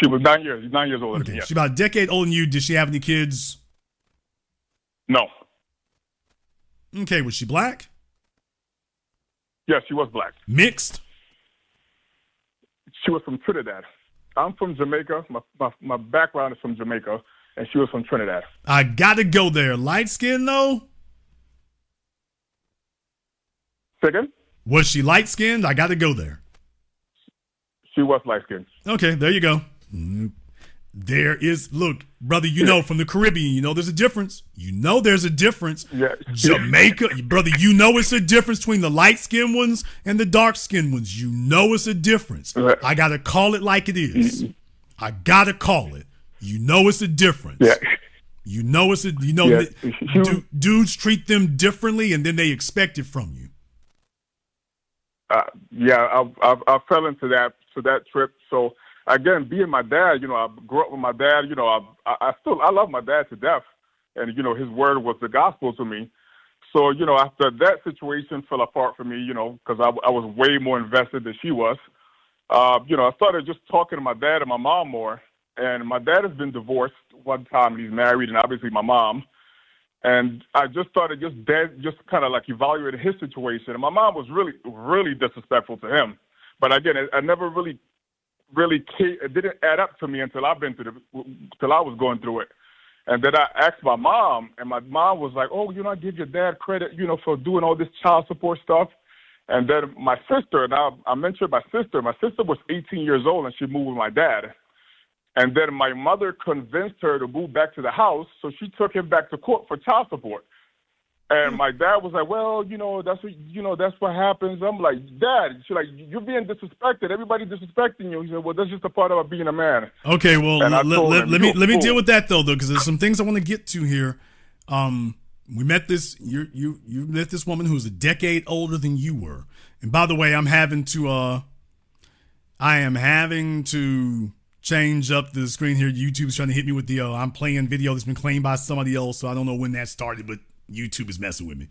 She was 9 years older than me. She's about a decade older than you. Did she have any kids? No. Okay, was she black? Yes, she was black. Mixed? She was from Trinidad. I'm from Jamaica. My background is from Jamaica, and she was from Trinidad. I gotta go there. Light skin though? Second? Was she light skinned? I gotta go there. She was light skinned. Okay, there you go. There is, look, brother, from the Caribbean, there's a difference. There's a difference. Yeah. Jamaica, brother, it's a difference between the light-skinned ones and the dark-skinned ones. It's a difference. I got to call it like it is. I got to call it. It's a difference. Yeah. Dudes treat them differently and then they expect it from you. I fell into that trip. So, again, being my dad, I grew up with my dad. I love my dad to death, and his word was the gospel to me. So after that situation fell apart for me, because I was way more invested than she was. I started just talking to my dad and my mom more. And my dad has been divorced one time. He's married, and obviously my mom. And I just started just kind of like evaluating his situation. And my mom was really, really disrespectful to him. But again, I never really it didn't add up to me until I was going through it. And then I asked my mom, and my mom was like, oh, I give your dad credit, for doing all this child support stuff. And then my sister, now I mentioned my sister was 18 years old and she moved with my dad. And then my mother convinced her to move back to the house, so she took him back to court for child support. And my dad was like, well, that's what happens. I'm like, Dad, she's like, you're being disrespected. Everybody's disrespecting you. He said, well, that's just a part of being a man. Okay, well, let me deal with that though, because there's some things I want to get to here. We met you met this woman who's a decade older than you were. And by the way, I am having to change up the screen here. YouTube's trying to hit me with the I'm playing video that's been claimed by somebody else, so I don't know when that started, but YouTube is messing with me.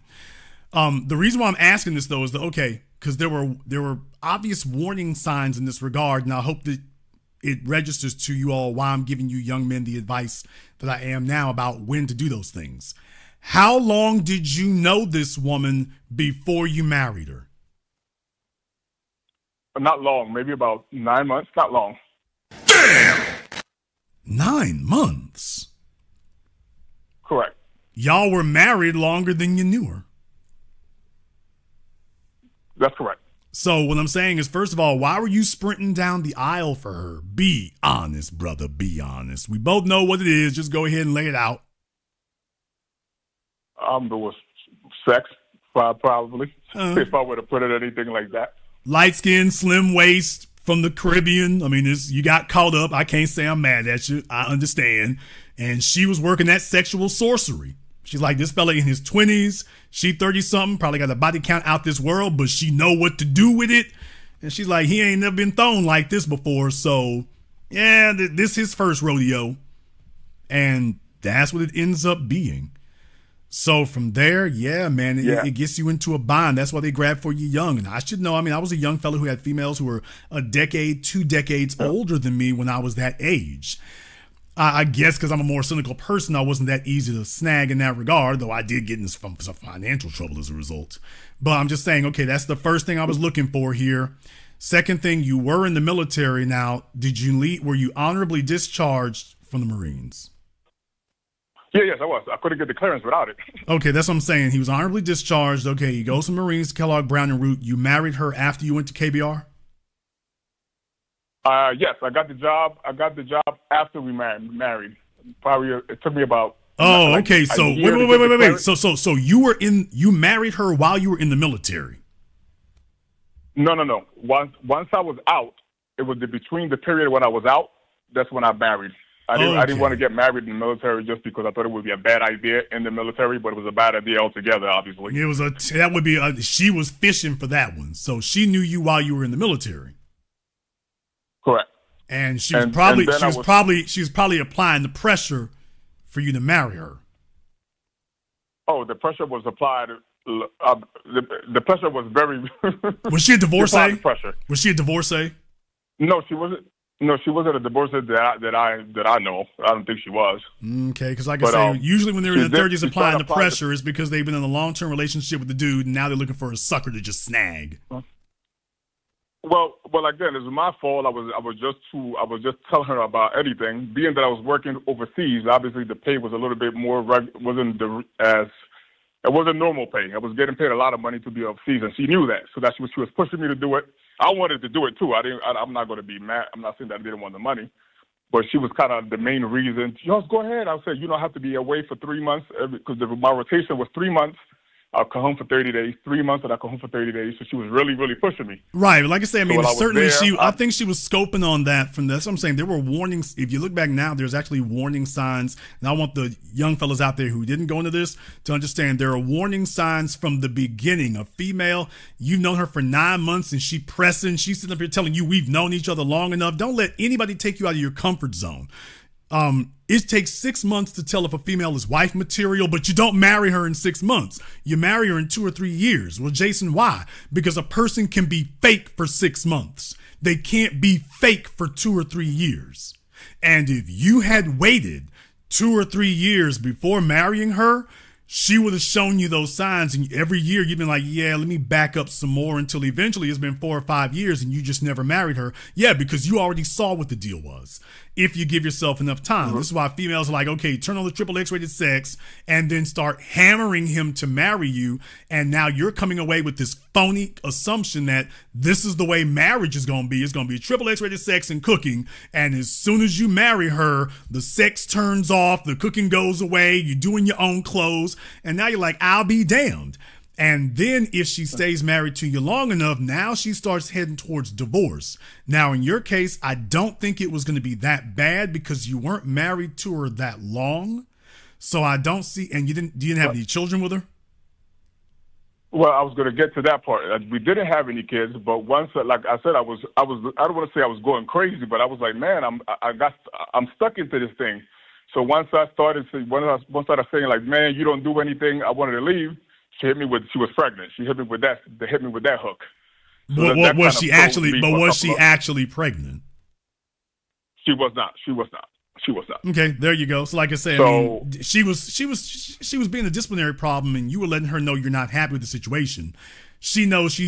The reason why I'm asking this though is that because there were obvious warning signs in this regard, and I hope that it registers to you all why I'm giving you young men the advice that I am now about when to do those things. How long did you know this woman before you married her? Not long, maybe about 9 months. Not long. Damn! 9 months? Correct. Y'all were married longer than you knew her. That's correct. So what I'm saying is, first of all, why were you sprinting down the aisle for her? Be honest, brother. Be honest. We both know what it is. Just go ahead and lay it out. There was sex, probably, if I were to put it anything like that. Light skin, slim waist, from the Caribbean. I mean, you got caught up. I can't say I'm mad at you. I understand. And she was working that sexual sorcery. She's like, this fella in his 20s, she 30-something, probably got a body count out this world, but she know what to do with it. And she's like, he ain't never been thrown like this before. So, yeah, this his first rodeo. And that's what it ends up being. So from there, yeah, man, it gets you into a bind. That's why they grab for you young. And I should know. I mean, I was a young fellow who had females who were a decade, 2 decades older than me when I was that age. I guess because I'm a more cynical person, I wasn't that easy to snag in that regard, though I did get into some financial trouble as a result. But I'm just saying, okay, that's the first thing I was looking for here. Second thing, you were in the military. Now, were you honorably discharged from the Marines? Yes, I was. I couldn't get the clearance without it. Okay, that's what I'm saying. He was honorably discharged. Okay, he goes from Marines to Kellogg Brown and Root. You married her after you went to KBR? Yes, I got the job. I got the job after we married. Probably it took me about. Oh, like okay. a So year wait. So you married her while you were in the military. No. Once I was out, it was between the period when I was out. That's when I married. I didn't want to get married in the military just because I thought it would be a bad idea in the military, but it was a bad idea altogether. Obviously, she was fishing for that one. So she knew you while you were in the military. Correct. And she was probably applying the pressure for you to marry her. Oh, the pressure was applied. The pressure was very. Was she a divorcee? Pressure. Was she a divorcee? No, she wasn't. No, she wasn't a divorcee that I know. I don't think she was. Okay, because like I say, usually when they're in their 30s applying the pressure, it's because they've been in a long-term relationship with the dude, and now they're looking for a sucker to just snag. Well, again, it was my fault. I was just telling her about anything. Being that I was working overseas, obviously the pay was a little bit more it wasn't normal pay. I was getting paid a lot of money to be overseas, and she knew that. So that's what she was pushing me to do it. I wanted to do it too. I'm not going to be mad. I'm not saying that I didn't want the money, but she was kind of the main reason. Just go ahead. I said, you don't have to be away for 3 months because my rotation was 3 months. I'll come home for 30 days, 3 months, and I'll come home for 30 days. So she was really, really pushing me. Right. Like I say, I mean, so certainly I think she was scoping on that from this. I'm saying there were warnings. If you look back now, there's actually warning signs. And I want the young fellas out there who didn't go into this to understand there are warning signs from the beginning. A female, you've known her for 9 months and she's sitting up here telling you we've known each other long enough. Don't let anybody take you out of your comfort zone. It takes 6 months to tell if a female is wife material, but you don't marry her in 6 months. You marry her in 2 or 3 years. Well, Jason, why? Because a person can be fake for 6 months. They can't be fake for 2 or 3 years. And if you had waited 2 or 3 years before marrying her, she would have shown you those signs, and every year you've been like, yeah, let me back up some more until eventually it's been 4 or 5 years and you just never married her. Yeah, because you already saw what the deal was. If you give yourself enough time. This is why females are like, okay, turn on the triple X-rated sex and then start hammering him to marry you. And now you're coming away with this phony assumption that this is the way marriage is going to be. It's going to be triple X-rated sex and cooking. And as soon as you marry her, the sex turns off, the cooking goes away, you're doing your own clothes. And now you're like, I'll be damned. And then if she stays married to you long enough, now she starts heading towards divorce. Now, in your case, I don't think it was going to be that bad because you weren't married to her that long. So I don't see, and you didn't have any children with her? Well, I was going to get to that part. We didn't have any kids, but once, like I said, I don't want to say I was going crazy, but I was like, man, I'm stuck into this thing. So once I started saying, like, man, you don't do anything, I wanted to leave. She was pregnant. She hit me with that. They hit me with that hook. So was she actually pregnant? She was not. Okay, there you go. So like I said, I mean, she was being a disciplinary problem, and you were letting her know you're not happy with the situation. She knows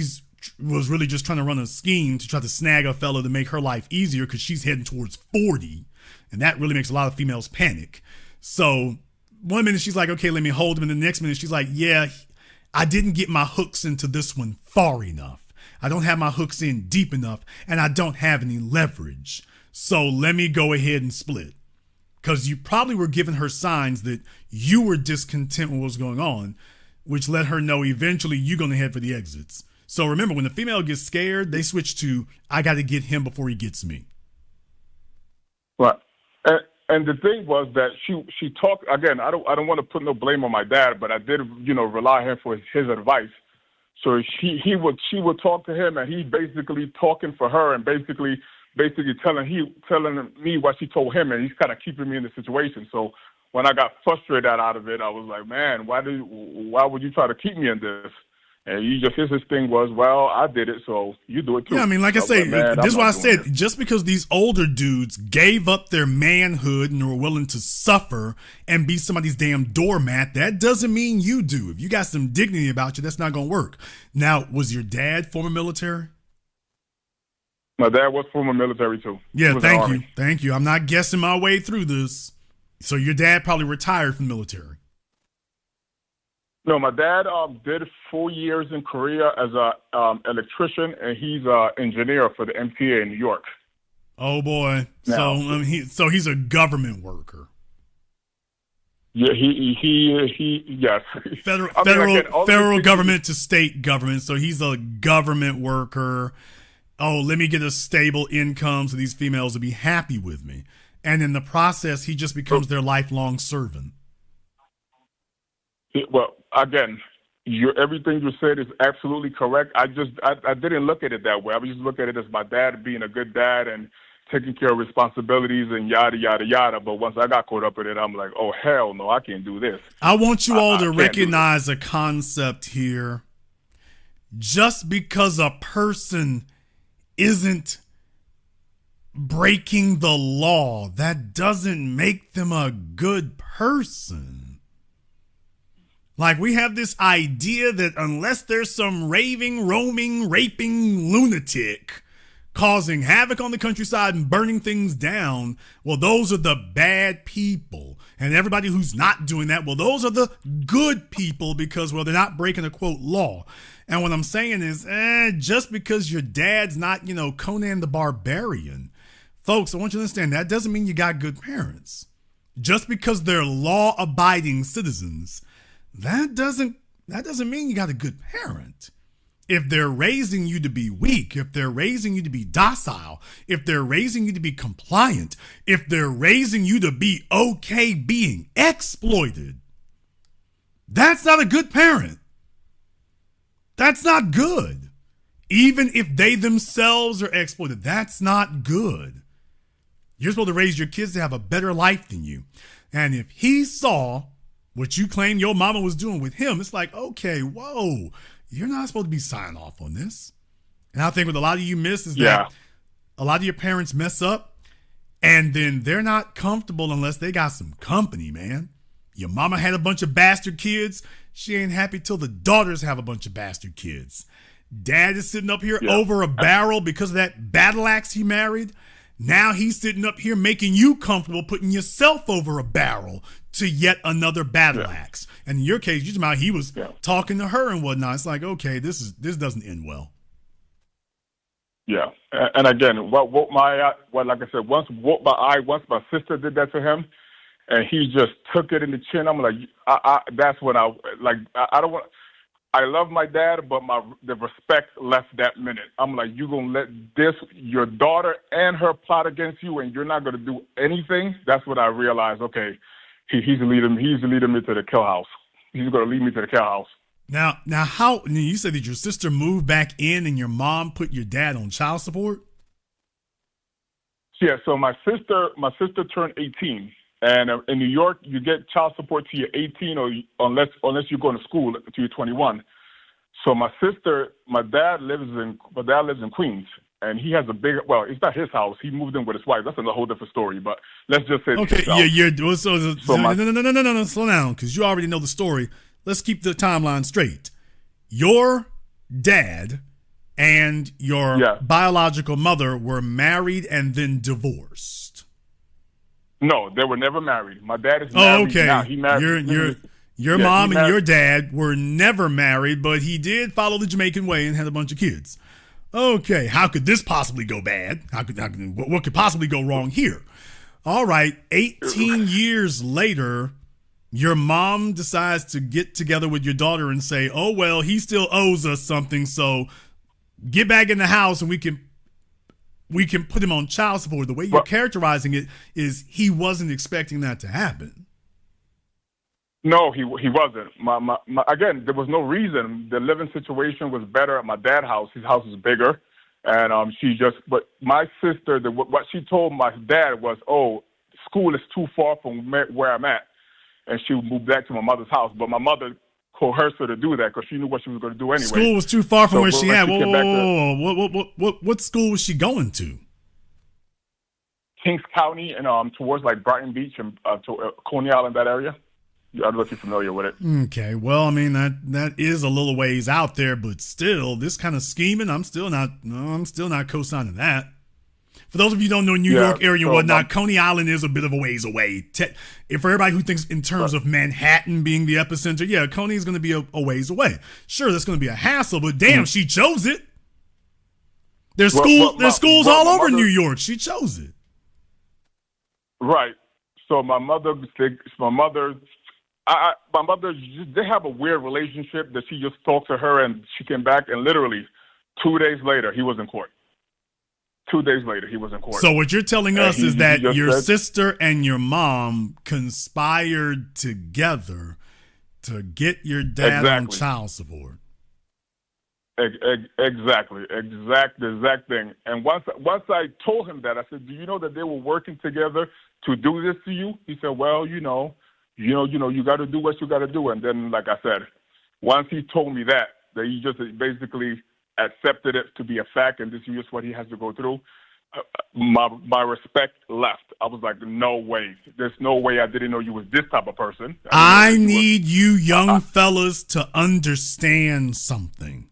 was really just trying to run a scheme to try to snag a fellow to make her life easier because she's heading towards 40, and that really makes a lot of females panic. So one minute she's like, okay, let me hold him, and the next minute she's like, yeah, I didn't get my hooks into this one far enough. I don't have my hooks in deep enough, and I don't have any leverage. So let me go ahead and split. Because you probably were giving her signs that you were discontent with what was going on, which let her know eventually you're going to head for the exits. So remember, when the female gets scared, they switch to, I got to get him before he gets me. Right. And the thing was that she talked, again, I don't want to put no blame on my dad, but I did, rely on him for his advice. So she would talk to him, and he basically talking for her and basically telling me what she told him, and he's kind of keeping me in the situation. So when I got frustrated out of it, I was like, man, why would you try to keep me in this? And his thing was, well, I did it, so you do it too. Yeah, I mean, like I say, this is why I said, just because these older dudes gave up their manhood and were willing to suffer and be somebody's damn doormat, that doesn't mean you do. If you got some dignity about you, that's not going to work. Now, was your dad former military? My dad was former military too. Yeah, thank you. I'm not guessing my way through this. So your dad probably retired from the military. No, my dad did 4 years in Korea as a electrician, and he's an engineer for the MTA in New York. Oh boy. Now, So he's a government worker. Yeah, he yes. Federal government to state government. So he's a government worker. Oh, let me get a stable income so these females will be happy with me. And in the process, he just becomes their lifelong servant. Well, again, everything you said is absolutely correct. I didn't look at it that way. I was just looking at it as my dad being a good dad and taking care of responsibilities and yada, yada, yada. But once I got caught up in it, I'm like, oh, hell no, I can't do this. I want you all to recognize a concept here. Just because a person isn't breaking the law, that doesn't make them a good person. Like, we have this idea that unless there's some raving, roaming, raping lunatic causing havoc on the countryside and burning things down, well, those are the bad people. And everybody who's not doing that, well, those are the good people because, well, they're not breaking a, quote, law. And what I'm saying is, just because your dad's not, Conan the Barbarian, folks, I want you to understand that doesn't mean you got good parents. Just because they're law-abiding citizens, that doesn't mean you got a good parent. If they're raising you to be weak, if they're raising you to be docile, if they're raising you to be compliant, if they're raising you to be okay being exploited, that's not a good parent. That's not good. Even if they themselves are exploited, that's not good. You're supposed to raise your kids to have a better life than you. And if he saw what you claim your mama was doing with him, it's like, okay, whoa, you're not supposed to be signing off on this. And I think what a lot of you miss is that a lot of your parents mess up and then they're not comfortable unless they got some company, man. Your mama had a bunch of bastard kids. She ain't happy till the daughters have a bunch of bastard kids. Dad is sitting up here over a barrel because of that battle axe he married. Now he's sitting up here making you comfortable, putting yourself over a barrel to yet another battle axe. And in your case, you're talking about he was talking to her and whatnot. It's like, okay, this doesn't end well. Yeah, and again, like I said, once my sister did that to him, and he just took it in the chin. I'm like, that's when I don't want. I love my dad, but the respect left that minute. I'm like, you gonna let your daughter and her plot against you, and you're not gonna do anything? That's when I realized, okay, he's leading me to the kill house. He's gonna lead me to the cow house. Now, how you said that your sister moved back in and your mom put your dad on child support? Yeah, so my sister turned 18, and in New York, you get child support till you're 18, or unless you're going to school till you're 21. So my dad lives in Queens, and he has a big. Well, it's not his house. He moved in with his wife. That's a whole different story. But let's just say okay. No, slow down, because you already know the story. Let's keep the timeline straight. Your dad and your biological mother were married and then divorced. No, they were never married. My dad is married. Okay. Now. He married. Your mom and your dad were never married, but he did follow the Jamaican way and had a bunch of kids. Okay, how could this possibly go bad? What could possibly go wrong here? All right, 18 years later, your mom decides to get together with your daughter and say, oh, well, he still owes us something, so get back in the house and we can put him on child support. The way you're characterizing it is he wasn't expecting that to happen. No, he wasn't. Again, there was no reason. The living situation was better at my dad's house. His house is bigger. And but my sister, what she told my dad was, oh, school is too far from where I'm at. And she moved back to my mother's house. But my mother coerced her to do that because she knew what she was going to do anyway. School was too far from where she at. What school was she going to? Kings County and towards like Brighton Beach and to Coney Island, that area. I don't know if you're familiar with it. Okay, well, I mean that is a little ways out there, but still, this kind of scheming, I'm still not co-signing that. For those of you who don't know New York area and whatnot, Coney Island is a bit of a ways away. If for everybody who thinks in terms of Manhattan being the epicenter, Coney is going to be a ways away. Sure, that's going to be a hassle, but damn, she chose it. There's schools all over New York. She chose it. Right. So my mother, they have a weird relationship that she just talked to her and she came back and literally 2 days later he was in court. 2 days later he was in court. So what you're telling us is that your sister and your mom conspired together to get your dad on child support. Exactly. The exact thing. And once I told him that, I said, "Do you know that they were working together to do this to you?" He said, "Well, you got to do what you got to do." And then, like I said, once he told me that he just basically accepted it to be a fact, and this is just what he has to go through. My respect left. I was like, no way. There's no way I didn't know you was this type of person. I need you young fellas to understand something.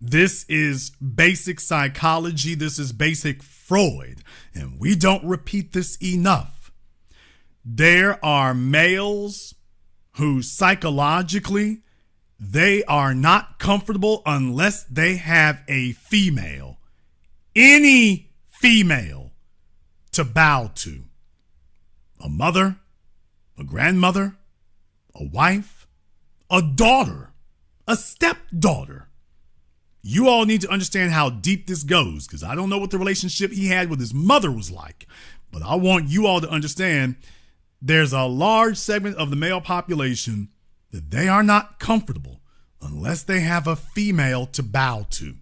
This is basic psychology. This is basic Freud. And we don't repeat this enough. There are males who psychologically, they are not comfortable unless they have a female, any female, to bow to. A mother, a grandmother, a wife, a daughter, a stepdaughter. You all need to understand how deep this goes, because I don't know what the relationship he had with his mother was like, but I want you all to understand there's a large segment of the male population that they are not comfortable unless they have a female to bow to.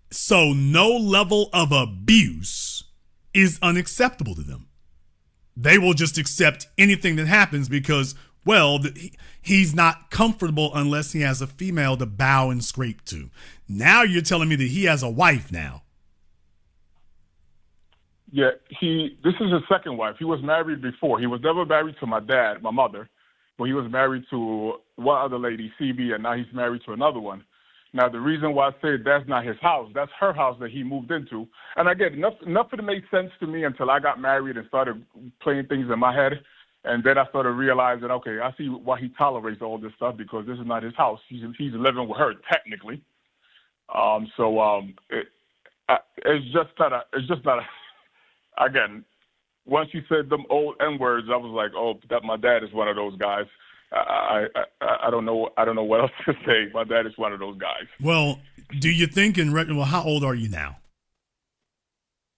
So no level of abuse is unacceptable to them. They will just accept anything that happens because, well, he's not comfortable unless he has a female to bow and scrape to. Now you're telling me that he has a wife now. Yeah, this is his second wife. He was married before. He was never married to my dad, my mother, but he was married to one other lady, CB, and now he's married to another one. Now, the reason why I say that's not his house, that's her house that he moved into. And again, nothing made sense to me until I got married and started playing things in my head. And then I started realizing, okay, I see why he tolerates all this stuff, because this is not his house. He's living with her technically. It's just not. Again, once you said them old N words, I was like, oh, that my dad is one of those guys. I don't know what else to say. My dad is one of those guys. Well, do you think how old are you now?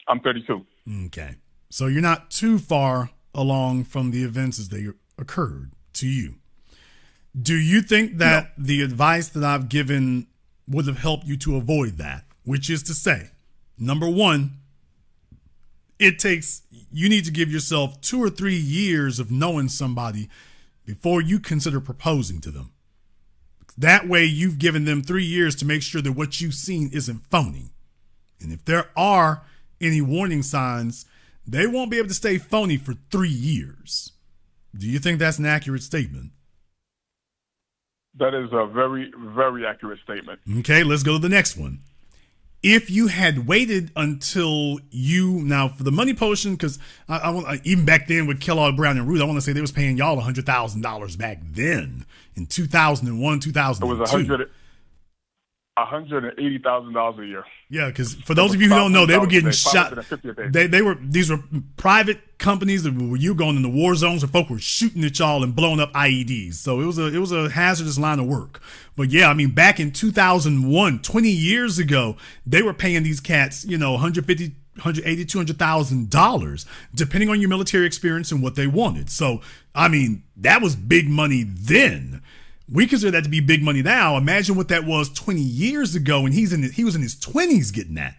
I'm 32. Okay. So you're not too far along from the events as they occurred to you. Do you think that the advice that I've given would have helped you to avoid that? Which is to say, number one, you need to give yourself 2 or 3 years of knowing somebody before you consider proposing to them. That way you've given them 3 years to make sure that what you've seen isn't phony. And if there are any warning signs, they won't be able to stay phony for 3 years. Do you think that's an accurate statement? That is a very, very accurate statement. Okay, let's go to the next one. If you had waited until now for the money potion, because I want, even back then with Kellogg, Brown and Root, I want to say they was paying y'all $100,000 back then in 2001, 2002. It was $180,000 a year. Yeah, because for those of you who don't know, they were getting shot. These were private companies that were going in the war zones where folk were shooting at y'all and blowing up IEDs. So it was a hazardous line of work. But yeah, I mean, back in 2001, 20 years ago, they were paying these cats, $150,000, $180,000, $200,000, depending on your military experience and what they wanted. So, I mean, that was big money then. We consider that to be big money now. Imagine what that was 20 years ago, and he was in his 20s getting that.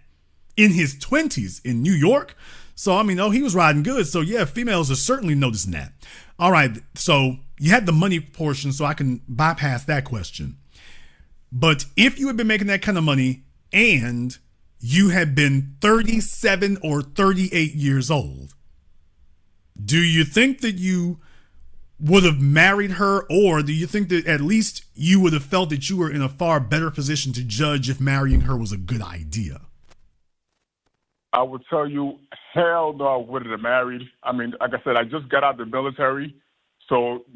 In his 20s in New York. So, I mean, he was riding good. So, yeah, females are certainly noticing that. All right, so you had the money portion, so I can bypass that question. But if you had been making that kind of money and you had been 37 or 38 years old, do you think that you would have married her, or do you think that at least you would have felt that you were in a far better position to judge if marrying her was a good idea? I would tell you, hell no, I wouldn't have married. I mean, like I said, I just got out of the military. So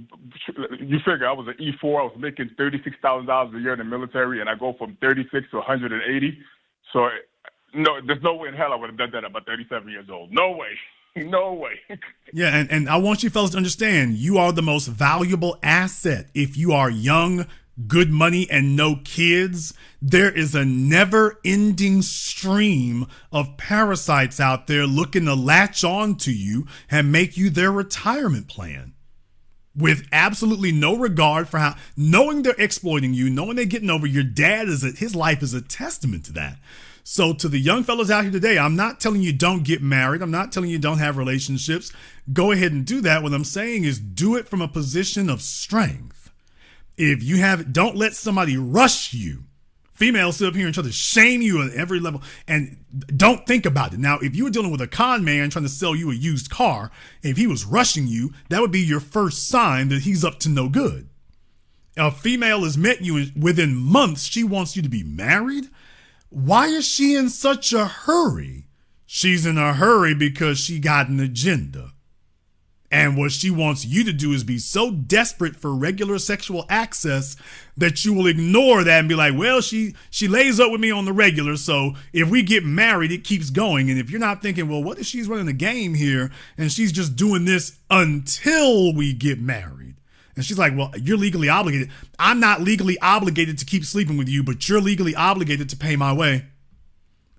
you figure I was an E4. I was making $36,000 a year in the military, and I go from 36 to 180. So No, there's no way in hell I would have done that at about 37 years old. No way. No way. Yeah, and I want you fellas to understand, you are the most valuable asset. If you are young, good money, and no kids, there is a never-ending stream of parasites out there looking to latch on to you and make you their retirement plan. With absolutely no regard for how, knowing they're exploiting you, knowing they're getting over your dad, his life is a testament to that. So to the young fellas out here today, I'm not telling you don't get married. I'm not telling you don't have relationships. Go ahead and do that. What I'm saying is do it from a position of strength. If you have, don't let somebody rush you. Females sit up here and try to shame you at every level, and don't think about it. Now, if you were dealing with a con man trying to sell you a used car, if he was rushing you, that would be your first sign that he's up to no good. A female has met you and within months, she wants you to be married. Why is she in such a hurry? She's in a hurry because she got an agenda. And what she wants you to do is be so desperate for regular sexual access that you will ignore that and be like, well, she lays up with me on the regular, so if we get married, it keeps going. And if you're not thinking, well, what if she's running a game here and she's just doing this until we get married? And she's like, well, you're legally obligated. I'm not legally obligated to keep sleeping with you, but you're legally obligated to pay my way.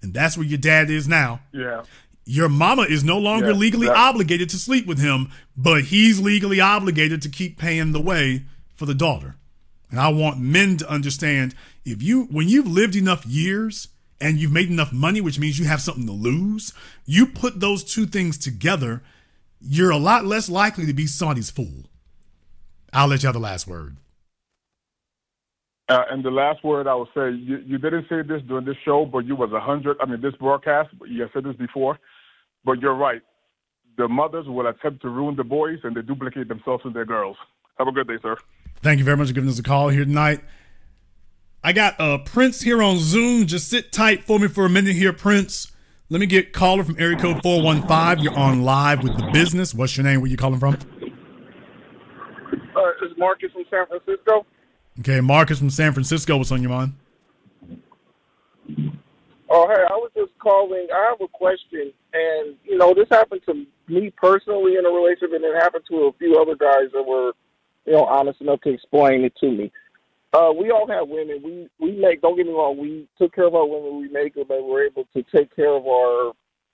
And that's where your dad is now. Yeah. Your mama is no longer legally obligated to sleep with him, but he's legally obligated to keep paying the way for the daughter. And I want men to understand, when you've lived enough years and you've made enough money, which means you have something to lose, you put those two things together, you're a lot less likely to be somebody's fool. I'll let you have the last word. And the last word I will say, you didn't say this during this show, but you was this broadcast, you have said this before, but you're right. The mothers will attempt to ruin the boys and they duplicate themselves with their girls. Have a good day, sir. Thank you very much for giving us a call here tonight. I got Prince here on Zoom. Just sit tight for me for a minute here, Prince. Let me get caller from area code 415. You're on live with The Business. What's your name? Where you calling from? It's Marcus from San Francisco. Okay, Marcus from San Francisco. What's on your mind? Oh, hey, I was just calling. I have a question, and, this happened to me personally in a relationship, and it happened to a few other guys that were, honest enough to explain it to me. We all have women. We make, don't get me wrong, we took care of our women. We make them, and we're able to take care of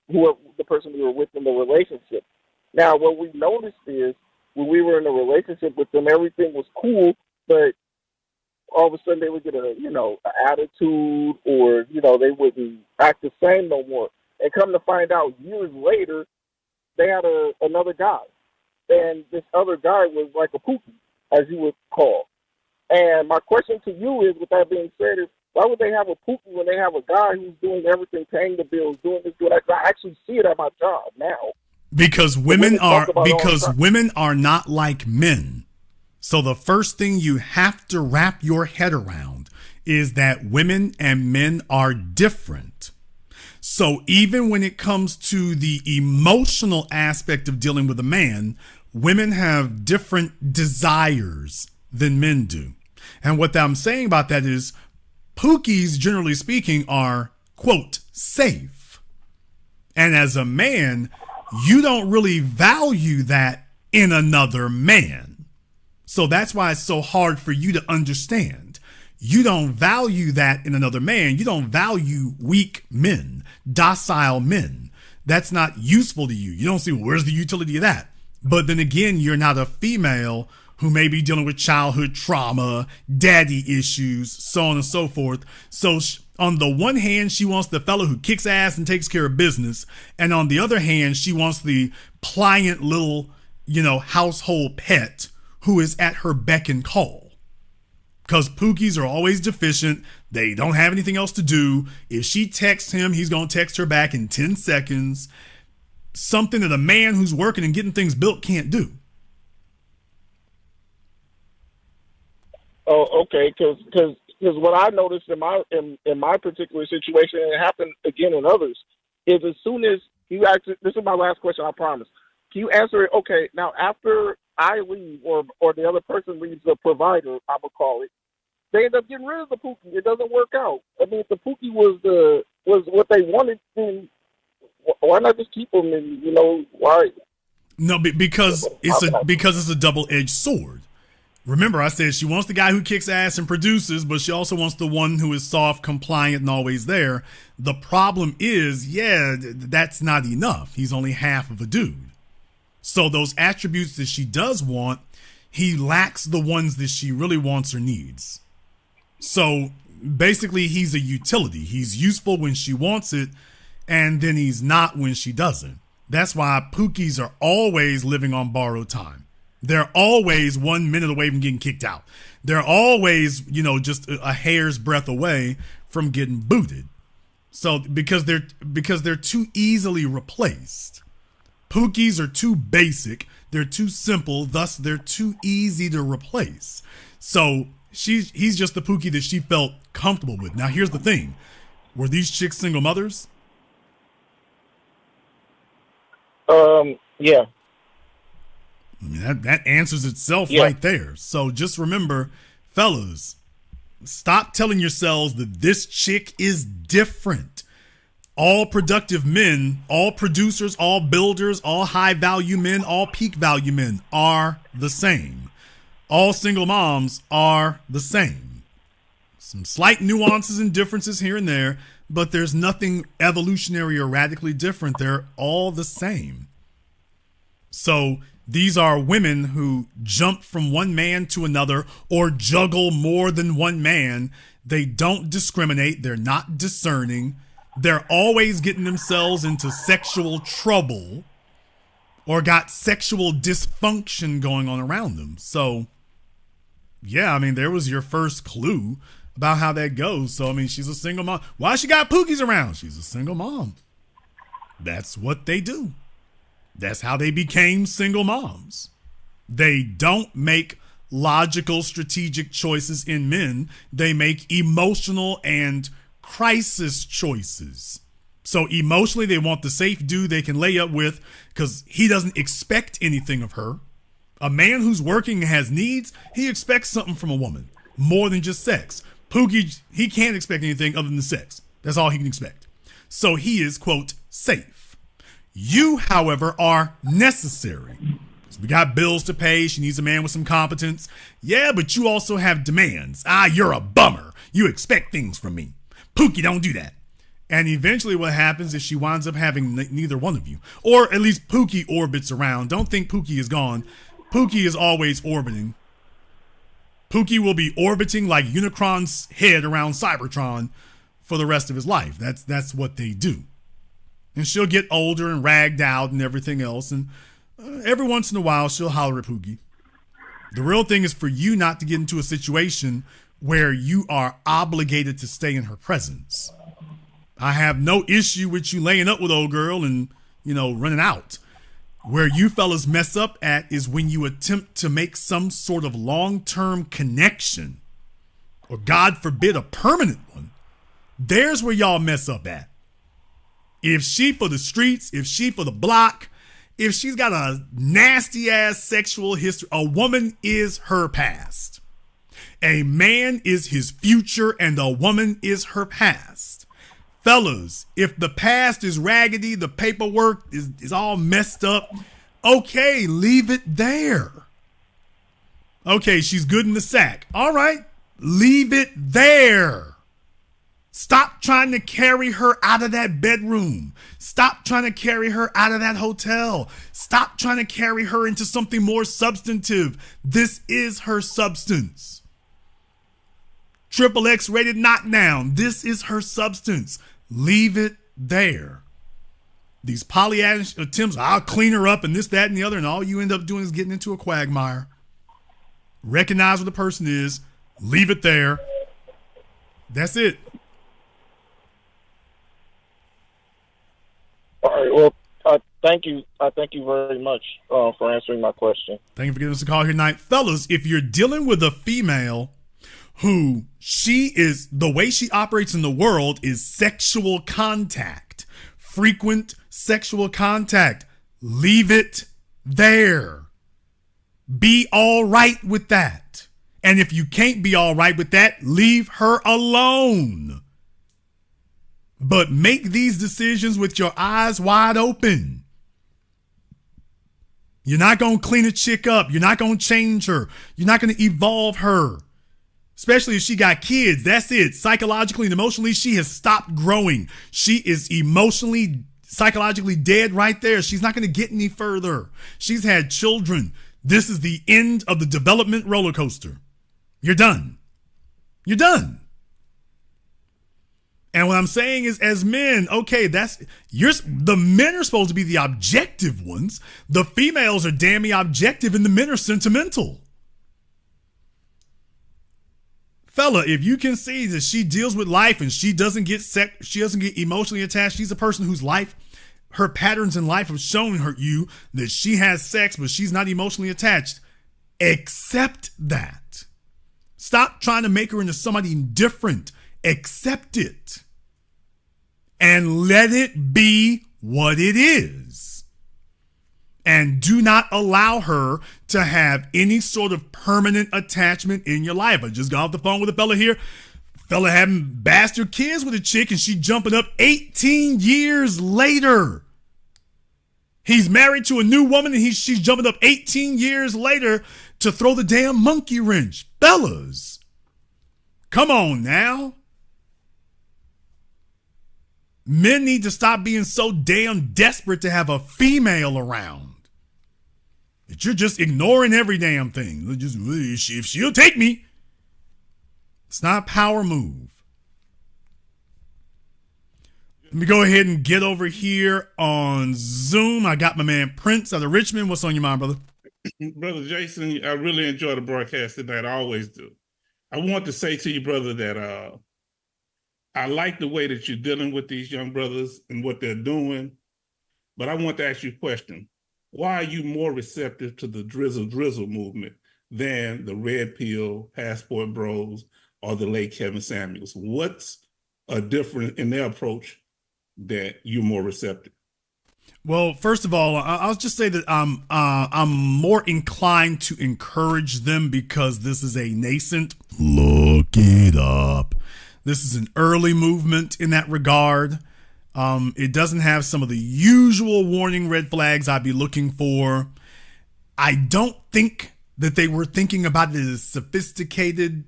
the person we were with in the relationship. Now, what we noticed is when we were in a relationship with them, everything was cool, but all of a sudden they would get an attitude, or, they wouldn't act the same no more. And come to find out years later, they had another guy. And this other guy was like a pookie, as you would call. And my question to you is, with that being said, is why would they have a pookie when they have a guy who's doing everything, paying the bills, doing this, doing that? I actually see it at my job now. Because women are not like men. So the first thing you have to wrap your head around is that women and men are different. So even when it comes to the emotional aspect of dealing with a man, women have different desires than men do. And what I'm saying about that is pookies, generally speaking, are, quote, safe. And as a man, you don't really value that in another man. So that's why it's so hard for you to understand. You don't value that in another man. You don't value weak men, docile men. That's not useful to you. You don't see, where's the utility of that? But then again, you're not a female who may be dealing with childhood trauma, daddy issues, so on and so forth. So on the one hand, she wants the fellow who kicks ass and takes care of business. And on the other hand, she wants the pliant little, household pet who is at her beck and call. Because pookies are always deficient. They don't have anything else to do. If she texts him, he's going to text her back in 10 seconds. Something that a man who's working and getting things built can't do. Oh, okay. Because what I noticed in my particular situation, and it happened again in others, is as soon as you actually, this is my last question, I promise. Can you answer it? Okay, now after I leave or the other person leaves, the provider, I would call it, they end up getting rid of the pookie. It doesn't work out. I mean, if the pookie was the was what they wanted, then why not just keep them? And why? No, because it's a double-edged sword. Remember, I said she wants the guy who kicks ass and produces, but she also wants the one who is soft, compliant, and always there. The problem is, that's not enough. He's only half of a dude. So those attributes that she does want, he lacks the ones that she really wants or needs. So basically, he's a utility. He's useful when she wants it, and then he's not when she doesn't. That's why Pookies are always living on borrowed time. They're always 1 minute away from getting kicked out. They're always, just a hair's breadth away from getting booted. So because they're too easily replaced. Pookies are too basic. They're too simple. Thus, they're too easy to replace. So he's just the Pookie that she felt comfortable with. Now, here's the thing. Were these chicks single mothers? Yeah. I mean, that answers itself right there. So just remember, fellas, stop telling yourselves that this chick is different. All productive men, all producers, all builders, all high value men, all peak value men are the same. All single moms are the same. Some slight nuances and differences here and there, but there's nothing evolutionary or radically different. They're all the same. So these are women who jump from one man to another or juggle more than one man. They don't discriminate. They're not discerning. They're always getting themselves into sexual trouble or got sexual dysfunction going on around them. So, yeah, I mean, there was your first clue about how that goes. So, I mean, she's a single mom. Why she got Pookies around? She's a single mom. That's what they do. That's how they became single moms. They don't make logical, strategic choices in men. They make emotional and crisis choices. So emotionally, they want the safe dude they can lay up with because he doesn't expect anything of her. A man who's working and has needs, he expects something from a woman more than just sex. Pookie, he can't expect anything other than sex. That's all he can expect. So he is, quote, safe. You, however, are necessary. We got bills to pay. She needs a man with some competence. Yeah, but you also have demands. You're a bummer. You expect things from me. Pookie, don't do that. And eventually what happens is she winds up having neither one of you. Or at least Pookie orbits around. Don't think Pookie is gone. Pookie is always orbiting. Pookie will be orbiting like Unicron's head around Cybertron for the rest of his life. That's what they do. And she'll get older and ragged out and everything else. And every once in a while, she'll holler at Pookie. The real thing is for you not to get into a situation where you are obligated to stay in her presence. I have no issue with you laying up with old girl and, running out. Where you fellas mess up at is when you attempt to make some sort of long-term connection, or God forbid, a permanent one. There's where y'all mess up at. If she for the streets, if she for the block, if she's got a nasty ass sexual history, a woman is her past. A man is his future and a woman is her past. Fellas, if the past is raggedy, the paperwork is all messed up, okay, leave it there. Okay, she's good in the sack. All right, leave it there. Stop trying to carry her out of that bedroom. Stop trying to carry her out of that hotel. Stop trying to carry her into something more substantive. This is her substance. XXX rated knockdown. This is her substance. Leave it there. These polyanish attempts, I'll clean her up and this, that, and the other, and all you end up doing is getting into a quagmire. Recognize what the person is. Leave it there. That's it. All right. Well, thank you. I thank you very much for answering my question. Thank you for giving us a call here tonight. Fellas, if you're dealing with a female who the way she operates in the world is sexual contact, frequent sexual contact, leave it there. Be all right with that. And if you can't be all right with that, leave her alone. But make these decisions with your eyes wide open. You're not going to clean a chick up. You're not going to change her. You're not going to evolve her. Especially if she got kids. That's it. Psychologically and emotionally, she has stopped growing. She is emotionally, psychologically dead right there. She's not going to get any further. She's had children. This is the end of the development roller coaster. You're done. You're done. And what I'm saying is, as men, okay, the men are supposed to be the objective ones. The females are damn objective and the men are sentimental. Fella, if you can see that she deals with life and she doesn't get emotionally attached, she's a person whose life, her patterns in life have shown you that she has sex, but she's not emotionally attached. Accept that. Stop trying to make her into somebody different. Accept it. And let it be what it is. And do not allow her to have any sort of permanent attachment in your life. I just got off the phone with a fella here. Fella having bastard kids with a chick and she jumping up 18 years later. He's married to a new woman and she's jumping up 18 years later to throw the damn monkey wrench. Fellas, come on now. Men need to stop being so damn desperate to have a female around. That you're just ignoring every damn thing. If she'll take me. It's not a power move. Let me go ahead and get over here on Zoom. I got my man Prince out of Richmond. What's on your mind, brother? Brother Jason, I really enjoy the broadcast tonight. I always do. I want to say to you, brother, that I like the way that you're dealing with these young brothers and what they're doing. But I want to ask you a question. Why are you more receptive to the Drizzle movement than the Red Pill, Passport Bros, or the late Kevin Samuels? What's a difference in their approach that you're more receptive? Well, first of all, I'll just say that I'm more inclined to encourage them because this is a nascent. Look it up. This is an early movement in that regard. It doesn't have some of the usual warning red flags I'd be looking for. I don't think that they were thinking about it as sophisticated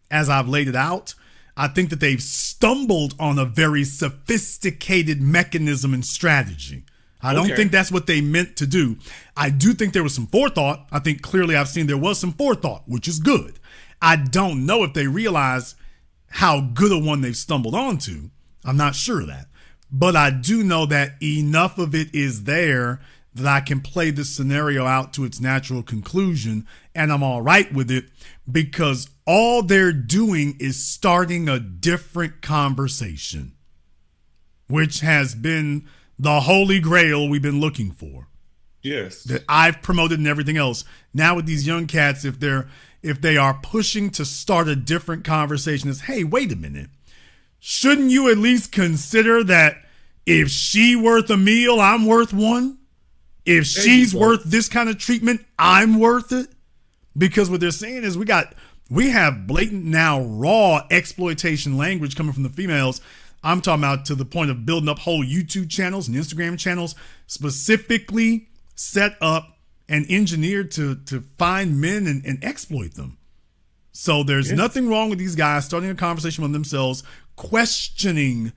as I've laid it out. I think that they've stumbled on a very sophisticated mechanism and strategy. I don't think that's what they meant to do. I do think there was some forethought. I think clearly I've seen there was some forethought, which is good. I don't know if they realize how good a one they've stumbled onto. I'm not sure of that. But I do know that enough of it is there that I can play this scenario out to its natural conclusion, and I'm all right with it because all they're doing is starting a different conversation, which has been the holy grail we've been looking for. Yes. That I've promoted and everything else. Now with these young cats, if they are pushing to start a different conversation, it's, hey, wait a minute. Shouldn't you at least consider that if she worth a meal, I'm worth one? If she's worth this kind of treatment, I'm worth it? Because what they're saying is we have blatant now raw exploitation language coming from the females. I'm talking about to the point of building up whole YouTube channels and Instagram channels specifically set up and engineered to find men and exploit them. So there's nothing wrong with these guys starting a conversation with themselves, questioning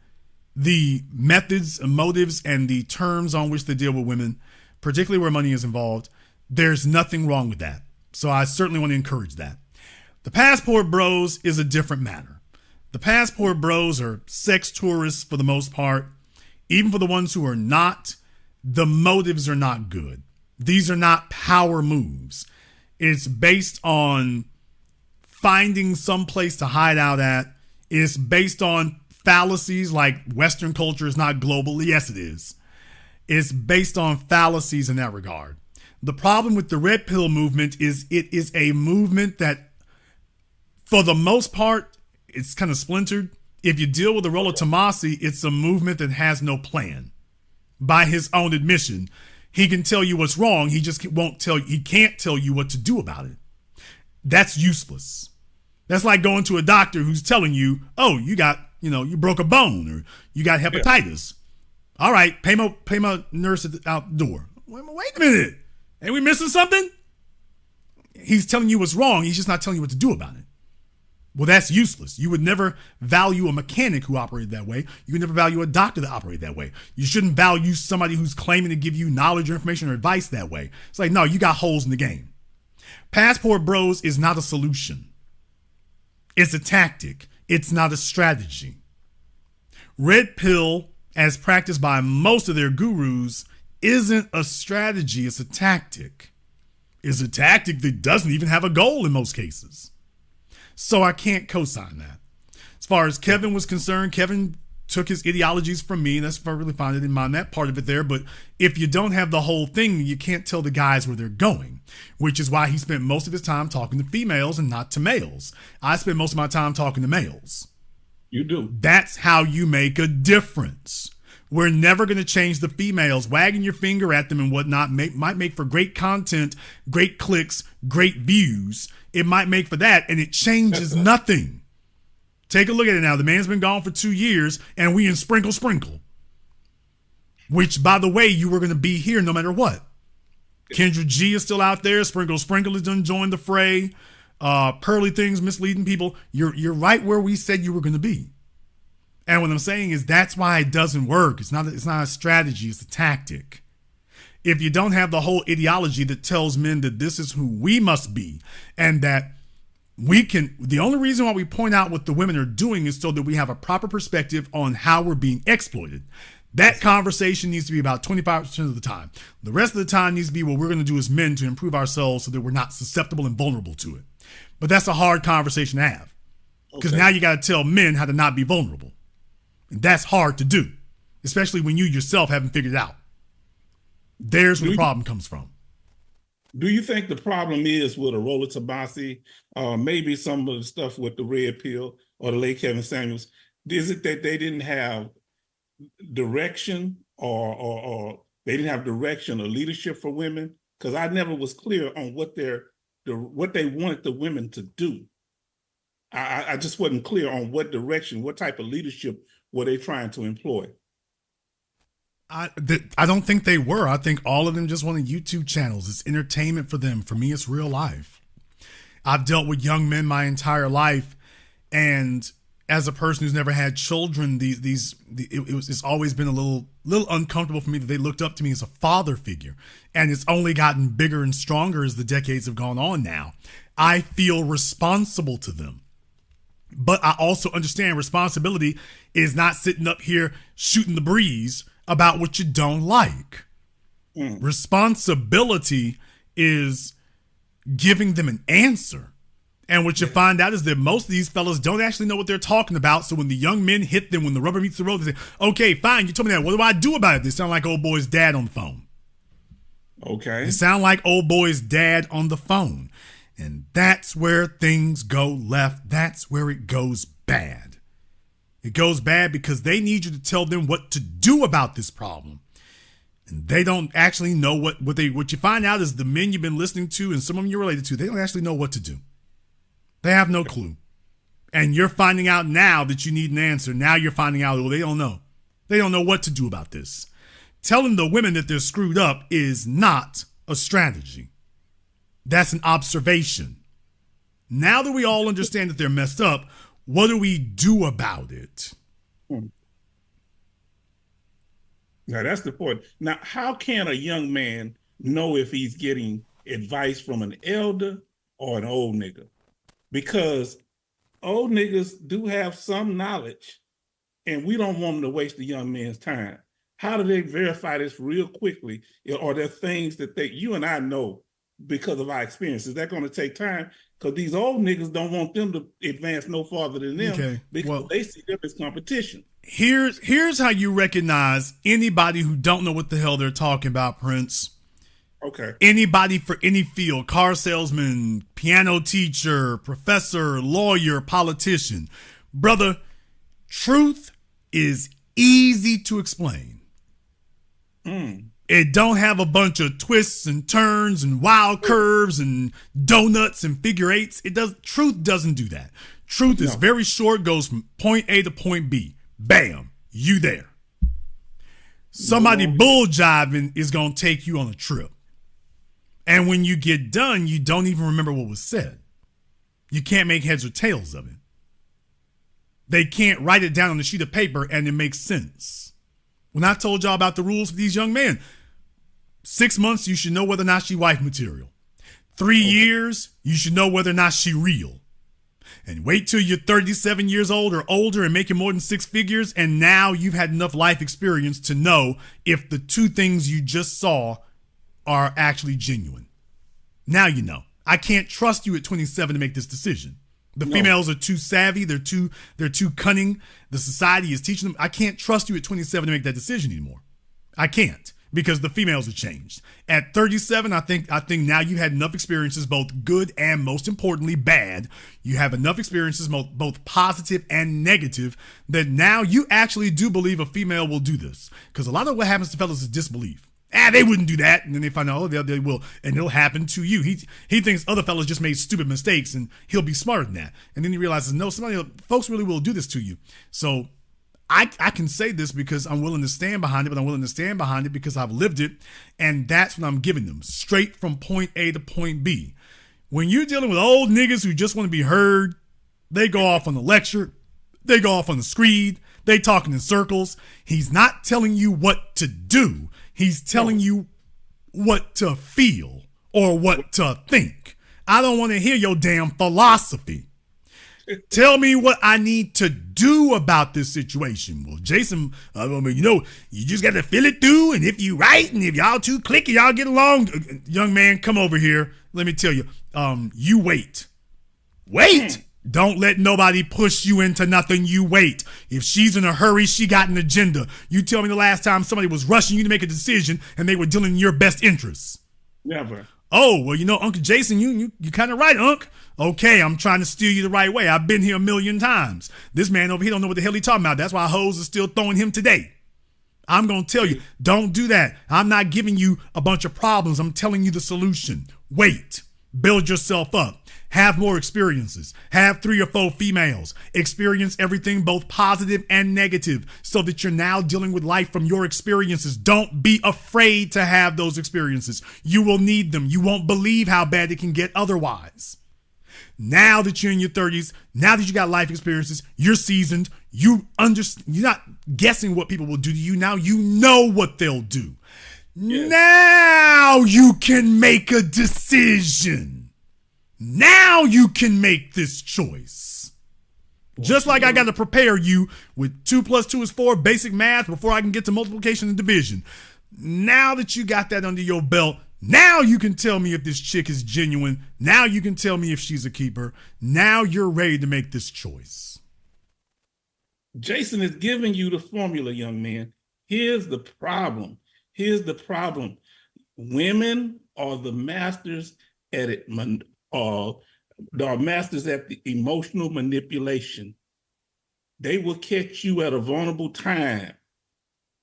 the methods and motives and the terms on which they deal with women, particularly where money is involved. There's nothing wrong with that. So I certainly want to encourage that. The Passport Bros is a different matter. The Passport Bros are sex tourists for the most part. Even for the ones who are not, the motives are not good. These are not power moves. It's based on finding some place to hide out at. It's based on fallacies like Western culture is not global. Yes, it is. It's based on fallacies in that regard. The problem with the Red Pill movement is it is a movement that, for the most part, it's kind of splintered. If you deal with the Rollo Tomasi, it's a movement that has no plan. By his own admission, he can tell you what's wrong. He just he can't tell you what to do about it. That's useless. That's like going to a doctor who's telling you, oh, you got you broke a bone or you got hepatitis. Yeah. All right, pay my nurse out the door. Wait a minute. Ain't we missing something? He's telling you what's wrong. He's just not telling you what to do about it. Well, that's useless. You would never value a mechanic who operated that way. You would never value a doctor that operated that way. You shouldn't value somebody who's claiming to give you knowledge or information or advice that way. It's like, no, you got holes in the game. Passport Bros is not a solution. It's a tactic. It's not a strategy. Red pill, as practiced by most of their gurus, isn't a strategy. It's a tactic. It's a tactic that doesn't even have a goal in most cases. So I can't co-sign that. As far as Kevin was concerned, Kevin took his ideologies from me, and that's really fine. I didn't mind that part of it there. But if you don't have the whole thing, you can't tell the guys where they're going, which is why he spent most of his time talking to females and not to males. I spend most of my time talking to males. You do. That's how you make a difference. We're never going to change the females. Wagging your finger at them and whatnot might make for great content, great clicks, great views. It might make for that, and it changes nothing. Take a look at it now. The man's been gone for 2 years, and we in sprinkle. Which, by the way, you were going to be here no matter what. Kendra G is still out there. Sprinkle has done joined the fray. Pearly things, misleading people. You're right where we said you were going to be. And what I'm saying is that's why it doesn't work. It's not a strategy. It's a tactic. If you don't have the whole ideology that tells men that this is who we must be and that we can, the only reason why we point out what the women are doing is so that we have a proper perspective on how we're being exploited. That conversation needs to be about 25% of the time. The rest of the time needs to be what we're going to do as men to improve ourselves so that we're not susceptible and vulnerable to it. But that's a hard conversation to have because now you got to tell men how to not be vulnerable. And that's hard to do, especially when you yourself haven't figured it out. There's where the problem comes from. Do you think the problem is with Arola Tabasi, maybe some of the stuff with the red pill or the late Kevin Samuels? Is it that they didn't have direction or they didn't have direction or leadership for women? Because I never was clear on what they wanted the women to do. I just wasn't clear on what direction, what type of leadership were they trying to employ. I don't think they were. I think all of them just wanted YouTube channels. It's entertainment for them. For me, it's real life. I've dealt with young men my entire life, and as a person who's never had children, it's always been a little uncomfortable for me that they looked up to me as a father figure, and it's only gotten bigger and stronger as the decades have gone on. Now, I feel responsible to them. But I also understand responsibility is not sitting up here shooting the breeze about what you don't like. Responsibility is giving them an answer. And what you find out is that most of these fellas don't actually know what they're talking about. So when the young men hit them, when the rubber meets the road, they say, okay, fine, you told me that. What do I do about it? They sound like old boy's dad on the phone. Okay. They sound like old boy's dad on the phone. And that's where things go left. That's where it goes bad. It goes bad because they need you to tell them what to do about this problem. And they don't actually know what you find out is the men you've been listening to and some of them you're related to, they don't actually know what to do. They have no clue. And you're finding out now that you need an answer. Now you're finding out, well, they don't know. They don't know what to do about this. Telling the women that they're screwed up is not a strategy. That's an observation. Now that we all understand that they're messed up, what do we do about it? Now, that's the point. Now, how can a young man know if he's getting advice from an elder or an old nigga? Because old niggas do have some knowledge, and we don't want them to waste the young man's time. How do they verify this real quickly? Are there things that you and I know because of our experience? Is that going to take time? Because these old niggas don't want them to advance no farther than them because they see them as competition. Here's how you recognize anybody who don't know what the hell they're talking about, Prince. Okay. Anybody for any field, car salesman, piano teacher, professor, lawyer, politician. Brother, truth is easy to explain. It don't have a bunch of twists and turns and wild curves and donuts and figure eights. Truth doesn't do that. Truth is very short, goes from point A to point B. Bam, you there. Somebody bull jiving is going to take you on a trip. And when you get done, you don't even remember what was said. You can't make heads or tails of it. They can't write it down on a sheet of paper and it makes sense. When I told y'all about the rules for these young men, 6 months, you should know whether or not she wife material. 3 years, you should know whether or not she real. And wait till you're 37 years old or older and making more than 6 figures, and now you've had enough life experience to know if the 2 things you just saw are actually genuine. Now you know. I can't trust you at 27 to make this decision. The females are too savvy. They're too cunning. The society is teaching them. I can't trust you at 27 to make that decision anymore. I can't, because the females have changed. At 37, I think now you've had enough experiences, both good and, most importantly, bad. You have enough experiences, both positive and negative, that now you actually do believe a female will do this. Because a lot of what happens to fellas is disbelief. They wouldn't do that. And then they find out, they will. And it'll happen to you. He thinks other fellas just made stupid mistakes and he'll be smarter than that. And then he realizes, no, folks really will do this to you. So I can say this because I'm willing to stand behind it, but I'm willing to stand behind it because I've lived it. And that's what I'm giving them, straight from point A to point B. When you're dealing with old niggas who just want to be heard, they go off on the lecture. They go off on the screed. They talking in circles. He's not telling you what to do. He's telling you what to feel or what to think. I don't want to hear your damn philosophy. Tell me what I need to do about this situation. Well, Jason, you just got to feel it through. And if you right and if y'all two click and y'all get along, young man, come over here. Let me tell you, you wait. Wait. Don't let nobody push you into nothing. You wait. If she's in a hurry, she got an agenda. You tell me the last time somebody was rushing you to make a decision and they were dealing in your best interests. Never. Oh, well, Uncle Jason, you kind of right, Unc. Okay, I'm trying to steer you the right way. I've been here a million times. This man over here don't know what the hell he's talking about. That's why hoes are still throwing him today. I'm going to tell you, don't do that. I'm not giving you a bunch of problems. I'm telling you the solution. Wait. Build yourself up. Have more experiences. Have 3 or 4 females. Experience everything, both positive and negative, so that you're now dealing with life from your experiences. Don't be afraid to have those experiences. You will need them. You won't believe how bad it can get otherwise. Now that you're in your 30s, now that you got life experiences, you're seasoned, you're not guessing what people will do to you. Now you know what they'll do. Yes. Now you can make a decision. Now you can make this choice. Just like I got to prepare you with 2 + 2 is 4 basic math before I can get to multiplication and division. Now that you got that under your belt, now you can tell me if this chick is genuine. Now you can tell me if she's a keeper. Now you're ready to make this choice. Jason is giving you the formula, young man. Here's the problem. Women are the masters at it. Are masters at the emotional manipulation. They will catch you at a vulnerable time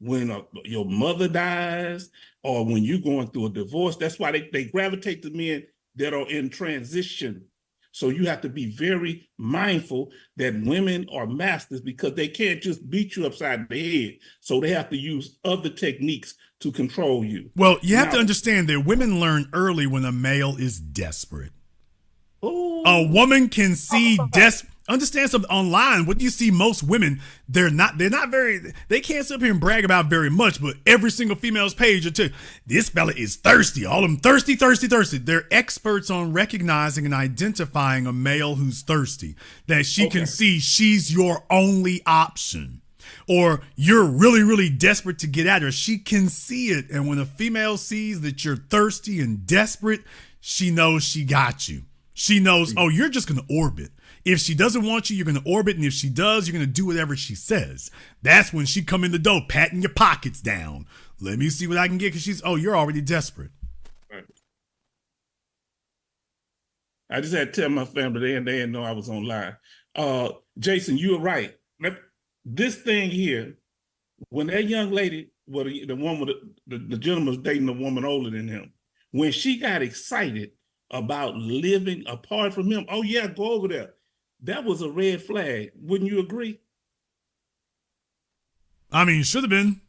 when your mother dies or when you're going through a divorce. That's why they gravitate to men that are in transition. So you have to be very mindful that women are masters because they can't just beat you upside the head. So they have to use other techniques to control you. Well, you have to understand that women learn early when a male is desperate. A woman can see understand something online. What you see most women, they can't sit up here and brag about very much, but every single female's page will tell you, this fella is thirsty. All of them thirsty. They're experts on recognizing and identifying a male who's thirsty, that she can see she's your only option. Or you're really, really desperate to get at her. She can see it. And when a female sees that you're thirsty and desperate, she knows she got you. She knows, you're just going to orbit. If she doesn't want you, you're going to orbit. And if she does, you're going to do whatever she says. That's when she come in the door, patting your pockets down. Let me see what I can get, because you're already desperate. Right. I just had to tell my family they didn't know I was on live. Jason, you were right. This thing here, when that young lady, the gentleman was dating a woman older than him, when she got excited about living apart from him, go over there. that was a red flag. Wouldn't you agree? I mean, should have been.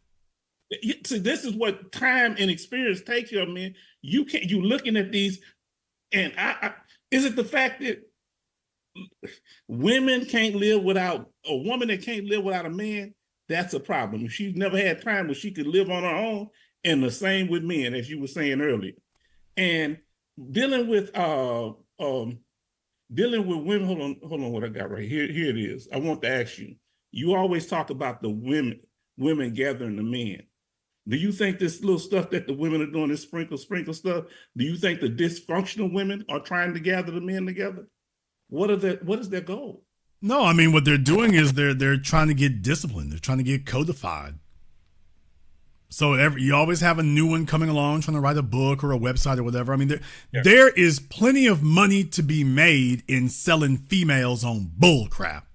See, this is what time and experience takes you. I mean, you looking at these, and is it the fact that women can't live without a woman that can't live without a man? That's a problem. If she's never had time where she could live on her own, and the same with men, as you were saying earlier. And dealing with women. Hold on, what I got right here. Here it is. I want to ask you. You always talk about the women gathering the men. Do you think this little stuff that the women are doing, this sprinkle stuff, do you think the dysfunctional women are trying to gather the men together? What is their goal? No, I mean, what they're doing is they're trying to get disciplined. They're trying to get codified. So you always have a new one coming along, trying to write a book or a website or whatever. I mean, there is plenty of money to be made in selling females on bull crap.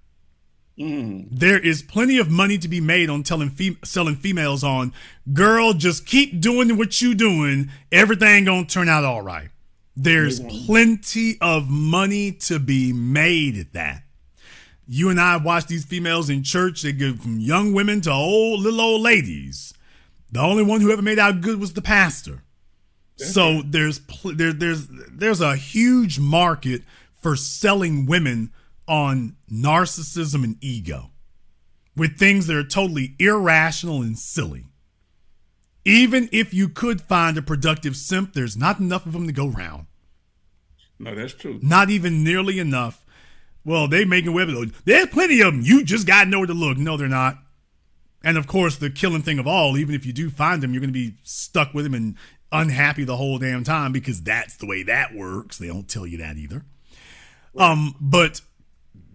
There is plenty of money to be made on selling females on, girl, just keep doing what you doing. Everything gonna turn out all right. There's plenty of money to be made at that. You and I watch these females in church. They go from young women to little old ladies. The only one who ever made out good was the pastor. So there's a huge market for selling women on narcissism and ego with things that are totally irrational and silly. Even if you could find a productive simp, there's not enough of them to go around. No, that's true. Not even nearly enough. Well, they making websites. There's plenty of them. You just got to know where to look. No, they're not. And of course, the killing thing of all, even if you do find them, you're going to be stuck with them and unhappy the whole damn time because that's the way that works. They don't tell you that either. But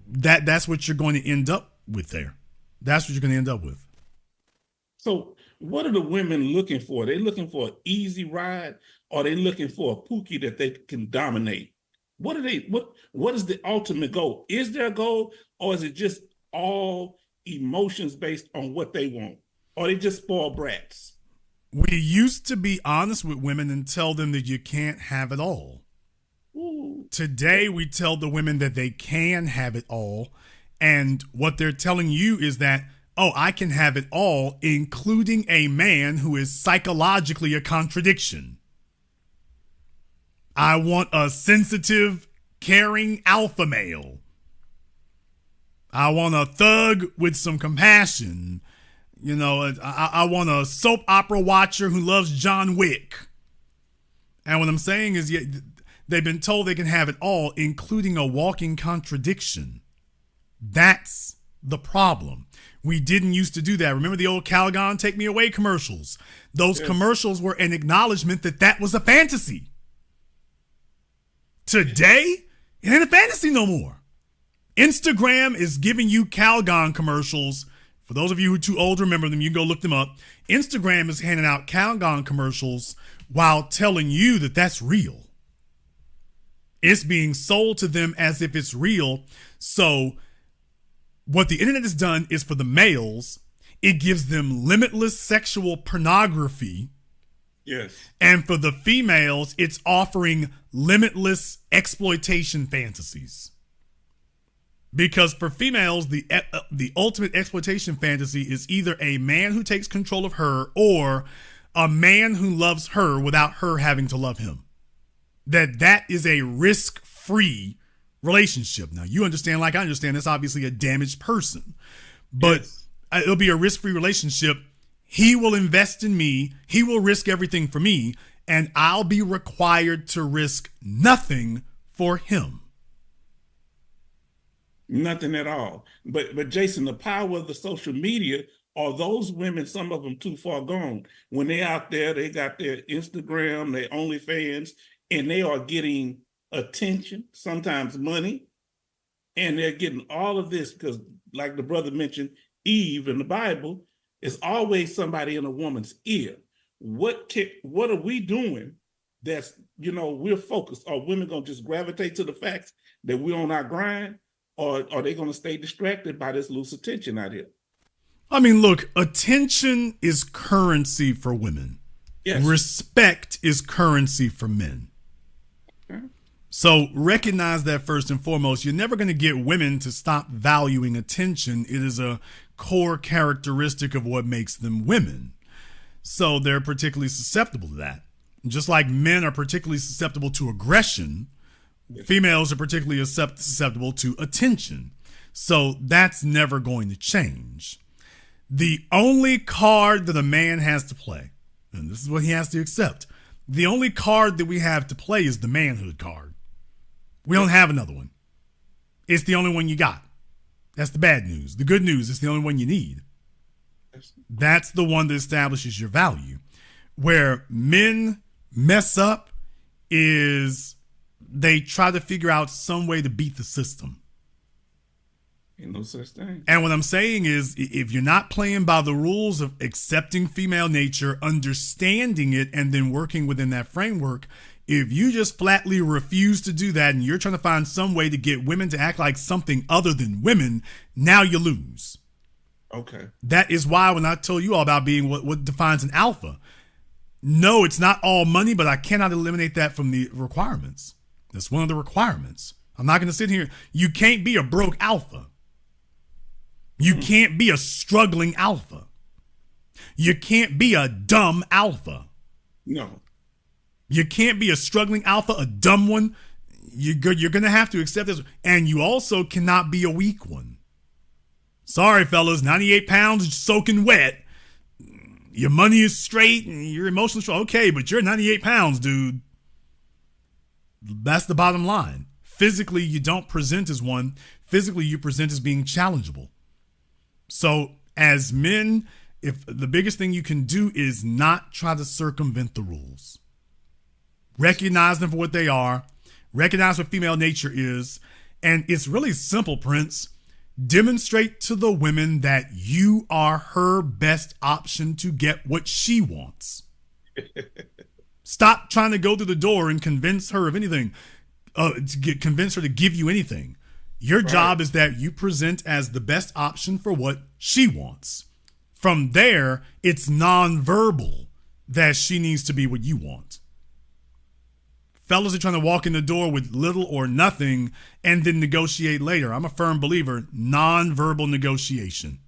that's what you're going to end up with there. That's what you're going to end up with. So what are the women looking for? Are they looking for an easy ride, or are they looking for a pookie that they can dominate? What is the ultimate goal? Is there a goal, or is it just all emotions based on what they want? Or are they just spoiled brats? We used to be honest with women and tell them that you can't have it all. Ooh. Today, we tell the women that they can have it all. And what they're telling you is that, oh, I can have it all, including a man who is psychologically a contradiction. I want a sensitive, caring alpha male. I want a thug with some compassion. You know, I want a soap opera watcher who loves John Wick. And what I'm saying is, they've been told they can have it all, including a walking contradiction. That's the problem. We didn't used to do that. Remember the old Calgon Take Me Away commercials? Those commercials were an acknowledgement that that was a fantasy. Today, it ain't a fantasy no more. Instagram is giving you Calgon commercials. For those of you who are too old to remember them, you can go look them up. Instagram is handing out Calgon commercials while telling you that that's real. It's being sold to them as if it's real. So what the internet has done is, for the males, it gives them limitless sexual pornography. Yes. And for the females, it's offering limitless exploitation fantasies. Because for females, the ultimate exploitation fantasy is either a man who takes control of her or a man who loves her without her having to love him. That is a risk-free relationship. Now, you understand, like I understand, that's obviously a damaged person. But it'll be a risk-free relationship. He will invest in me. He will risk everything for me. And I'll be required to risk nothing for him. Nothing at all. But Jason, the power of the social media, are those women, some of them too far gone? When they're out there, they got their Instagram, their OnlyFans, and they are getting attention, sometimes money, and they're getting all of this because, like the brother mentioned, Eve in the Bible, is always somebody in a woman's ear. What are we doing that's, we're focused? Are women going to just gravitate to the facts that we're on our grind? Or are they going to stay distracted by this loose attention out here? I mean, look, attention is currency for women. Yes. Respect is currency for men. Okay. So recognize that first and foremost. You're never going to get women to stop valuing attention. It is a core characteristic of what makes them women. So they're particularly susceptible to that. Just like men are particularly susceptible to aggression, females are particularly susceptible to attention. So that's never going to change. The only card that a man has to play, and this is what he has to accept, the only card that we have to play is the manhood card. We don't have another one. It's the only one you got. That's the bad news. The good news is the only one you need. That's the one that establishes your value. Where men mess up is they try to figure out some way to beat the system. Ain't no such thing. And what I'm saying is, if you're not playing by the rules of accepting female nature, understanding it, and then working within that framework, if you just flatly refuse to do that and you're trying to find some way to get women to act like something other than women, now you lose. Okay. That is why when I told you all about being what defines an alpha, no, it's not all money, but I cannot eliminate that from the requirements. That's one of the requirements. I'm not going to sit here. You can't be a broke alpha. You can't be a struggling alpha. You can't be a dumb alpha. No. You can't be a struggling alpha, a dumb one. You're going to have to accept this. And you also cannot be a weak one. Sorry, fellas, 98 pounds soaking wet. Your money is straight and your emotional strong. Okay, but you're 98 pounds, dude. That's the bottom line. Physically, you don't present as one. Physically, you present as being challengeable. So as men, if the biggest thing you can do is not try to circumvent the rules. Recognize them for what they are. Recognize what female nature is. And it's really simple, Prince. Demonstrate to the women that you are her best option to get what she wants. Stop trying to go through the door and convince her of anything, convince her to give you anything. Your job is that you present as the best option for what she wants. From there, it's nonverbal that she needs to be what you want. Fellas are trying to walk in the door with little or nothing and then negotiate later. I'm a firm believer, nonverbal negotiation.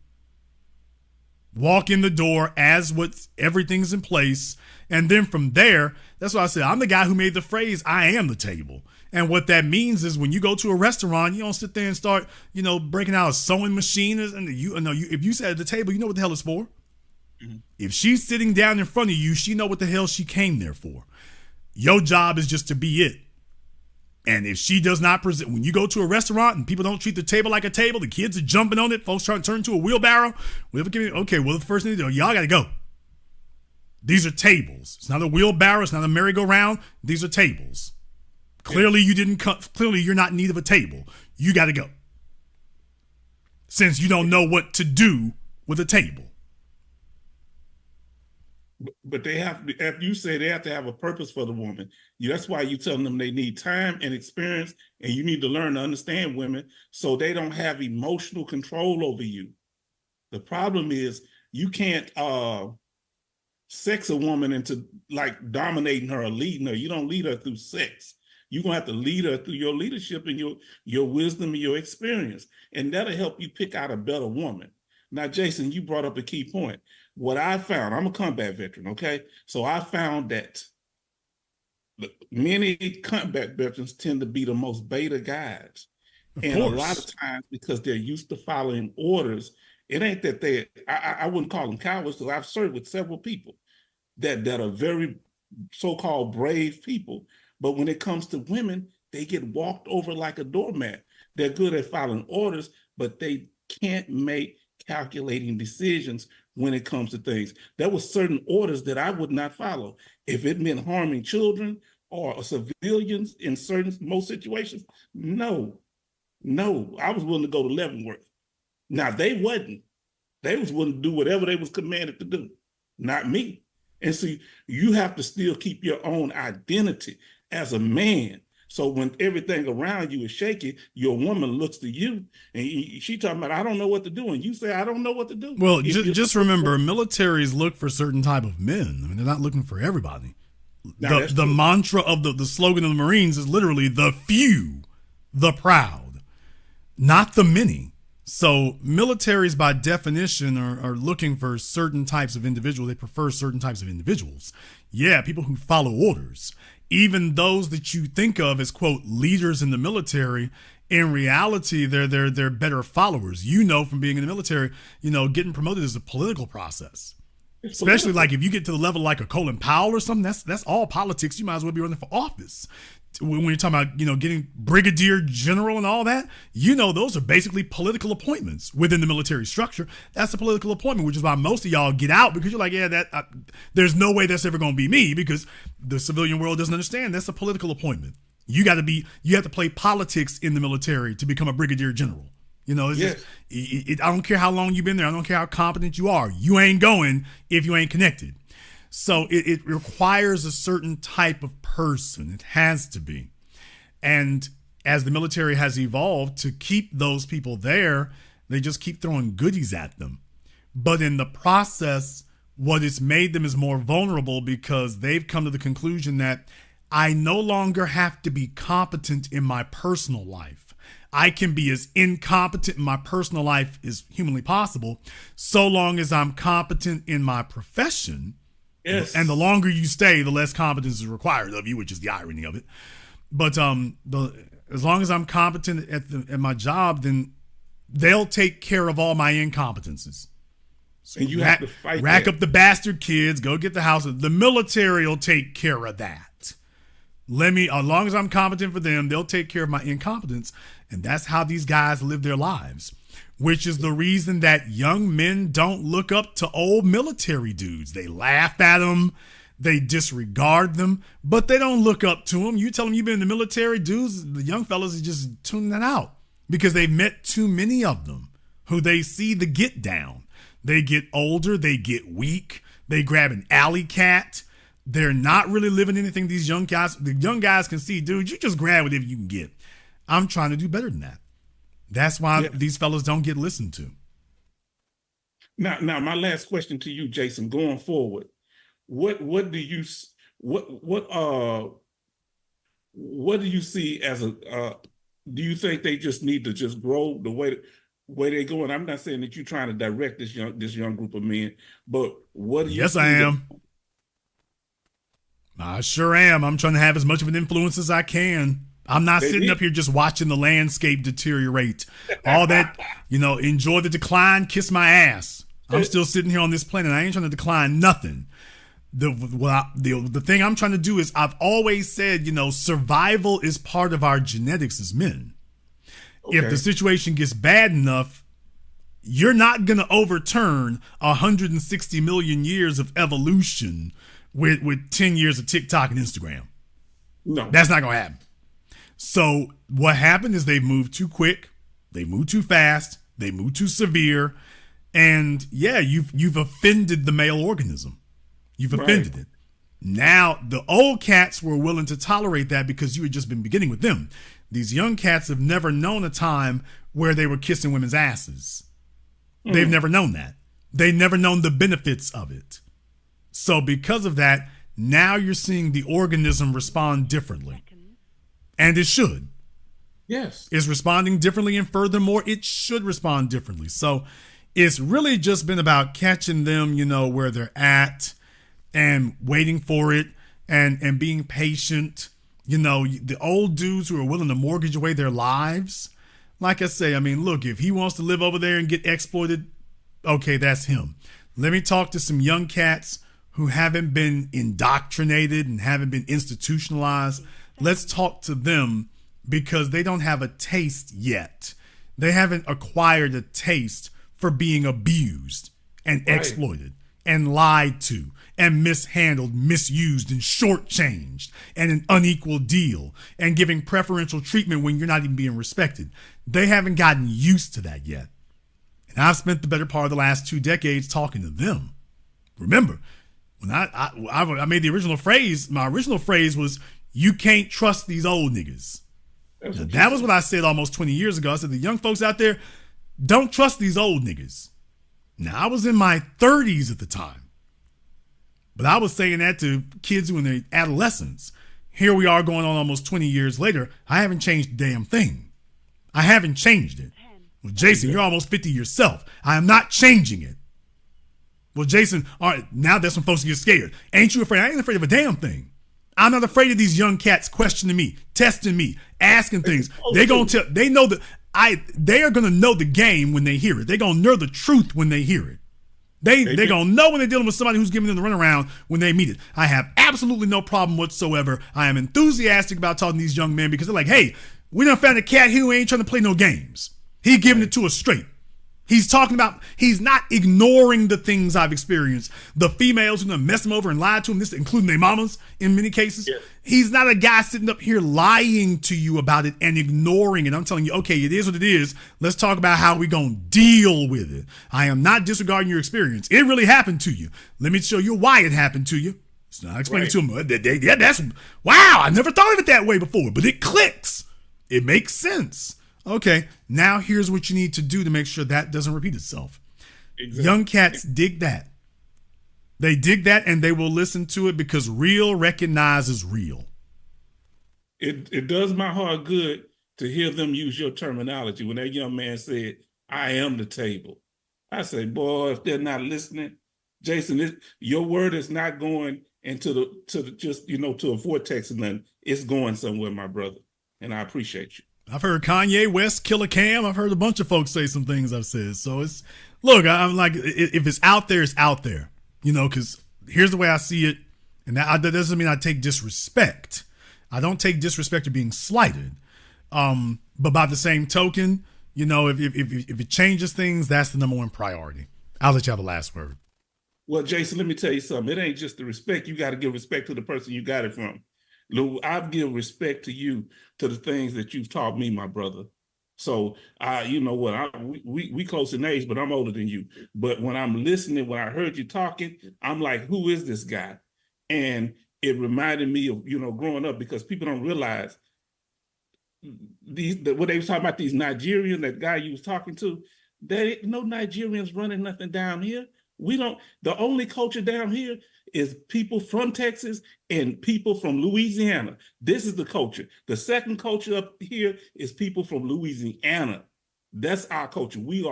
Walk in the door as everything's in place. And then from there, that's why I said, I'm the guy who made the phrase, I am the table. And what that means is when you go to a restaurant, you don't sit there and start, breaking out a sewing machine. And if you sat at the table, you know what the hell it's for. Mm-hmm. If she's sitting down in front of you, she know what the hell she came there for. Your job is just to be it. And if she does not present, when you go to a restaurant and people don't treat the table like a table, the kids are jumping on it, folks trying to turn into a wheelbarrow. Okay, well, the first thing to do, y'all got to go. These are tables. It's not a wheelbarrow. It's not a merry-go-round. These are tables. Clearly, clearly, you're not in need of a table. You got to go. Since you don't know what to do with a table. But they have, as you say, they have to have a purpose for the woman. That's why you telling them they need time and experience, and you need to learn to understand women so they don't have emotional control over you. The problem is you can't sex a woman into like dominating her or leading her. You don't lead her through sex. You're gonna have to lead her through your leadership and your wisdom and your experience, and that'll help you pick out a better woman. Now, Jason, you brought up a key point. What I found, I'm a combat veteran, okay? So I found that many combat veterans tend to be the most beta guys. And a lot of times, because they're used to following orders, it ain't that I wouldn't call them cowards, because I've served with several people that are very so-called brave people. But when it comes to women, they get walked over like a doormat. They're good at following orders, but they can't make calculating decisions when it comes to things. There were certain orders that I would not follow. If it meant harming children or civilians in most situations, no, I was willing to go to Leavenworth. Now they wasn't. They was willing to do whatever they was commanded to do, not me. And so you have to still keep your own identity as a man. So when everything around you is shaky, your woman looks to you and she talking about, I don't know what to do. And you say, I don't know what to do. Well, just remember, militaries look for certain type of men. I mean, they're not looking for everybody. The mantra of the slogan of the Marines is literally the few, the proud, not the many. So militaries by definition are looking for certain types of individuals. They prefer certain types of individuals. Yeah, people who follow orders. Even those that you think of as, quote, leaders in the military, in reality, they're better followers. You know, from being in the military, you know, getting promoted is a political process. Especially like if you get to the level like a Colin Powell or something, that's all politics. You might as well be running for office. When you're talking about, you know, getting brigadier general and all that, you know, those are basically political appointments within the military structure. That's a political appointment, which is why most of y'all get out, because you're like, yeah, there's no way that's ever going to be me, because the civilian world doesn't understand that's a political appointment. You have to play politics in the military to become a brigadier general. You know, it's just, I don't care how long you've been there. I don't care how competent you are. You ain't going if you ain't connected. So it requires a certain type of person. It has to be. And as the military has evolved to keep those people there, they just keep throwing goodies at them. But in the process, what it's made them is more vulnerable, because they've come to the conclusion that I no longer have to be competent in my personal life. I can be as incompetent in my personal life as humanly possible, so long as I'm competent in my profession. Yes. And the longer you stay, the less competence is required of you, which is the irony of it. But as long as I'm competent at my job, then they'll take care of all my incompetences. So and you have to fight. Rack up the bastard kids, go get the house. The military will take care of that. As long as I'm competent for them, they'll take care of my incompetence. And that's how these guys live their lives, which is the reason that young men don't look up to old military dudes. They laugh at them, they disregard them, but they don't look up to them. You tell them you've been in the military, dudes, the young fellas are just tuning that out, because they've met too many of them who they see the get down. They get older, they get weak, they grab an alley cat. They're not really living anything the young guys can see. Dude, you just grab whatever you can get. I'm trying to do better than that. That's why these fellas don't get listened to. Now, my last question to you, Jason, going forward, what do you see as do you think they just need to just grow the way they're going? I'm not saying that you're trying to direct this young group of men, but what do you? Yes, I am. I sure am. I'm trying to have as much of an influence as I can. I'm not sitting up here just watching the landscape deteriorate. All that, enjoy the decline, kiss my ass. I'm still sitting here on this planet. I ain't trying to decline nothing. The thing I'm trying to do is, I've always said, survival is part of our genetics as men. Okay. If the situation gets bad enough, you're not going to overturn 160 million years of evolution with 10 years of TikTok and Instagram. No. That's not going to happen. So what happened is they moved too quick, they moved too fast, they moved too severe, and you've offended the male organism. You've offended it. Now, the old cats were willing to tolerate that because you had just been beginning with them. These young cats have never known a time where they were kissing women's asses. They've never known that. They've never known the benefits of it. So because of that, now you're seeing the organism respond differently. And it should. Yes. It's responding differently, and furthermore, it should respond differently. So it's really just been about catching them, where they're at, and waiting for it, and being patient. The old dudes who are willing to mortgage away their lives. Like I say, look, if he wants to live over there and get exploited, okay, that's him. Let me talk to some young cats who haven't been indoctrinated and haven't been institutionalized. Let's talk to them, because they don't have a taste yet. They haven't acquired a taste for being abused and exploited and lied to and mishandled, misused, and shortchanged, and an unequal deal, and giving preferential treatment when you're not even being respected. They haven't gotten used to that yet. And I've spent the better part of the last 2 decades talking to them. Remember, when I made the original phrase, my original phrase was, you can't trust these old niggas. That was what I said almost 20 years ago. I said, the young folks out there, don't trust these old niggas. Now, I was in my 30s at the time. But I was saying that to kids who in their adolescence. Here we are going on almost 20 years later. I haven't changed a damn thing. I haven't changed it. Well, Jason, you're almost 50 yourself. I am not changing it. Well, Jason, all right, now that's when folks get scared. Ain't you afraid? I ain't afraid of a damn thing. I'm not afraid of these young cats questioning me, testing me, asking things. They are gonna know the game when they hear it. They're gonna know the truth when they hear it. They're gonna know when they're dealing with somebody who's giving them the runaround when they meet it. I have absolutely no problem whatsoever. I am enthusiastic about talking to these young men because they're like, hey, we done found a cat who ain't trying to play no games. He giving it to us straight. He's talking about, he's not ignoring the things I've experienced. The females who done messed him over and lied to him, this including their mamas in many cases. Yeah. He's not a guy sitting up here lying to you about it and ignoring it. I'm telling you, okay, it is what it is. Let's talk about how we gonna deal with it. I am not disregarding your experience. It really happened to you. Let me show you why it happened to you. So I explain it to him. Yeah, that's, wow, I never thought of it that way before, but it clicks. It makes sense. Okay, now here's what you need to do to make sure that doesn't repeat itself. Exactly. Young cats dig that. They dig that and they will listen to it because real recognizes real. It does my heart good to hear them use your terminology. When that young man said, I am the table. I say, boy, if they're not listening, Jason, your word is not going into to a vortex and nothing. It's going somewhere, my brother. And I appreciate you. I've heard Kanye West, Killer Cam. I've heard a bunch of folks say some things I've said. So I'm like, if it's out there, it's out there, because here's the way I see it. And that doesn't mean I take disrespect. I don't take disrespect to being slighted. But by the same token, if it changes things, that's the number one priority. I'll let you have the last word. Well, Jason, let me tell you something. It ain't just the respect. You got to give respect to the person you got it from. Lou, I give respect to you, to the things that you've taught me, my brother. So, you know what, we close in age, but I'm older than you. But when I'm listening, when I heard you talking, I'm like, who is this guy? And it reminded me of, growing up, because people don't realize what they was talking about, these Nigerians, that guy you was talking to, there ain't no Nigerians running nothing down here. The only culture down here is people from Texas and people from Louisiana. This is the culture. The second culture up here is people from Louisiana. That's our culture. We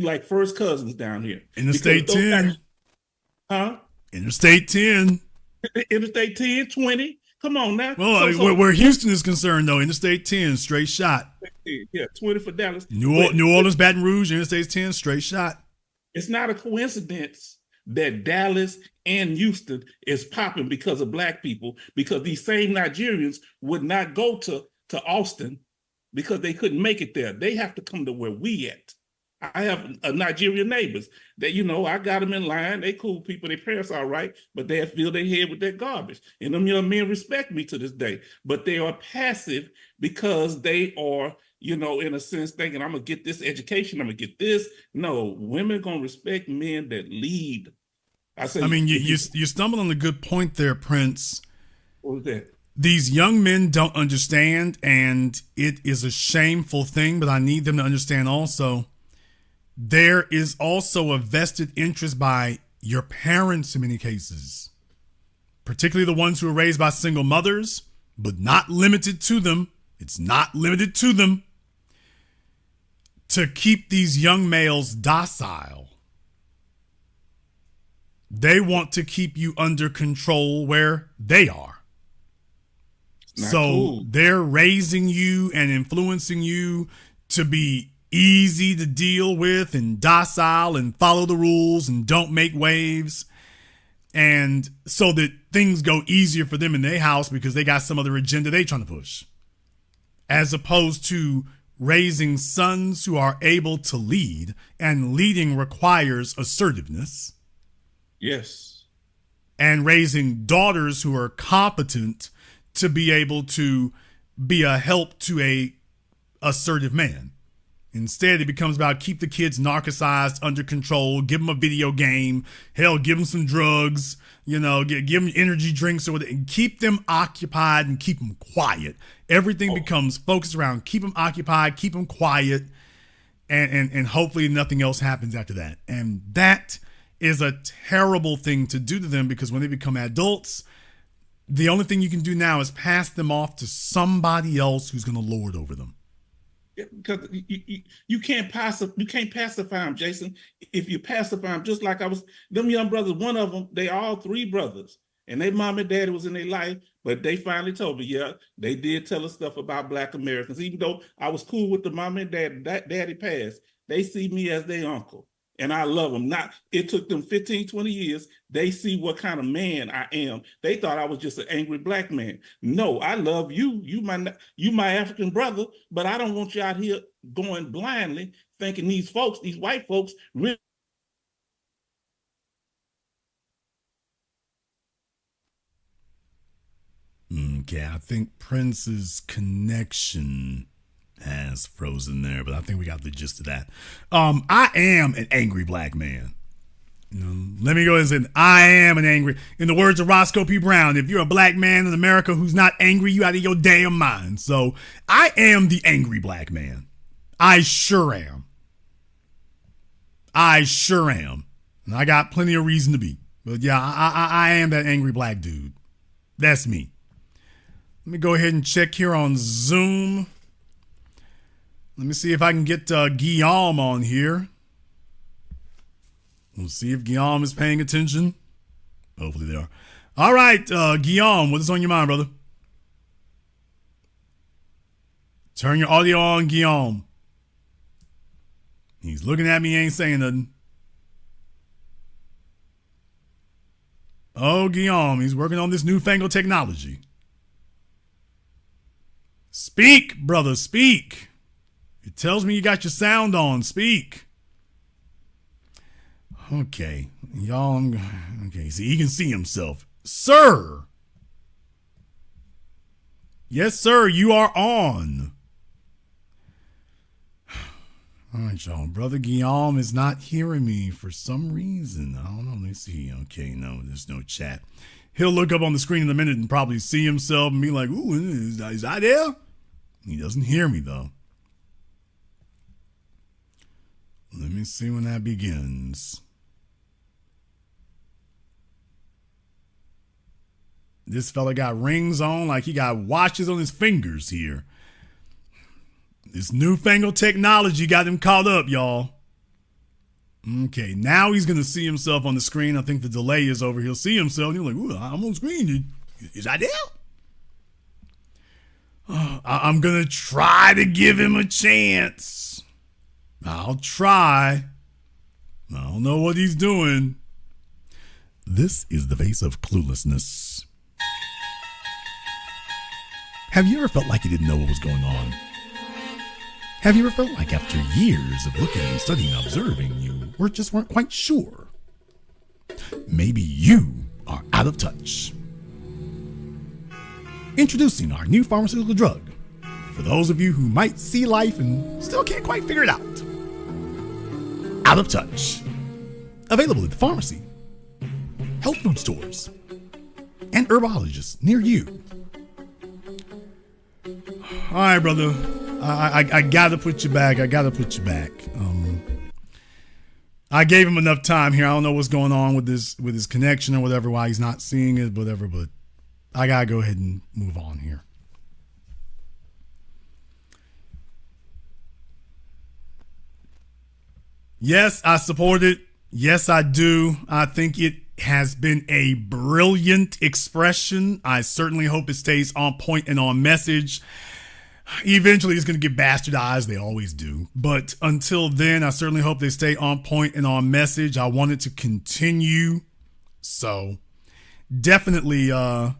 like first cousins down here. Interstate 10. Interstate 10. Interstate 10, 20. Come on now. Well, where Houston is concerned, though, Interstate 10, straight shot. Yeah, 20 for Dallas. New Orleans, Baton Rouge, Interstate 10, straight shot. It's not a coincidence that Dallas and Houston is popping because of black people, because these same Nigerians would not go to Austin because they couldn't make it there. They have to come to where we at. I have Nigerian neighbors that, I got them in line. They cool people. Their parents all right, but they fill their head with their garbage. And them young men respect me to this day, but they are passive because they are, in a sense, thinking, I'm going to get this education. I'm going to get this. No, women going to respect men that lead. You stumbled on a good point there, Prince. What was that? These young men don't understand, and it is a shameful thing, but I need them to understand also, there is also a vested interest by your parents in many cases, particularly the ones who are raised by single mothers, but not limited to them. It's not limited to them, to keep these young males docile. They want to keep you under control where they are. So cool. They're raising you and influencing you to be easy to deal with and docile and follow the rules and don't make waves. And so that things go easier for them in their house because they got some other agenda they trying to push. As opposed to raising sons who are able to lead, and leading requires assertiveness. Yes. And raising daughters who are competent to be able to be a help to a assertive man. Instead, it becomes about keep the kids narcissized, under control, give them a video game, hell, give them some drugs, give them energy drinks or whatever, and keep them occupied and keep them quiet. Everything becomes focused around keep them occupied, keep them quiet, and hopefully nothing else happens after that. And that is a terrible thing to do to them, because when they become adults, the only thing you can do now is pass them off to somebody else who's going to lord over them. Because you can't pacify them, Jason. If you pacify them, just like them young brothers, one of them, they all three brothers, and their mom and daddy was in their life, but they finally told me, yeah, they did tell us stuff about Black Americans. Even though I was cool with the mom and daddy passed, they see me as their uncle. And I love them. It took them 15, 20 years. They see what kind of man I am. They thought I was just an angry Black man. No, I love you. You my African brother, but I don't want you out here going blindly thinking these white folks really. Okay, I think Prince's connection has frozen there, but I think we got the gist of that. I am an angry Black man. Let me go ahead and say, I am an angry, in the words of Roscoe P. Brown, if you're a Black man in America who's not angry, you out of your damn mind. So I am the angry Black man. I sure am. And I got plenty of reason to be. But yeah, I am that angry Black dude. That's me. Let me go ahead and check here on Zoom. Let me see if I can get Guillaume on here. We'll see if Guillaume is paying attention. Hopefully they are. All right, Guillaume, what is on your mind, brother? Turn your audio on, Guillaume. He's looking at me, ain't saying nothing. Oh, Guillaume, he's working on this newfangled technology. Speak, brother, speak. It tells me you got your sound on. Speak. Okay. Y'all, okay, see, he can see himself. Sir. Yes, sir, you are on. All right, y'all. Brother Guillaume is not hearing me for some reason. I don't know. Let me see. Okay, no, there's no chat. He'll look up on the screen in a minute and probably see himself and be like, ooh, is I there? He doesn't hear me, though. Let me see when that begins. This fella got rings on like he got watches on his fingers here. This newfangled technology got him caught up, y'all. Okay, now he's going to see himself on the screen. I think the delay is over. He'll see himself. And he's like, ooh, I'm on screen. Is I there? I'm going to try to give him a chance. I'll try. I don't know what he's doing. This is the face of cluelessness. Have you ever felt like you didn't know what was going on? Have you ever felt like after years of looking and studying and observing, you weren't quite sure? Maybe you are out of touch. Introducing our new pharmaceutical drug for those of you who might see life and still can't quite figure it out. Out of Touch. Available at the pharmacy, health food stores, and herbologists near you. All right, brother. I gotta put you back. I gave him enough time here. I don't know what's going on with his connection or whatever, why he's not seeing it, whatever, but I gotta go ahead and move on here. Yes, I support it. Yes, I do. I think it has been a brilliant expression. I certainly hope it stays on point and on message. Eventually, it's going to get bastardized. They always do. But until then, I certainly hope they stay on point and on message. I want it to continue. So definitely, I'm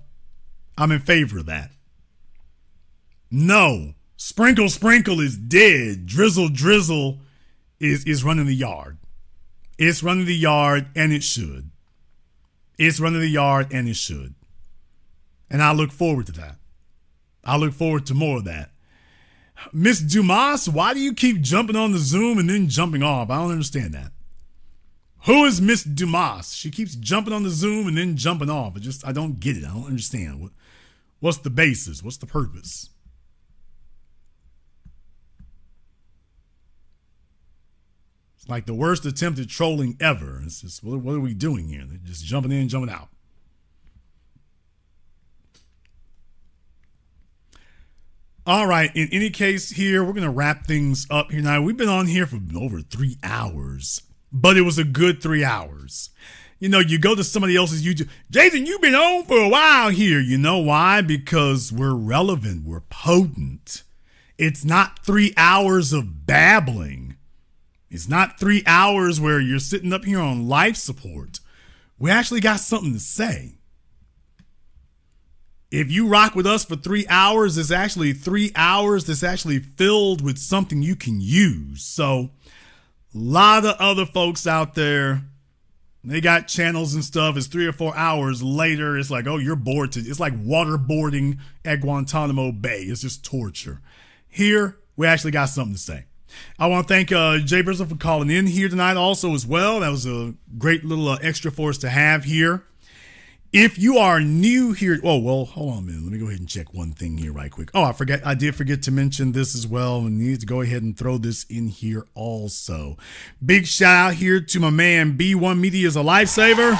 in favor of that. No, Sprinkle is dead. Drizzle is running the yard. It's running the yard, and it should. It's running the yard, and it should. And I look forward to that. I look forward to more of that. Miss Dumas, why do you keep jumping on the Zoom and then jumping off? I don't understand that. Who is Miss Dumas? She keeps jumping on the Zoom and then jumping off. I don't get it. I don't understand. What's the basis? What's the purpose? It's like the worst attempt at trolling ever. It's just, what are we doing here? They're just jumping in, jumping out. All right. In any case here, we're going to wrap things up here. Now, we've been on here for over 3 hours, but it was a good 3 hours. You know, you go to somebody else's YouTube. Jason, you've been on for a while here. You know why? Because we're relevant. We're potent. It's not 3 hours of babbling. It's not 3 hours where you're sitting up here on life support. We actually got something to say. If you rock with us for 3 hours, it's actually 3 hours that's actually filled with something you can use. So, a lot of other folks out there, they got channels and stuff. It's 3 or 4 hours later. It's like, oh, you're bored. It's like waterboarding at Guantanamo Bay. It's just torture. Here, we actually got something to say. I want to thank Jay Drizzle for calling in here tonight also as well. That was a great little extra for us to have here. If you are new here, oh, well, hold on a minute. Let me go ahead and check one thing here right quick. Oh, I did forget to mention this as well. I need to go ahead and throw this in here also. Big shout out here to my man, B1 Media is a lifesaver.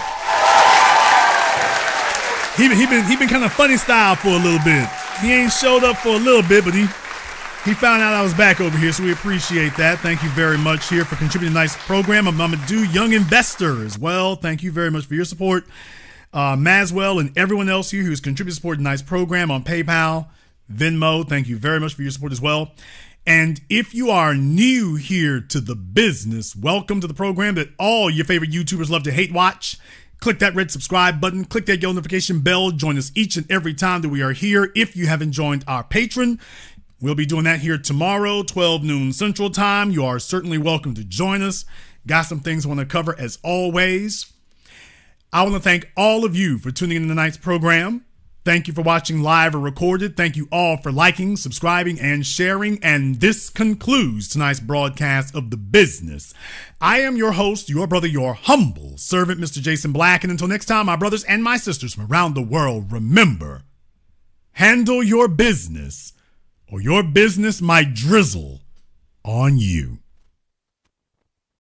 He been kind of funny style for a little bit. He ain't showed up for a little bit, but he found out I was back over here, so we appreciate that. Thank you very much here for contributing to a nice program. I'm Mamadou, Young Investor as well. Thank you very much for your support. Maswell and everyone else here who's contributed to support a nice program on PayPal, Venmo. Thank you very much for your support as well. And if you are new here to the business, welcome to the program that all your favorite YouTubers love to hate watch. Click that red subscribe button. Click that yellow notification bell. Join us each and every time that we are here. If you haven't joined our Patreon, we'll be doing that here tomorrow, 12 noon Central Time. You are certainly welcome to join us. Got some things I want to cover as always. I want to thank all of you for tuning in to tonight's program. Thank you for watching live or recorded. Thank you all for liking, subscribing, and sharing. And this concludes tonight's broadcast of The Business. I am your host, your brother, your humble servant, Mr. Jason Black. And until next time, my brothers and my sisters from around the world, remember, handle your business or your business might drizzle on you.